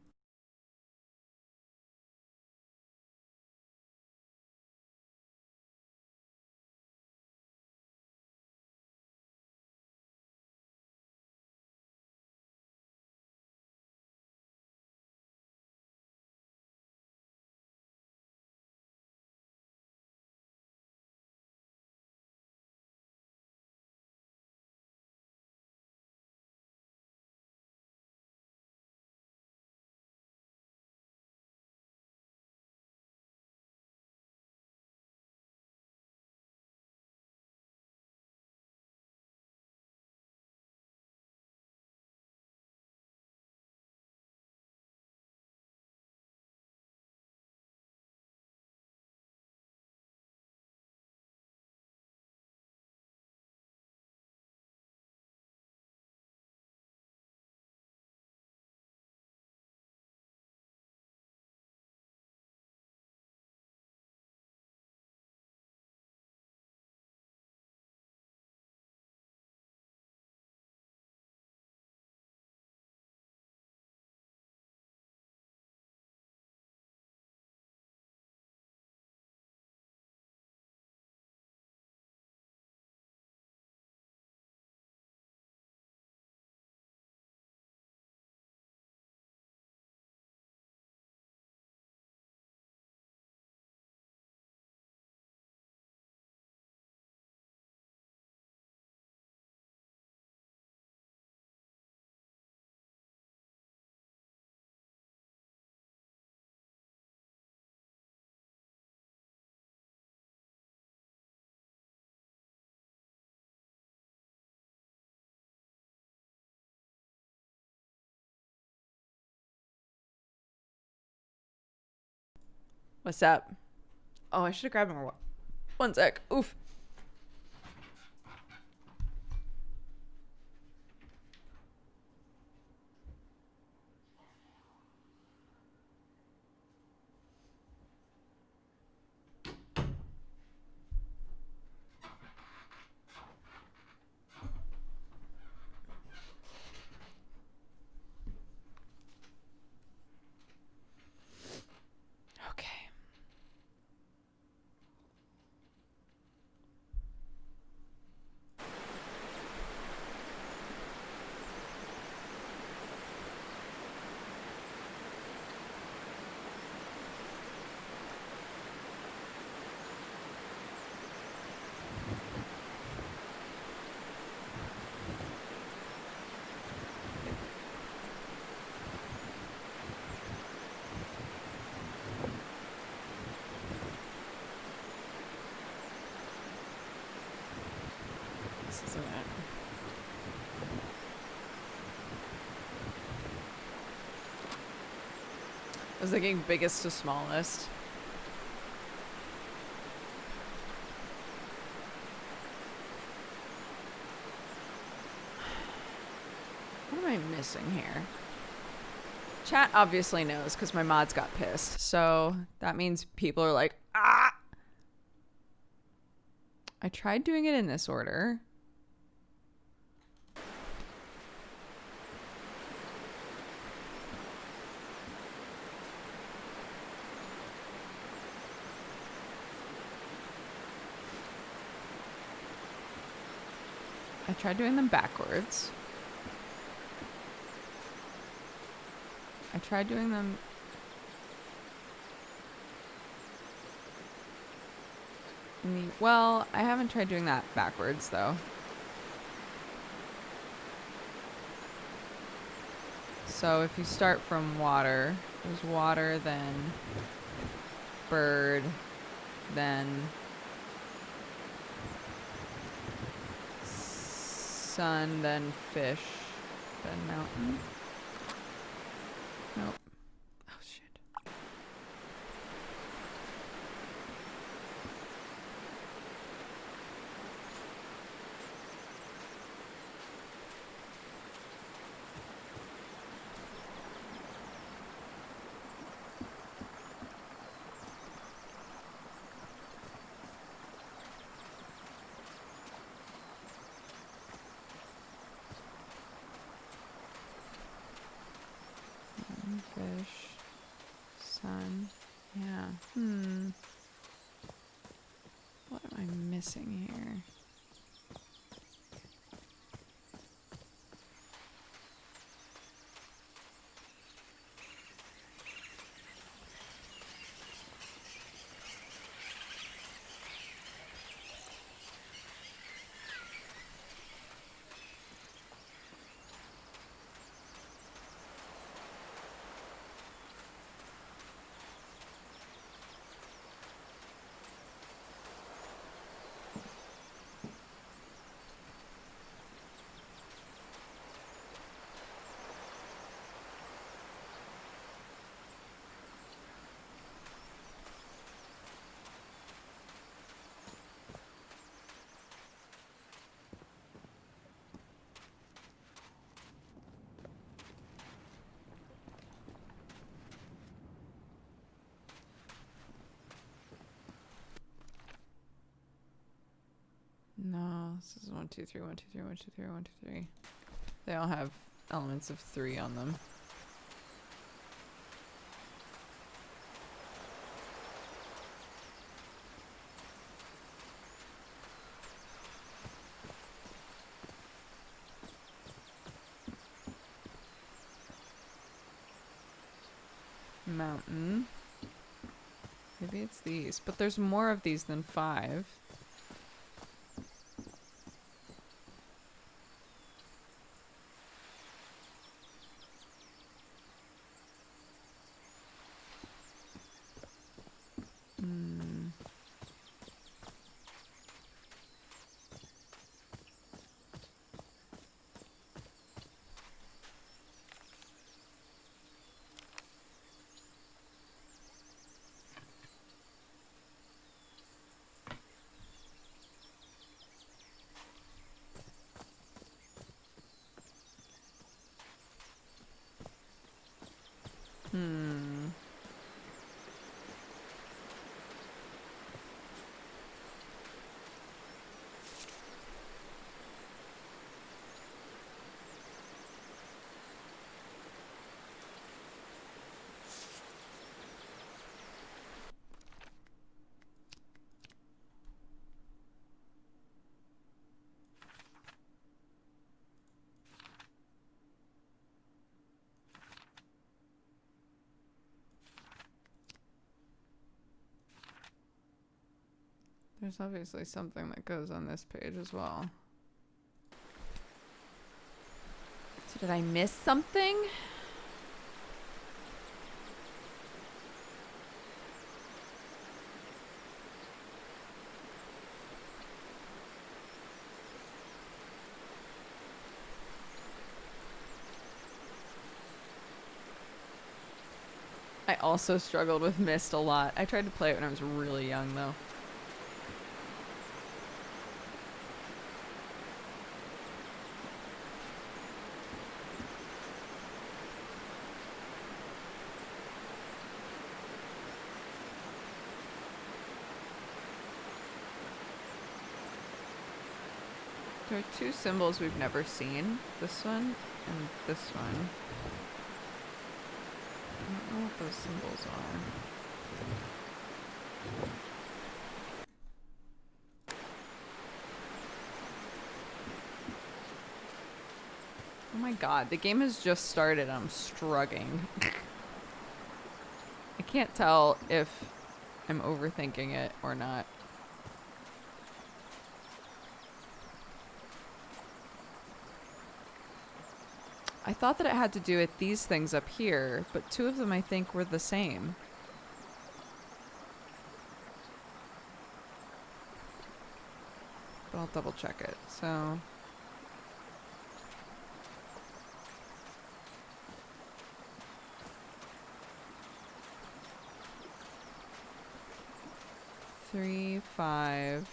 What's up? Oh, I should have grabbed more. One sec. Oof. Okay. This isn't it. I was thinking biggest to smallest. What am I missing here? Chat obviously knows because my mods got pissed. So that means people are like, ah! I tried doing it in this order. I tried doing them backwards. I tried doing them... Well, I haven't tried doing that backwards, though. So if you start from water, there's water, then bird, then sun, then fish, then mountain. Nope. Oh, shit. Fish, sun, yeah. What am I missing here? No, this is 1, 2, 3, 1, 2, 3, 1, 2, 3, 1, 2, 3. They all have elements of 3 on them. Mountain. Maybe it's these, but there's more of these than 5. Hmm. There's obviously something that goes on this page as well. So did I miss something? I also struggled with Myst a lot. I tried to play it when I was really young, though. There are two symbols we've never seen. This one and this one. I don't know what those symbols are. Oh my god, the game has just started. I'm struggling. I can't tell if I'm overthinking it or not. I thought that it had to do with these things up here, but two of them I think were the same. But I'll double check it. So three, 5.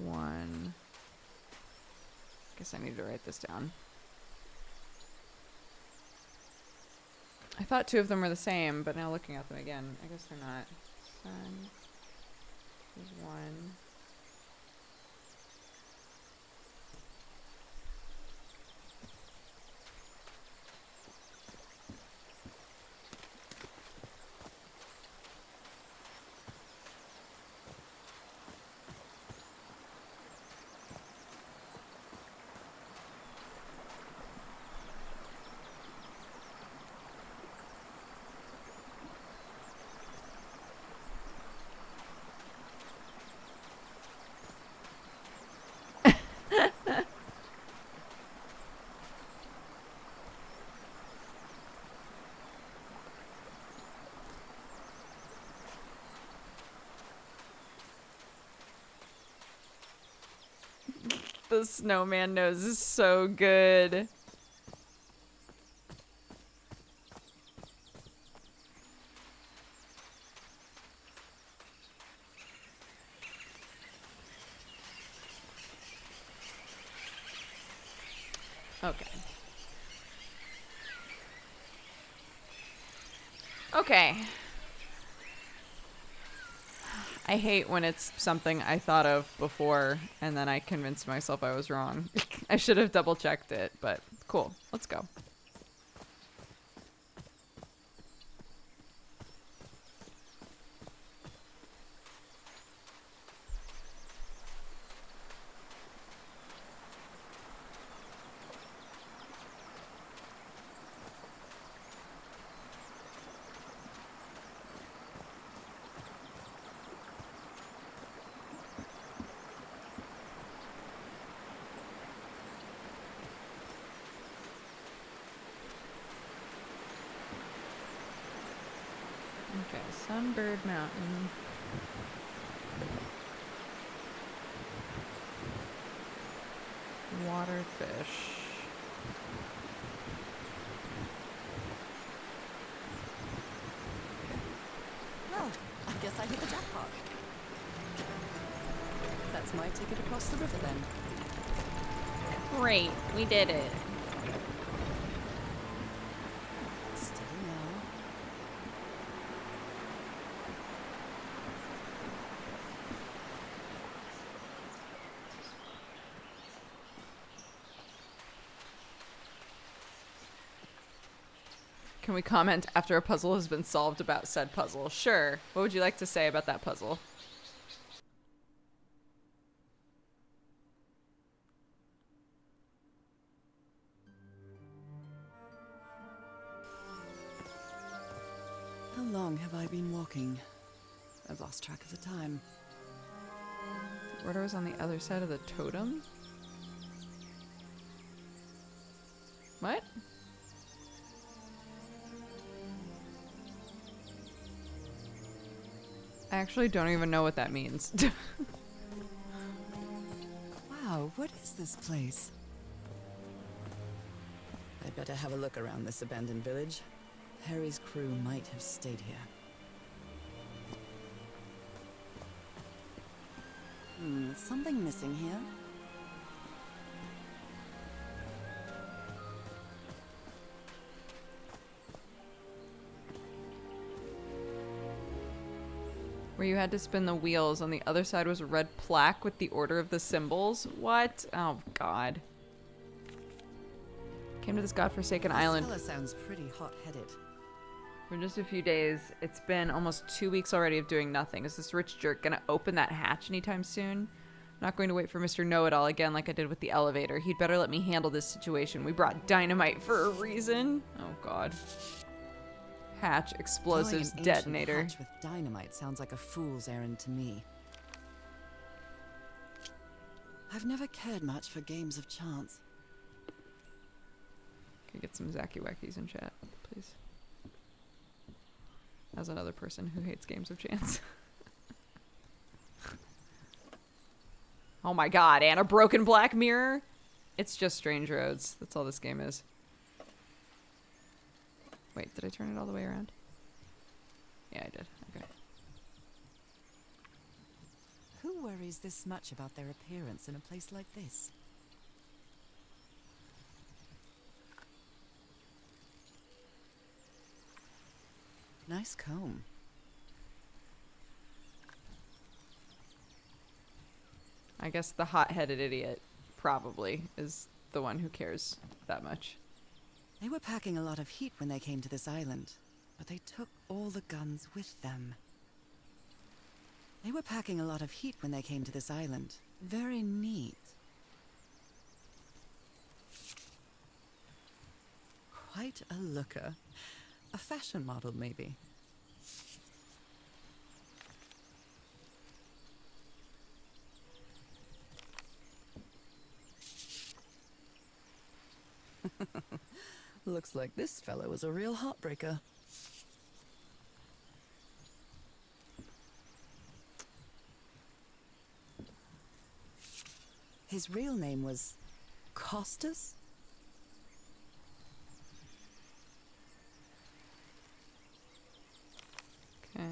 One. Guess I need to write this down. I thought two of them were the same, but now looking at them again, I guess they're not. Sun is 1. The snowman nose is so good. Okay. Okay. I hate when it's something I thought of before and then I convinced myself I was wrong. I should have double checked it, but cool. Let's go. Okay, Sunbird Mountain. Waterfish. Well, I guess I hit the jackpot. Is that That's my ticket across the river then. Great, we did it. Steady now. Can we comment after a puzzle has been solved about said puzzle? Sure. What would you like to say about that puzzle? How long have I been walking? I've lost track of the time. The order was on the other side of the totem? What? I actually don't even know what that means. Wow, what is this place? I'd better have a look around this abandoned village. Harry's crew might have stayed here. Something missing here? Where you had to spin the wheels. On the other side was a red plaque with the order of the symbols. What? Oh, God. Came to this godforsaken island. This fella sounds pretty hot-headed. For just a few days. It's been almost 2 weeks already of doing nothing. Is this rich jerk gonna open that hatch anytime soon? Not going to wait for Mr. Know-It-All again like I did with the elevator. He'd better let me handle this situation. We brought dynamite for a reason. Oh, God. Hatch, explosives, Blowing an ancient detonator. hatch with dynamite sounds like a fool's errand to me. I've never cared much for games of chance. Can I get some Zacky Wackies in chat, please? As another person who hates games of chance. Oh my God, and a broken black mirror? It's just Strange Roads. That's all this game is. Wait, did I turn it all the way around? Yeah, I did. Okay. Who worries this much about their appearance in a place like this? Nice comb. I guess the hot-headed idiot probably is the one who cares that much. They were packing a lot of heat when they came to this island, but they took all the guns with them. They were packing a lot of heat when they came to this island. Very neat. Quite a looker. A fashion model, maybe. Looks like this fellow was a real heartbreaker. His real name was Costas? Okay.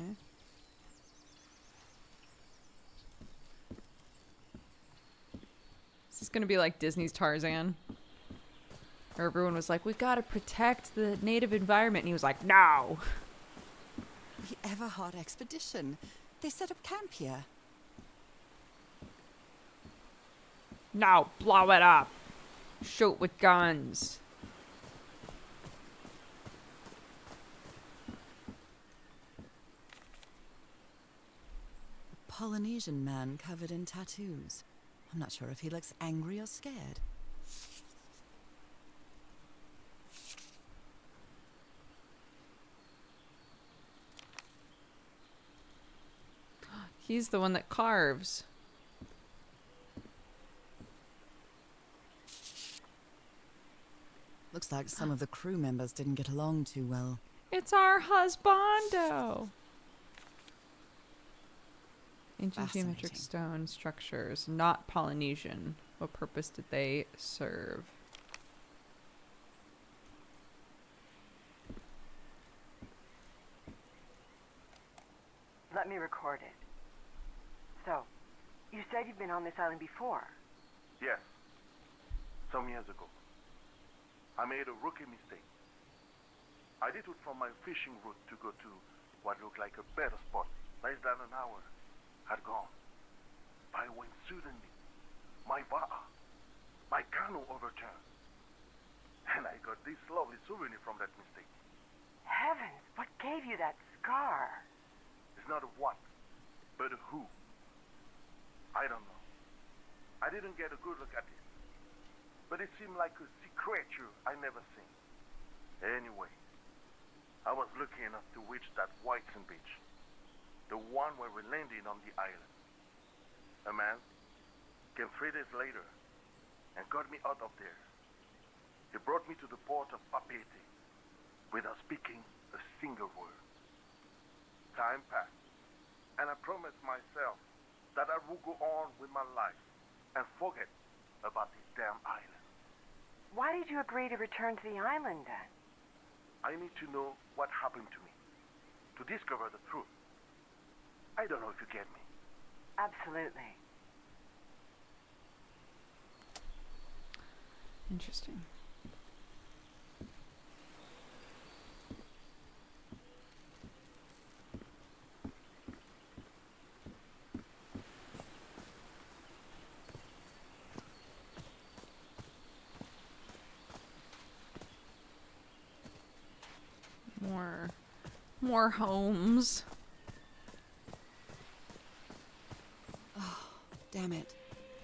Is this gonna be like Disney's Tarzan? Where everyone was like, we gotta protect the native environment. And he was like, no! The Everhard expedition. They set up camp here. No, blow it up! Shoot with guns. A Polynesian man covered in tattoos. I'm not sure if he looks angry or scared. He's the one that carves. Looks like some of the crew members didn't get along too well. It's our husbando! Ancient geometric Fascinating. stone structures, not Polynesian. What purpose did they serve? Let me record it. So, You said you've been on this island before. Yes. Some years ago. I made a rookie mistake. I detoed from my fishing route to go to what looked like a better spot. Less than an hour had gone. By when suddenly, my canoe overturned. And I got this lovely souvenir from that mistake. Heavens, what gave you that scar? It's not a what, but a who. I don't know. I didn't get a good look at it. But it seemed like a sea creature I never seen. Anyway, I was lucky enough to reach that white sand beach. The one where we landed on the island. A man came 3 days later and got me out of there. He brought me to the port of Papeete without speaking a single word. Time passed, and I promised myself that I would go on with my life and forget about this damn island. Why did you agree to return to the island then? I need to know what happened to me, to discover the truth. I don't know if you get me. Absolutely. Interesting. More homes. Oh, damn it.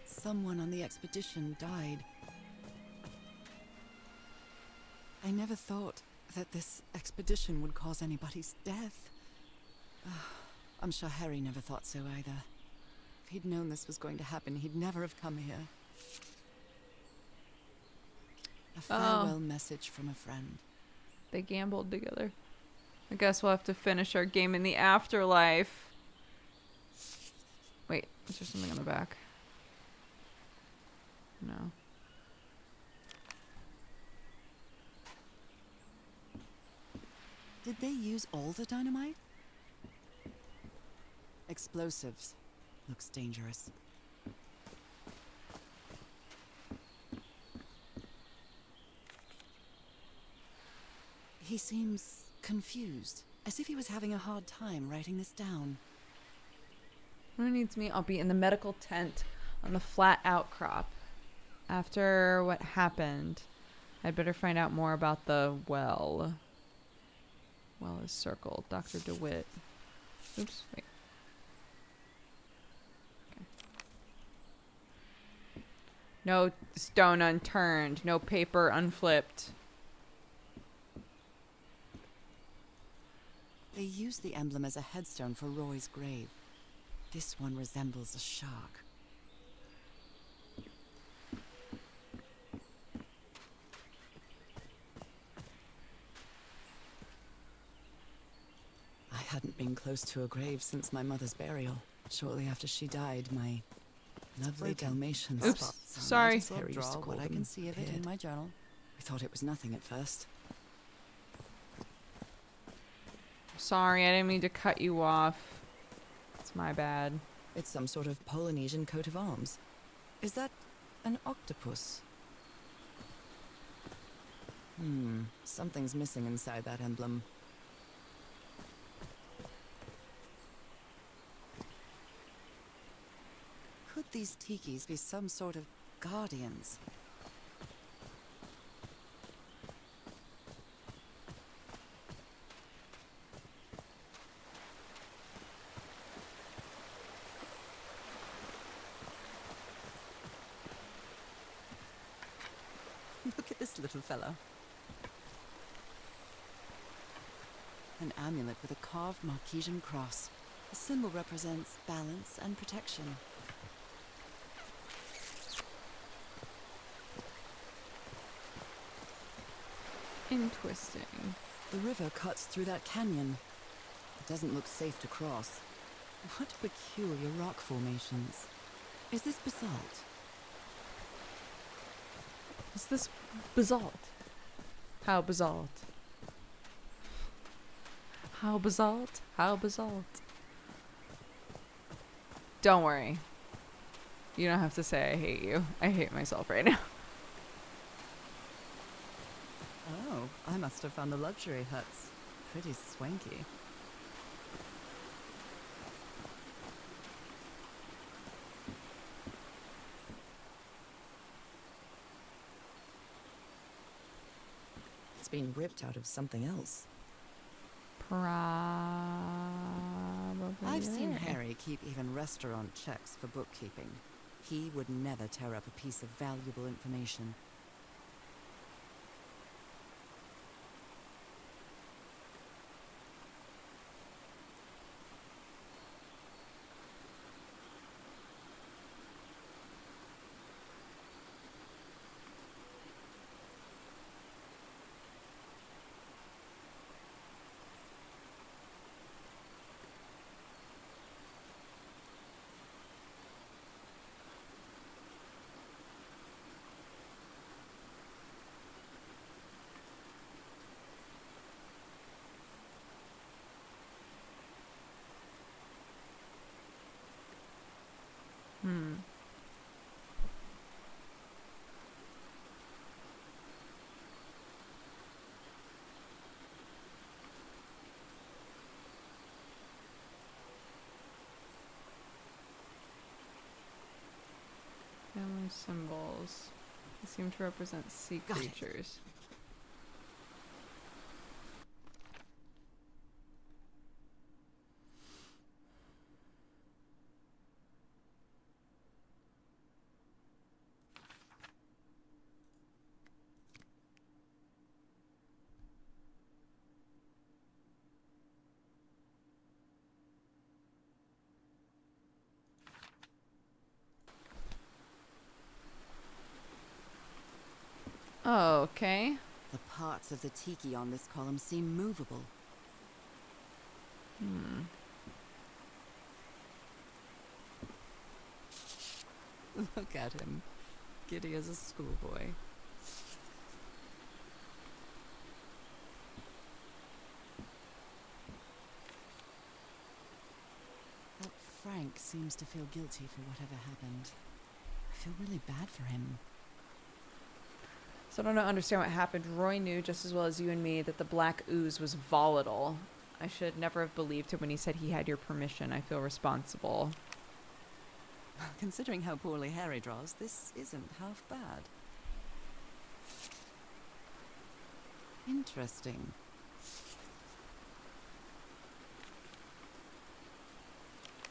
Someone on the expedition died. I never thought that this expedition would cause anybody's death. I'm sure Harry never thought so either. If he'd known this was going to happen, he'd never have come here. A farewell message from a friend. They gambled together. I guess we'll have to finish our game in the afterlife. Wait, is there something on the back? No. Did they use all the dynamite? Explosives. Looks dangerous. He seems confused, as if he was having a hard time writing this down. Who needs me? I'll be in the medical tent on the flat outcrop. After what happened, I'd better find out more about the well. Well is circled. Dr. DeWitt. Oops, wait. Okay. No stone unturned. No paper unflipped. They used the emblem as a headstone for Roy's grave. This one resembles a shark. I hadn't been close to a grave since my mother's burial. Shortly after she died, my lovely Dalmatian Oops, spots on sorry. my Harry used to call what I them can see of it in appeared. my journal. We thought it was nothing at first. Sorry, I didn't mean to cut you off. It's my bad. It's some sort of Polynesian coat of arms. Is that an octopus? Something's missing inside that emblem. Could these tikis be some sort of guardians? Look at this little fella. An amulet with a carved Marquesian cross. The symbol represents balance and protection. Interesting. The river cuts through that canyon. It doesn't look safe to cross. What peculiar rock formations. Is this basalt? Is this basalt? How basalt? How basalt? How basalt? Don't worry. You don't have to say I hate you. I hate myself right now. Oh, I must have found the luxury huts. Pretty swanky. It's been ripped out of something else. Probably. I've seen right. Harry keep even restaurant checks for bookkeeping. He would never tear up a piece of valuable information. Hmm. Family symbols. They seem to represent sea Got it. creatures. Oh, okay. The parts of the tiki on this column seem movable. Hmm. Look at him. Giddy as a schoolboy. But Frank seems to feel guilty for whatever happened. I feel really bad for him. So I don't understand what happened. Roy knew just as well as you and me that the black ooze was volatile. I should never have believed him when he said he had your permission. I feel responsible. Considering how poorly Harry draws, this isn't half bad. Interesting.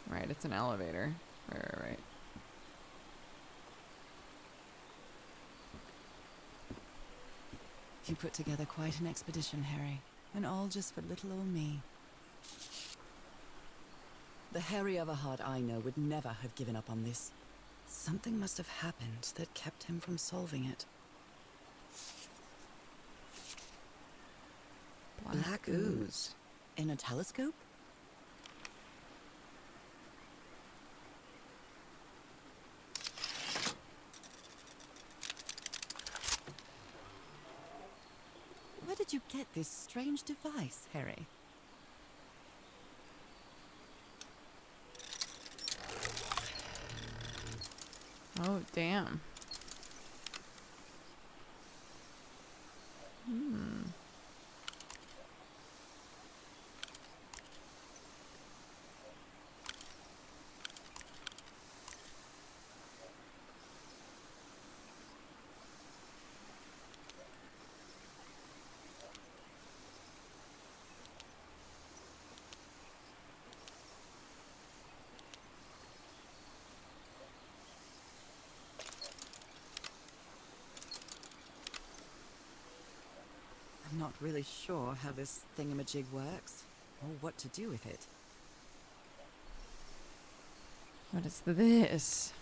Right, it's an elevator. Right. You put together quite an expedition, Harry. And all just for little old me. The Harry Everhard I know would never have given up on this. Something must have happened that kept him from solving it. Black ooze. In a telescope? Where did you get this strange device, Harry? Oh, damn. Hmm. I'm not really sure how this thingamajig works, or what to do with it. What is this?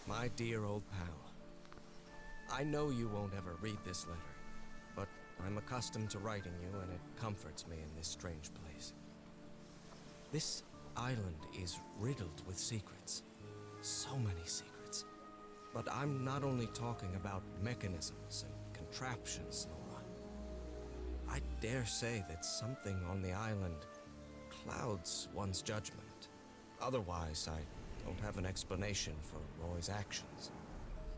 My dear old pal, I know you won't ever read this letter, but I'm accustomed to writing you and it comforts me in this strange place. This island is riddled with secrets. So many secrets. But I'm not only talking about mechanisms and contraptions, Nora. I dare say that something on the island clouds one's judgment. Otherwise, I don't have an explanation for Roy's actions.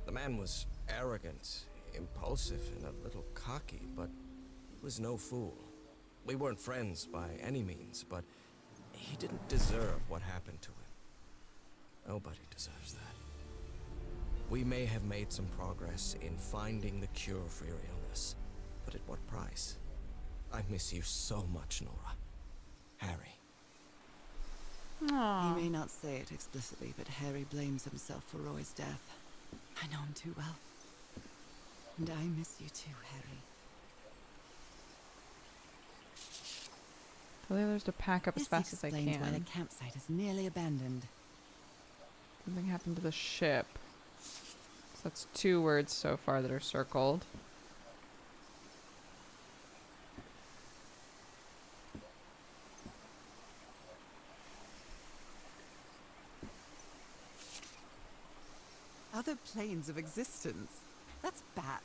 The man was arrogant, impulsive, and a little cocky, but he was no fool. We weren't friends by any means, but he didn't deserve what happened to him. Nobody deserves that. We may have made some progress in finding the cure for your illness, but at what price? I miss you so much, Nora. Harry. Aww. He may not say it explicitly, but Harry blames himself for Roy's death. I know him too well. And I miss you too, Harry. Tell the others to pack up as fast as I This explains why can. the campsite is nearly abandoned. Something happened to the ship. So that's 2 words so far that are circled. Other planes of existence. That's bats.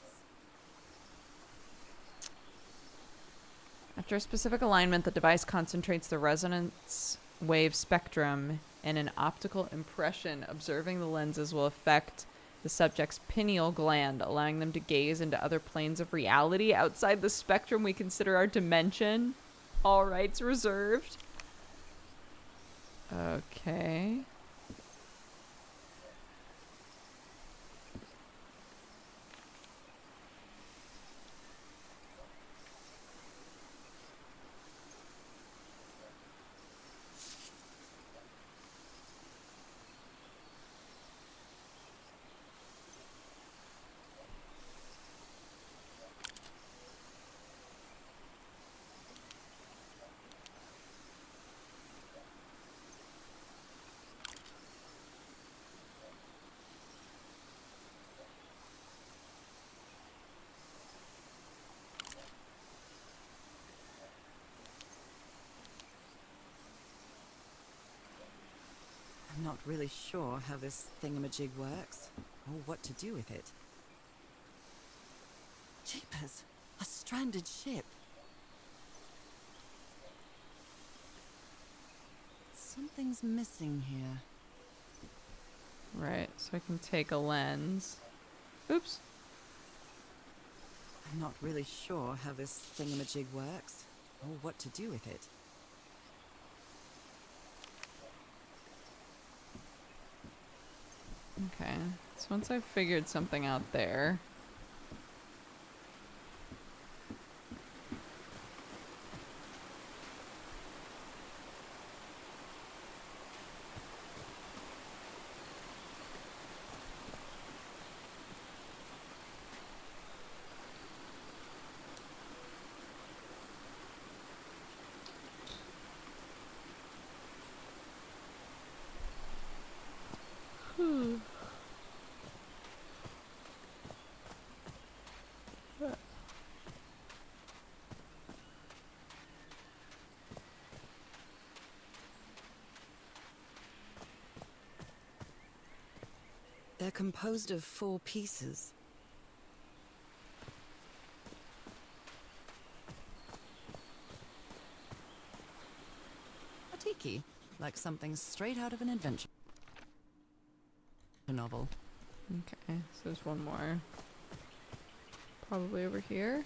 After a specific alignment, the device concentrates the resonance wave spectrum in an optical impression. Observing the lenses will affect the subject's pineal gland, allowing them to gaze into other planes of reality outside the spectrum we consider our dimension. All rights reserved. Okay. I'm not really sure how this thingamajig works, or what to do with it. Jeepers! A stranded ship! Something's missing here. Right, so I can take a lens. Oops. I'm not really sure how this thingamajig works, or what to do with it. Okay, so once I've figured something out there. They're composed of 4 pieces. A tiki, like something straight out of an adventure novel. Okay, so there's one more. Probably over here.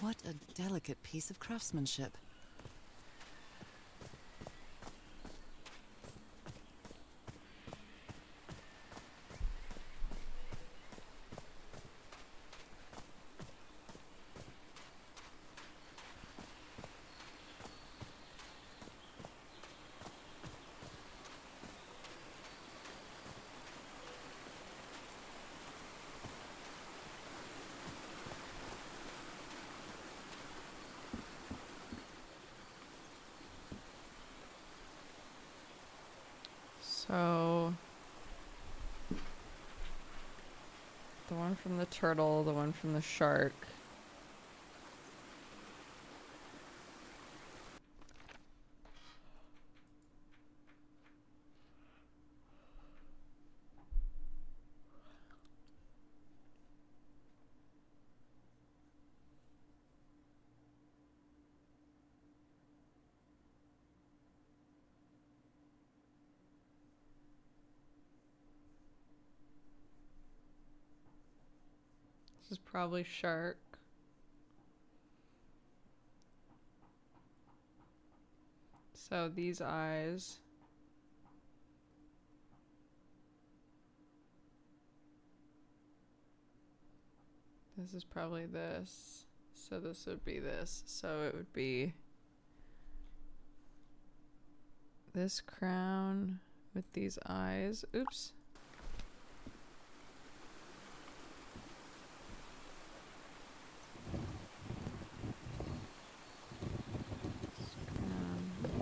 What a delicate piece of craftsmanship. So the one from the turtle, the one from the shark. This is probably shark. So these eyes. This is probably this. So this would be this. So it would be this crown with these eyes. Oops.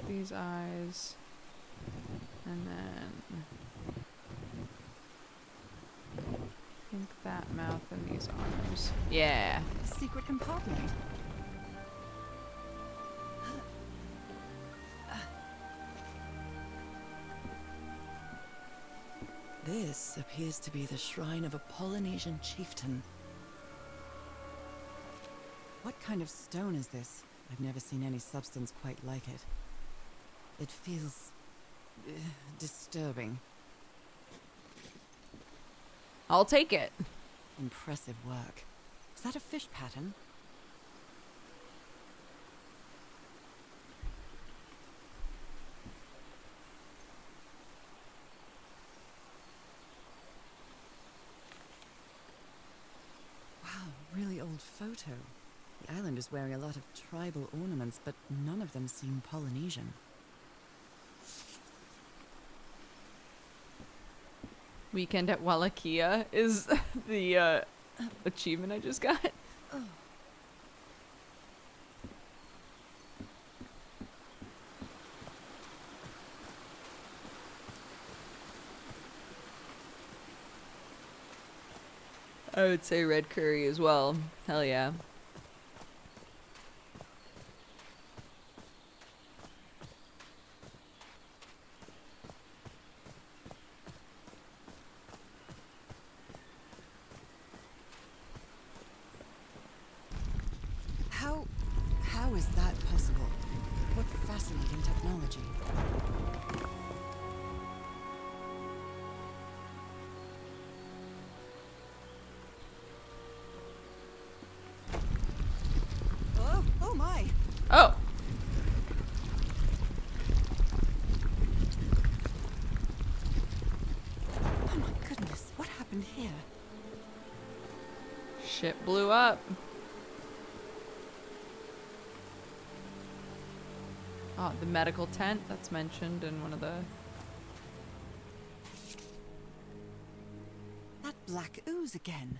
These eyes, and then I think that mouth and these arms. Yeah. Secret compartment. This appears to be the shrine of a Polynesian chieftain. What kind of stone is this? I've never seen any substance quite like it. It feels disturbing. I'll take it. Impressive work. Is that a fish pattern? Wow, really old photo. The island is wearing a lot of tribal ornaments, but none of them seem Polynesian. Weekend at Wallachia is the achievement I just got. Oh. I would say red curry as well. Hell yeah. How is that possible? What fascinating technology. Oh my! Oh! Oh my goodness, what happened here? Shit blew up. Oh, the medical tent that's mentioned in one of the... That black ooze again.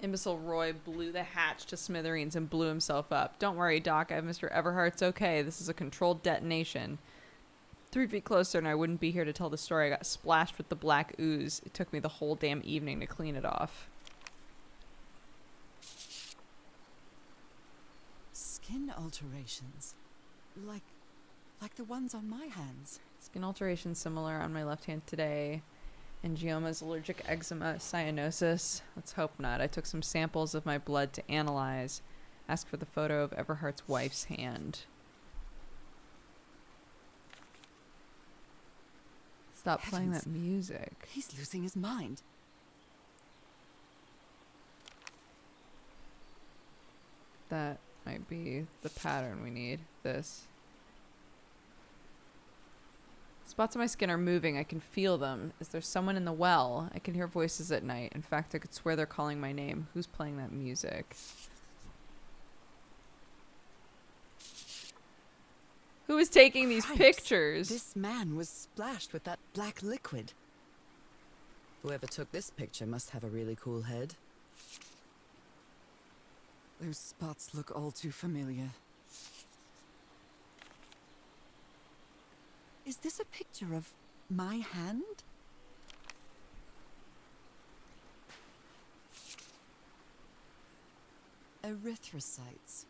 Imbecile Roy blew the hatch to smithereens and blew himself up. Don't worry, Doc. I have Mr. Everhart's okay. This is a controlled detonation. 3 feet closer and I wouldn't be here to tell the story. I got splashed with the black ooze. It took me the whole damn evening to clean it off. Skin alterations. Like the ones on my hands. Skin alteration similar on my left hand today. Angiomas, allergic eczema, cyanosis. Let's hope not. I took some samples of my blood to analyze. Ask for the photo of Everhart's wife's hand. Stop playing that music. He's losing his mind. That might be the pattern we need. This. Spots on my skin are moving. I can feel them. Is there someone in the well? I can hear voices at night. In fact, I could swear they're calling my name. Who's playing that music? Who is taking these pictures? This man was splashed with that black liquid. Whoever took this picture must have a really cool head. Those spots look all too familiar. Is this a picture of my hand? Erythrocytes.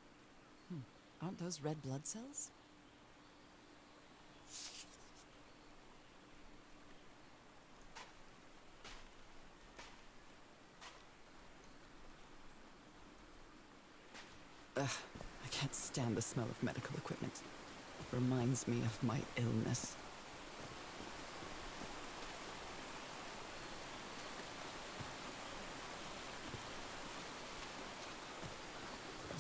Aren't those red blood cells? Ugh, I can't stand the smell of medical equipment. It reminds me of my illness.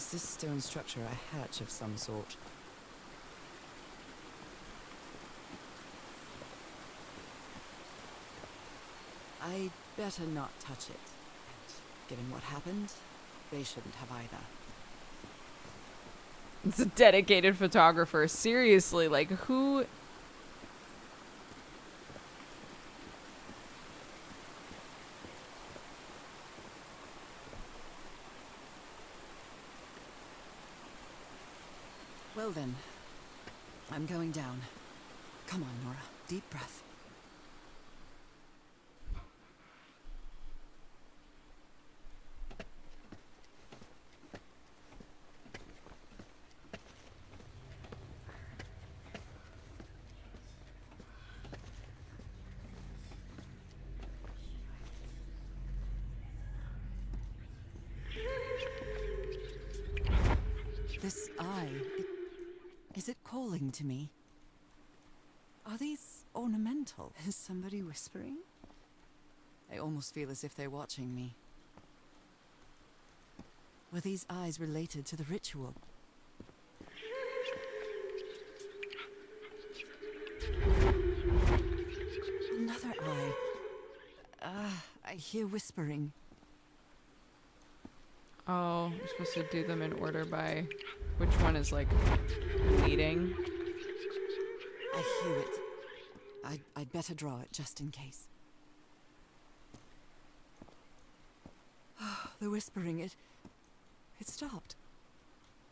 Is this stone structure a hatch of some sort? I'd better not touch it. And given what happened, they shouldn't have either. It's a dedicated photographer. Seriously, like, who... Well then, I'm going down. Come on, Nora. Deep breath. This eye, is it calling to me? Are these ornamental? Is somebody whispering? I almost feel as if they're watching me. Were these eyes related to the ritual? Another eye. I hear whispering. Oh, we're supposed to do them in order by which one is, like, leading. I hear it. I'd better draw it just in case. The whispering, it stopped.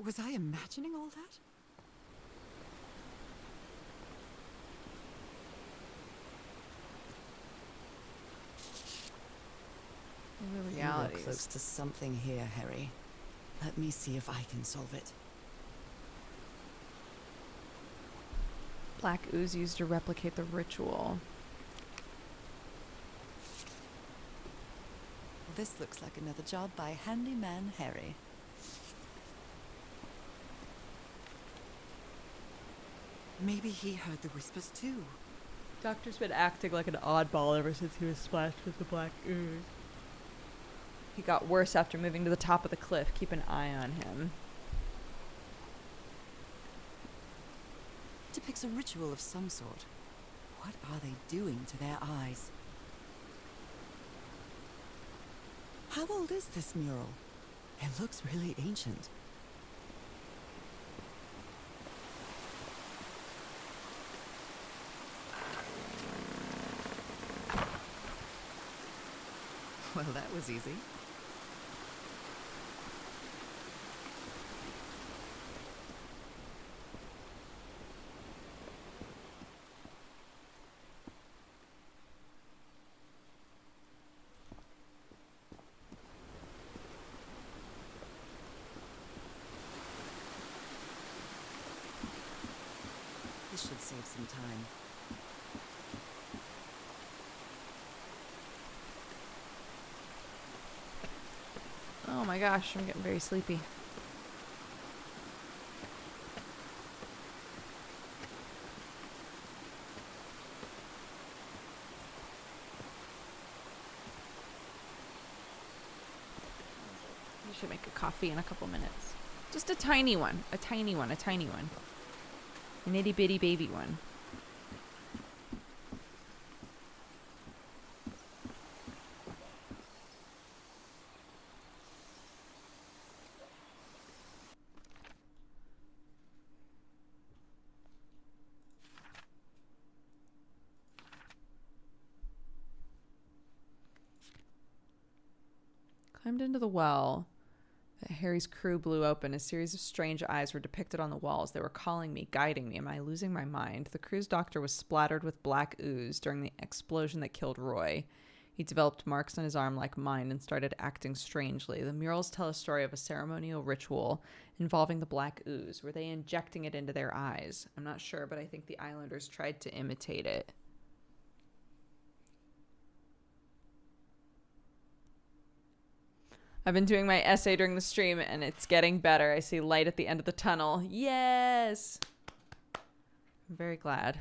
Was I imagining all that? The You reality look close to something here, Harry. Let me see if I can solve it. Black ooze used to replicate the ritual. Well, this looks like another job by Handyman Harry. Maybe he heard the whispers too. Doctor's been acting like an oddball ever since he was splashed with the black ooze. He got worse after moving to the top of the cliff. Keep an eye on him. It depicts a ritual of some sort. What are they doing to their eyes? How old is this mural? It looks really ancient. Well, that was easy. This should save some time. Oh my gosh, I'm getting very sleepy. I should make a coffee in a couple minutes. Just a tiny one. A tiny one. A tiny one. An itty bitty baby one. Climbed into the well that Harry's crew blew open. A series of strange eyes were depicted on the walls. They were calling me, guiding me. Am I losing my mind? The crew's doctor was splattered with black ooze during the explosion that killed Roy. He developed marks on his arm like mine and started acting strangely. The murals tell a story of a ceremonial ritual involving the black ooze. Were they injecting it into their eyes? I'm not sure, but I think the Islanders tried to imitate it. I've been doing my essay during the stream, and it's getting better. I see light at the end of the tunnel. Yes! I'm very glad.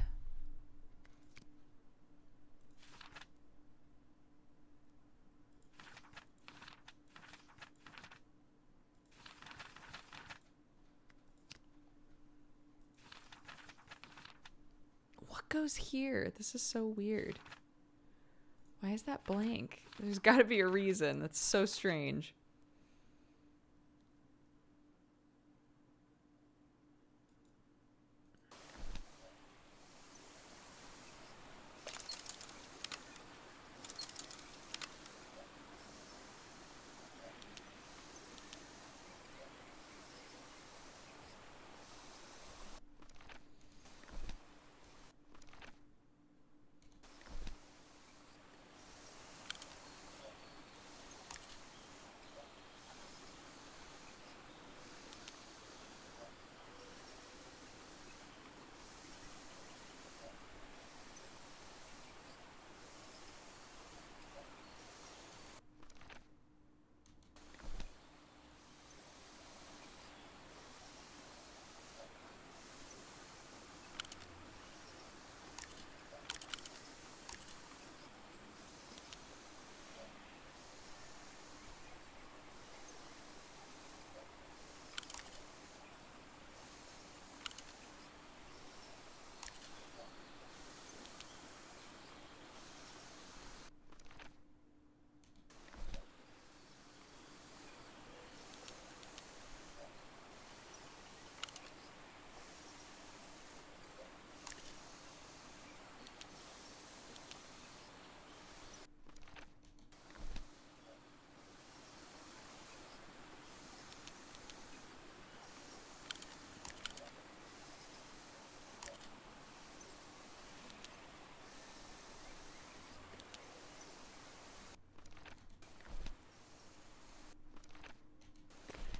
fuck goes here? This is so weird. Why is that blank? There's got to be a reason. That's so strange.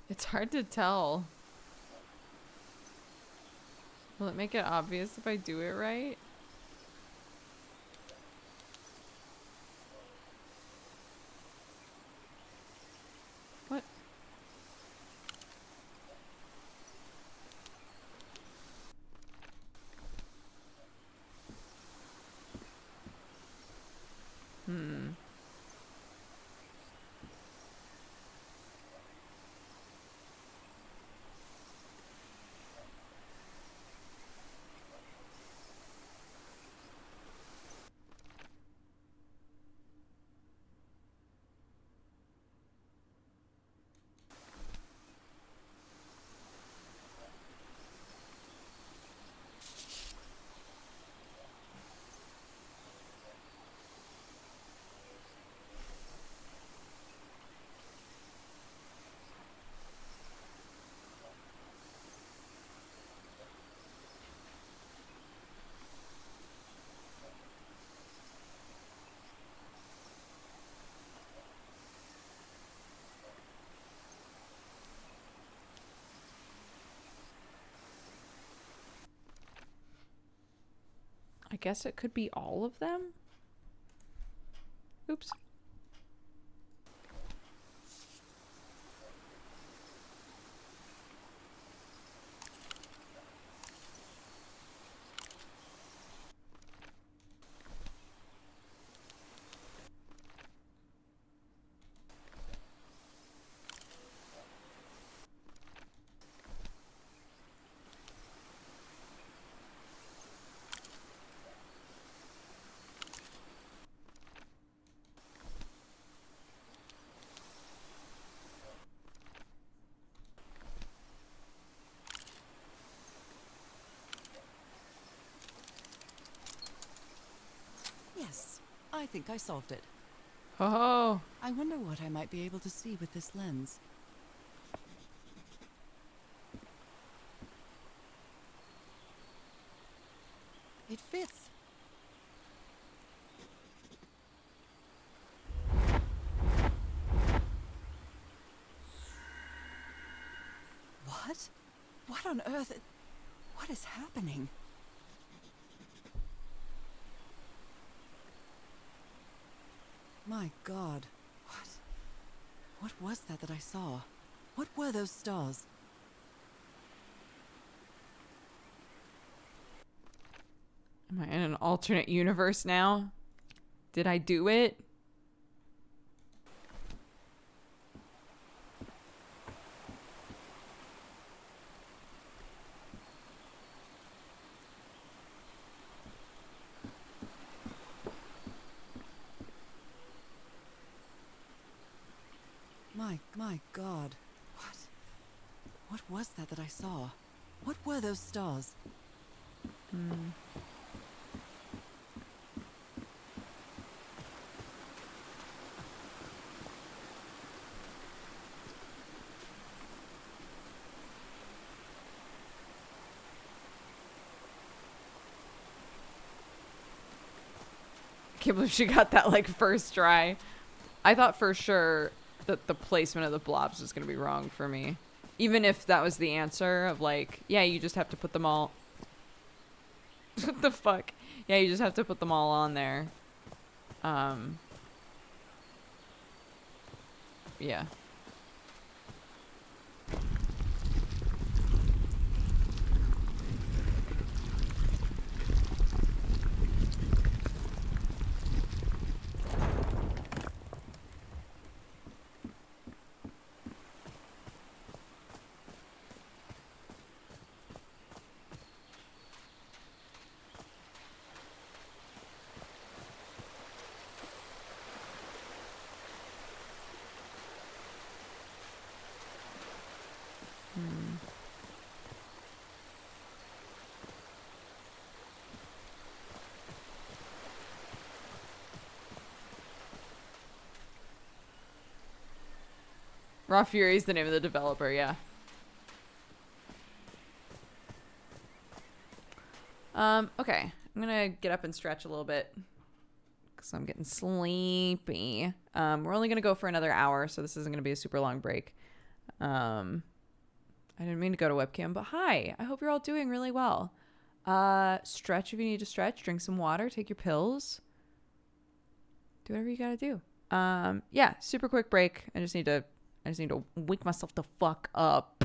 It's hard to tell. Will it make it obvious if I do it right? What? I guess it could be all of them? Oops. Yes, I think I solved it. Oh. I wonder what I might be able to see with this lens. It fits. What? What on earth? What is happening? My God. What was that I saw? What were those stars? Am I in an alternate universe now? Did I do it? My God. What was that I saw? What were those stars? I can't believe she got that like first try. I thought for sure that the placement of the blobs was gonna be wrong for me. Even if that was the answer of like, yeah, you just have to put them all. What the fuck? Yeah, you just have to put them all on there. Yeah. Raw Fury is the name of the developer, yeah. Okay. I'm gonna get up and stretch a little bit because I'm getting sleepy. We're only gonna go for another hour, so this isn't gonna be a super long break. I didn't mean to go to webcam, but hi. I hope you're all doing really well. Stretch if you need to stretch. Drink some water. Take your pills. Do whatever you gotta do. Yeah, super quick break. I just need to wake myself the fuck up.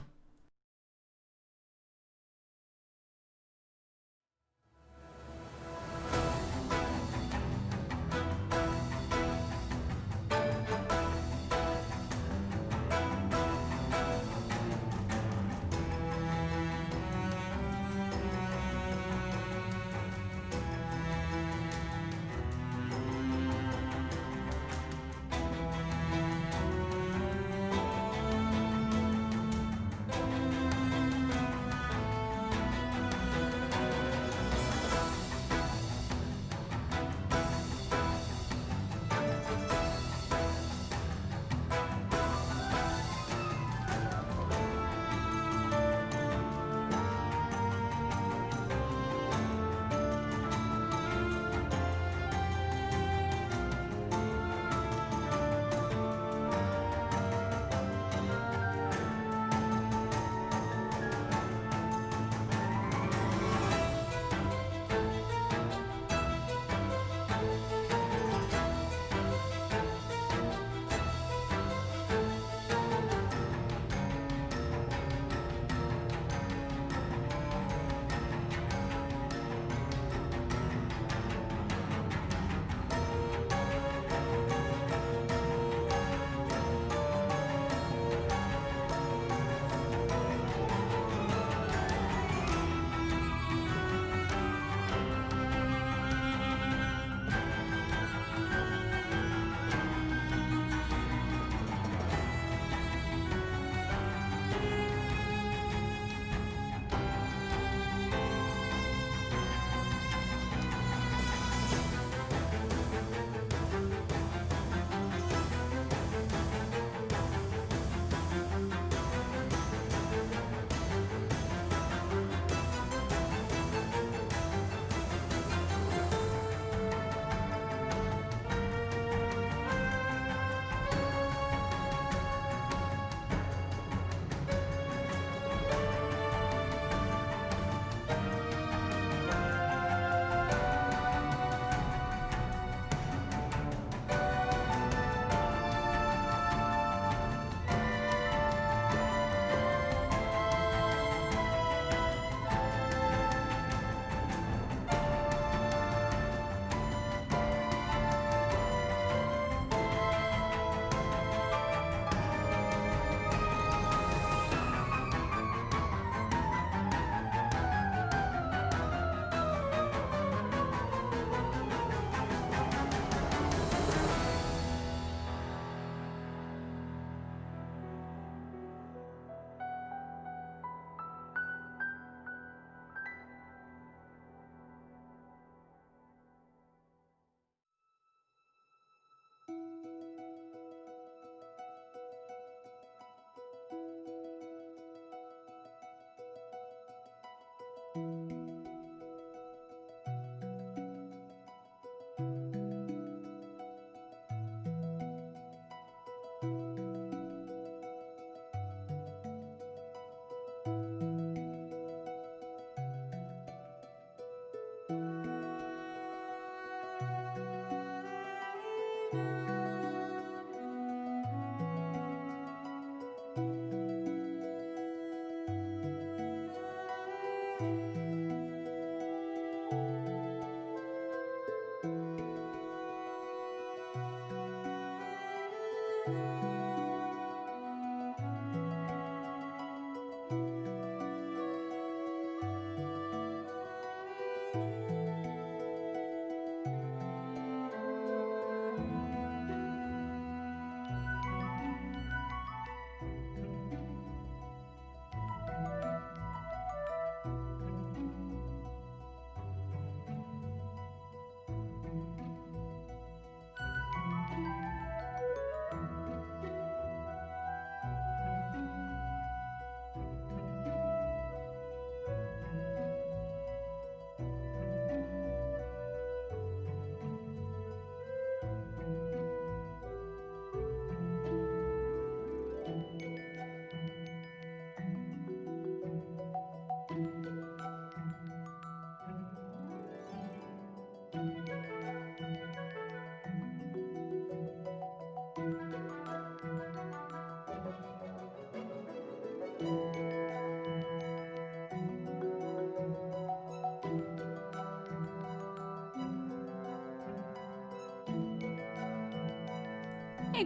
Hey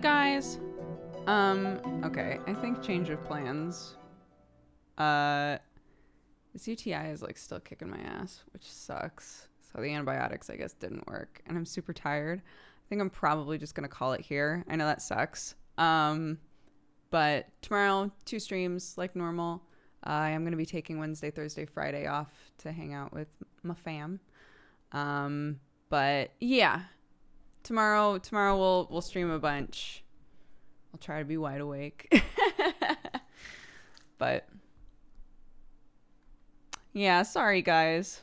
guys. Okay, I think change of plans. This UTI is like still kicking my ass, which sucks. So the antibiotics, I guess, didn't work, and I'm super tired. I think I'm probably just gonna call it here. I know that sucks. But tomorrow, 2 streams like normal. I am gonna be taking Wednesday, Thursday, Friday off to hang out with my fam. But yeah, tomorrow we'll stream a bunch. I'll try to be wide awake. But yeah, sorry guys.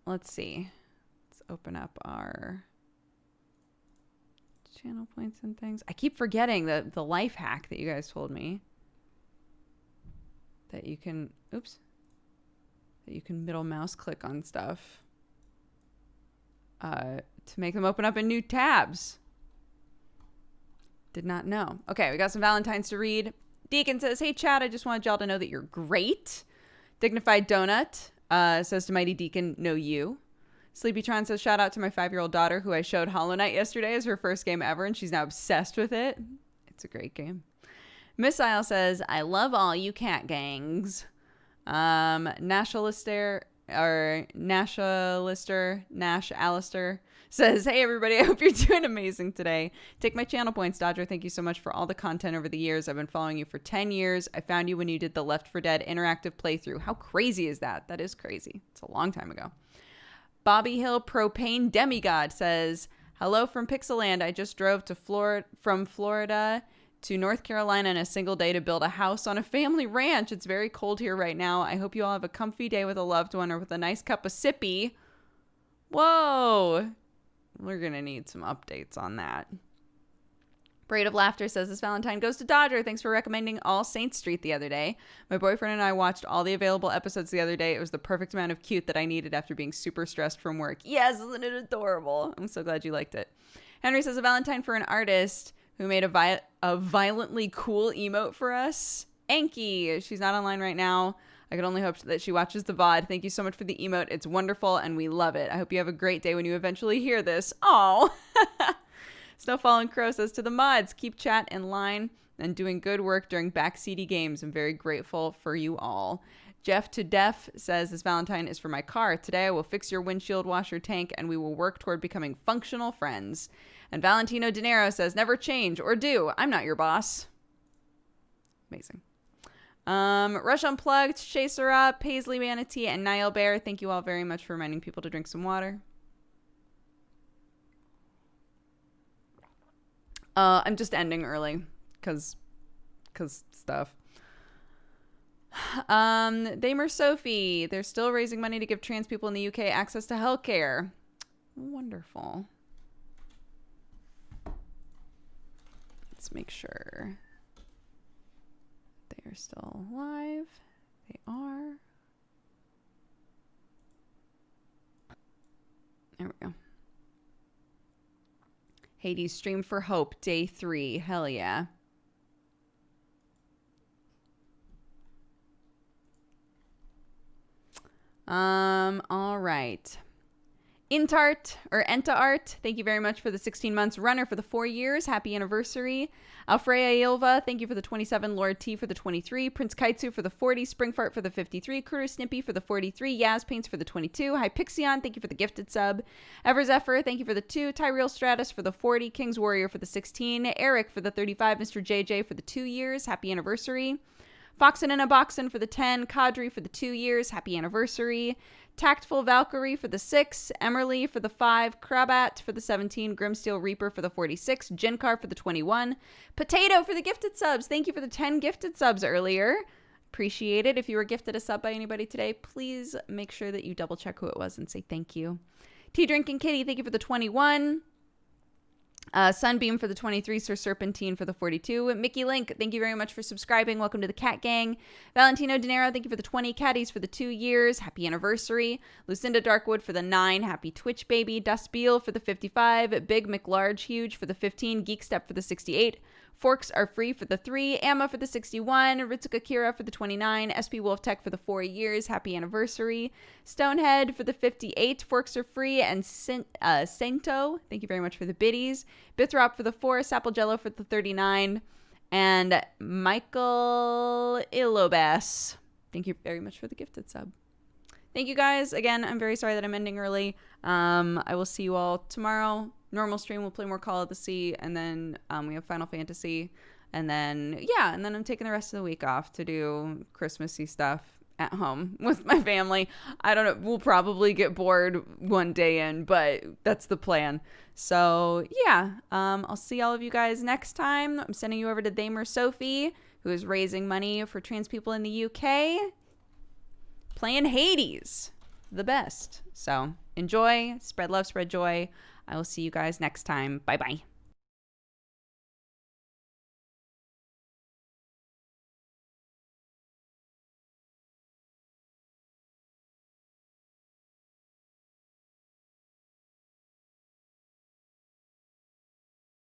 Let's see. Let's open up our channel points and things. I keep forgetting the life hack that you guys told me. That you can, oops. That you can middle mouse click on stuff. To make them open up in new tabs. Did not know. Okay, we got some Valentines to read. Deacon says, hey Chad, I just wanted y'all to know that you're great. Dignified Donut says to Mighty Deacon, no you. Sleepytron says, shout out to my 5-year-old daughter who I showed Hollow Knight yesterday as her first game ever, and she's now obsessed with it. It's a great game. Missile says, I love all you cat gangs. Nash Alistair says, hey everybody, I hope you're doing amazing today. Take my channel points, Dodger. Thank you so much for all the content over the years. I've been following you for 10 years. I found you when you did the Left 4 Dead interactive playthrough. How crazy is that? That is crazy. It's a long time ago. Bobby Hill Propane Demigod says, hello from Pixeland. I just drove to from Florida to North Carolina in a single day to build a house on a family ranch. It's very cold here right now. I hope you all have a comfy day with a loved one or with a nice cup of sippy. Whoa. We're going to need some updates on that. Braid of Laughter says, this Valentine goes to Dodger. Thanks for recommending All Saints Street the other day. My boyfriend and I watched all the available episodes the other day. It was the perfect amount of cute that I needed after being super stressed from work. Yes, isn't it adorable? I'm so glad you liked it. Henry says, a Valentine for an artist who made a violently cool emote for us. Anki. She's not online right now. I can only hope that she watches the VOD. Thank you so much for the emote. It's wonderful, and we love it. I hope you have a great day when you eventually hear this. Oh. Snowfall and Crow says, to the mods, keep chat in line and doing good work during backseaty games. I'm very grateful for you all. Jeff to Def says, this Valentine is for my car. Today I will fix your windshield washer tank, and we will work toward becoming functional friends. And Valentino De Niro says, never change or do. I'm not your boss. Amazing. Rush Unplugged, Chaser Up, Paisley Manatee, and Niall Bear. Thank you all very much for reminding people to drink some water. I'm just ending early because stuff. Damer Sophie. They're still raising money to give trans people in the UK access to healthcare. Wonderful. Let's make sure they are still alive. They are. There we go. Hades Stream for Hope, day 3. Hell yeah. All right. Intart or Entaart, thank you very much for the 16 months. Runner for the 4 years. Happy anniversary. Alfreya Ilva, thank you for the 27. Lord T for the 23. Prince Kaitsu for the 40. Springfart for the 53. Kuru Snippy for the 43. Yaz Paints for the 22. Hypixion, thank you for the gifted sub. Ever Zephyr, thank you for the 2. Tyrell Stratus for the 40. King's Warrior for the 16. Eric for the 35. Mr. JJ for the 2 years. Happy anniversary. Foxen and a Boxen for the 10. Kadri for the 2 years. Happy anniversary. Tactful Valkyrie for the 6. Emerly for the 5. Krabat for the 17. Grimsteel Reaper for the 46. Jinkar for the 21. Potato for the gifted subs. Thank you for the 10 gifted subs earlier. Appreciate it. If you were gifted a sub by anybody today, please make sure that you double check who it was and say thank you. Tea Drinking Kitty, thank you for the 21. Sunbeam for the 23, Sir Serpentine for the 42. Mickey Link, thank you very much for subscribing. Welcome to the Cat Gang. Valentino Dinero, thank you for the 20. Caddies for the 2 years. Happy anniversary. Lucinda Darkwood for the 9. Happy Twitch baby. Dust Beal for the 55. Big McLarge Huge for the 15. Geek Step for the 68. Forks Are Free for the 3. Amma for the 61. Ritsuka Kira for the 29. SP Wolf Tech for the 4 years. Happy anniversary. Stonehead for the 58. Forks Are Free. And Sento, thank you very much for the biddies. Bithrop for the 4. Sapeljello for the 39. And Michael Ilobas, thank you very much for the gifted sub. Thank you guys. Again, I'm very sorry that I'm ending early. I will see you all tomorrow. Normal stream, we'll play more Call of the Sea, and then we have Final Fantasy, and then I'm taking the rest of the week off to do Christmassy stuff at home with my family. I don't know, we'll probably get bored one day in, but that's the plan. So yeah, I'll see all of you guys next time. I'm sending you over to Damer Sophie, who is raising money for trans people in the UK, playing Hades, the best. So enjoy, spread love, spread joy. I will see you guys next time. Bye-bye.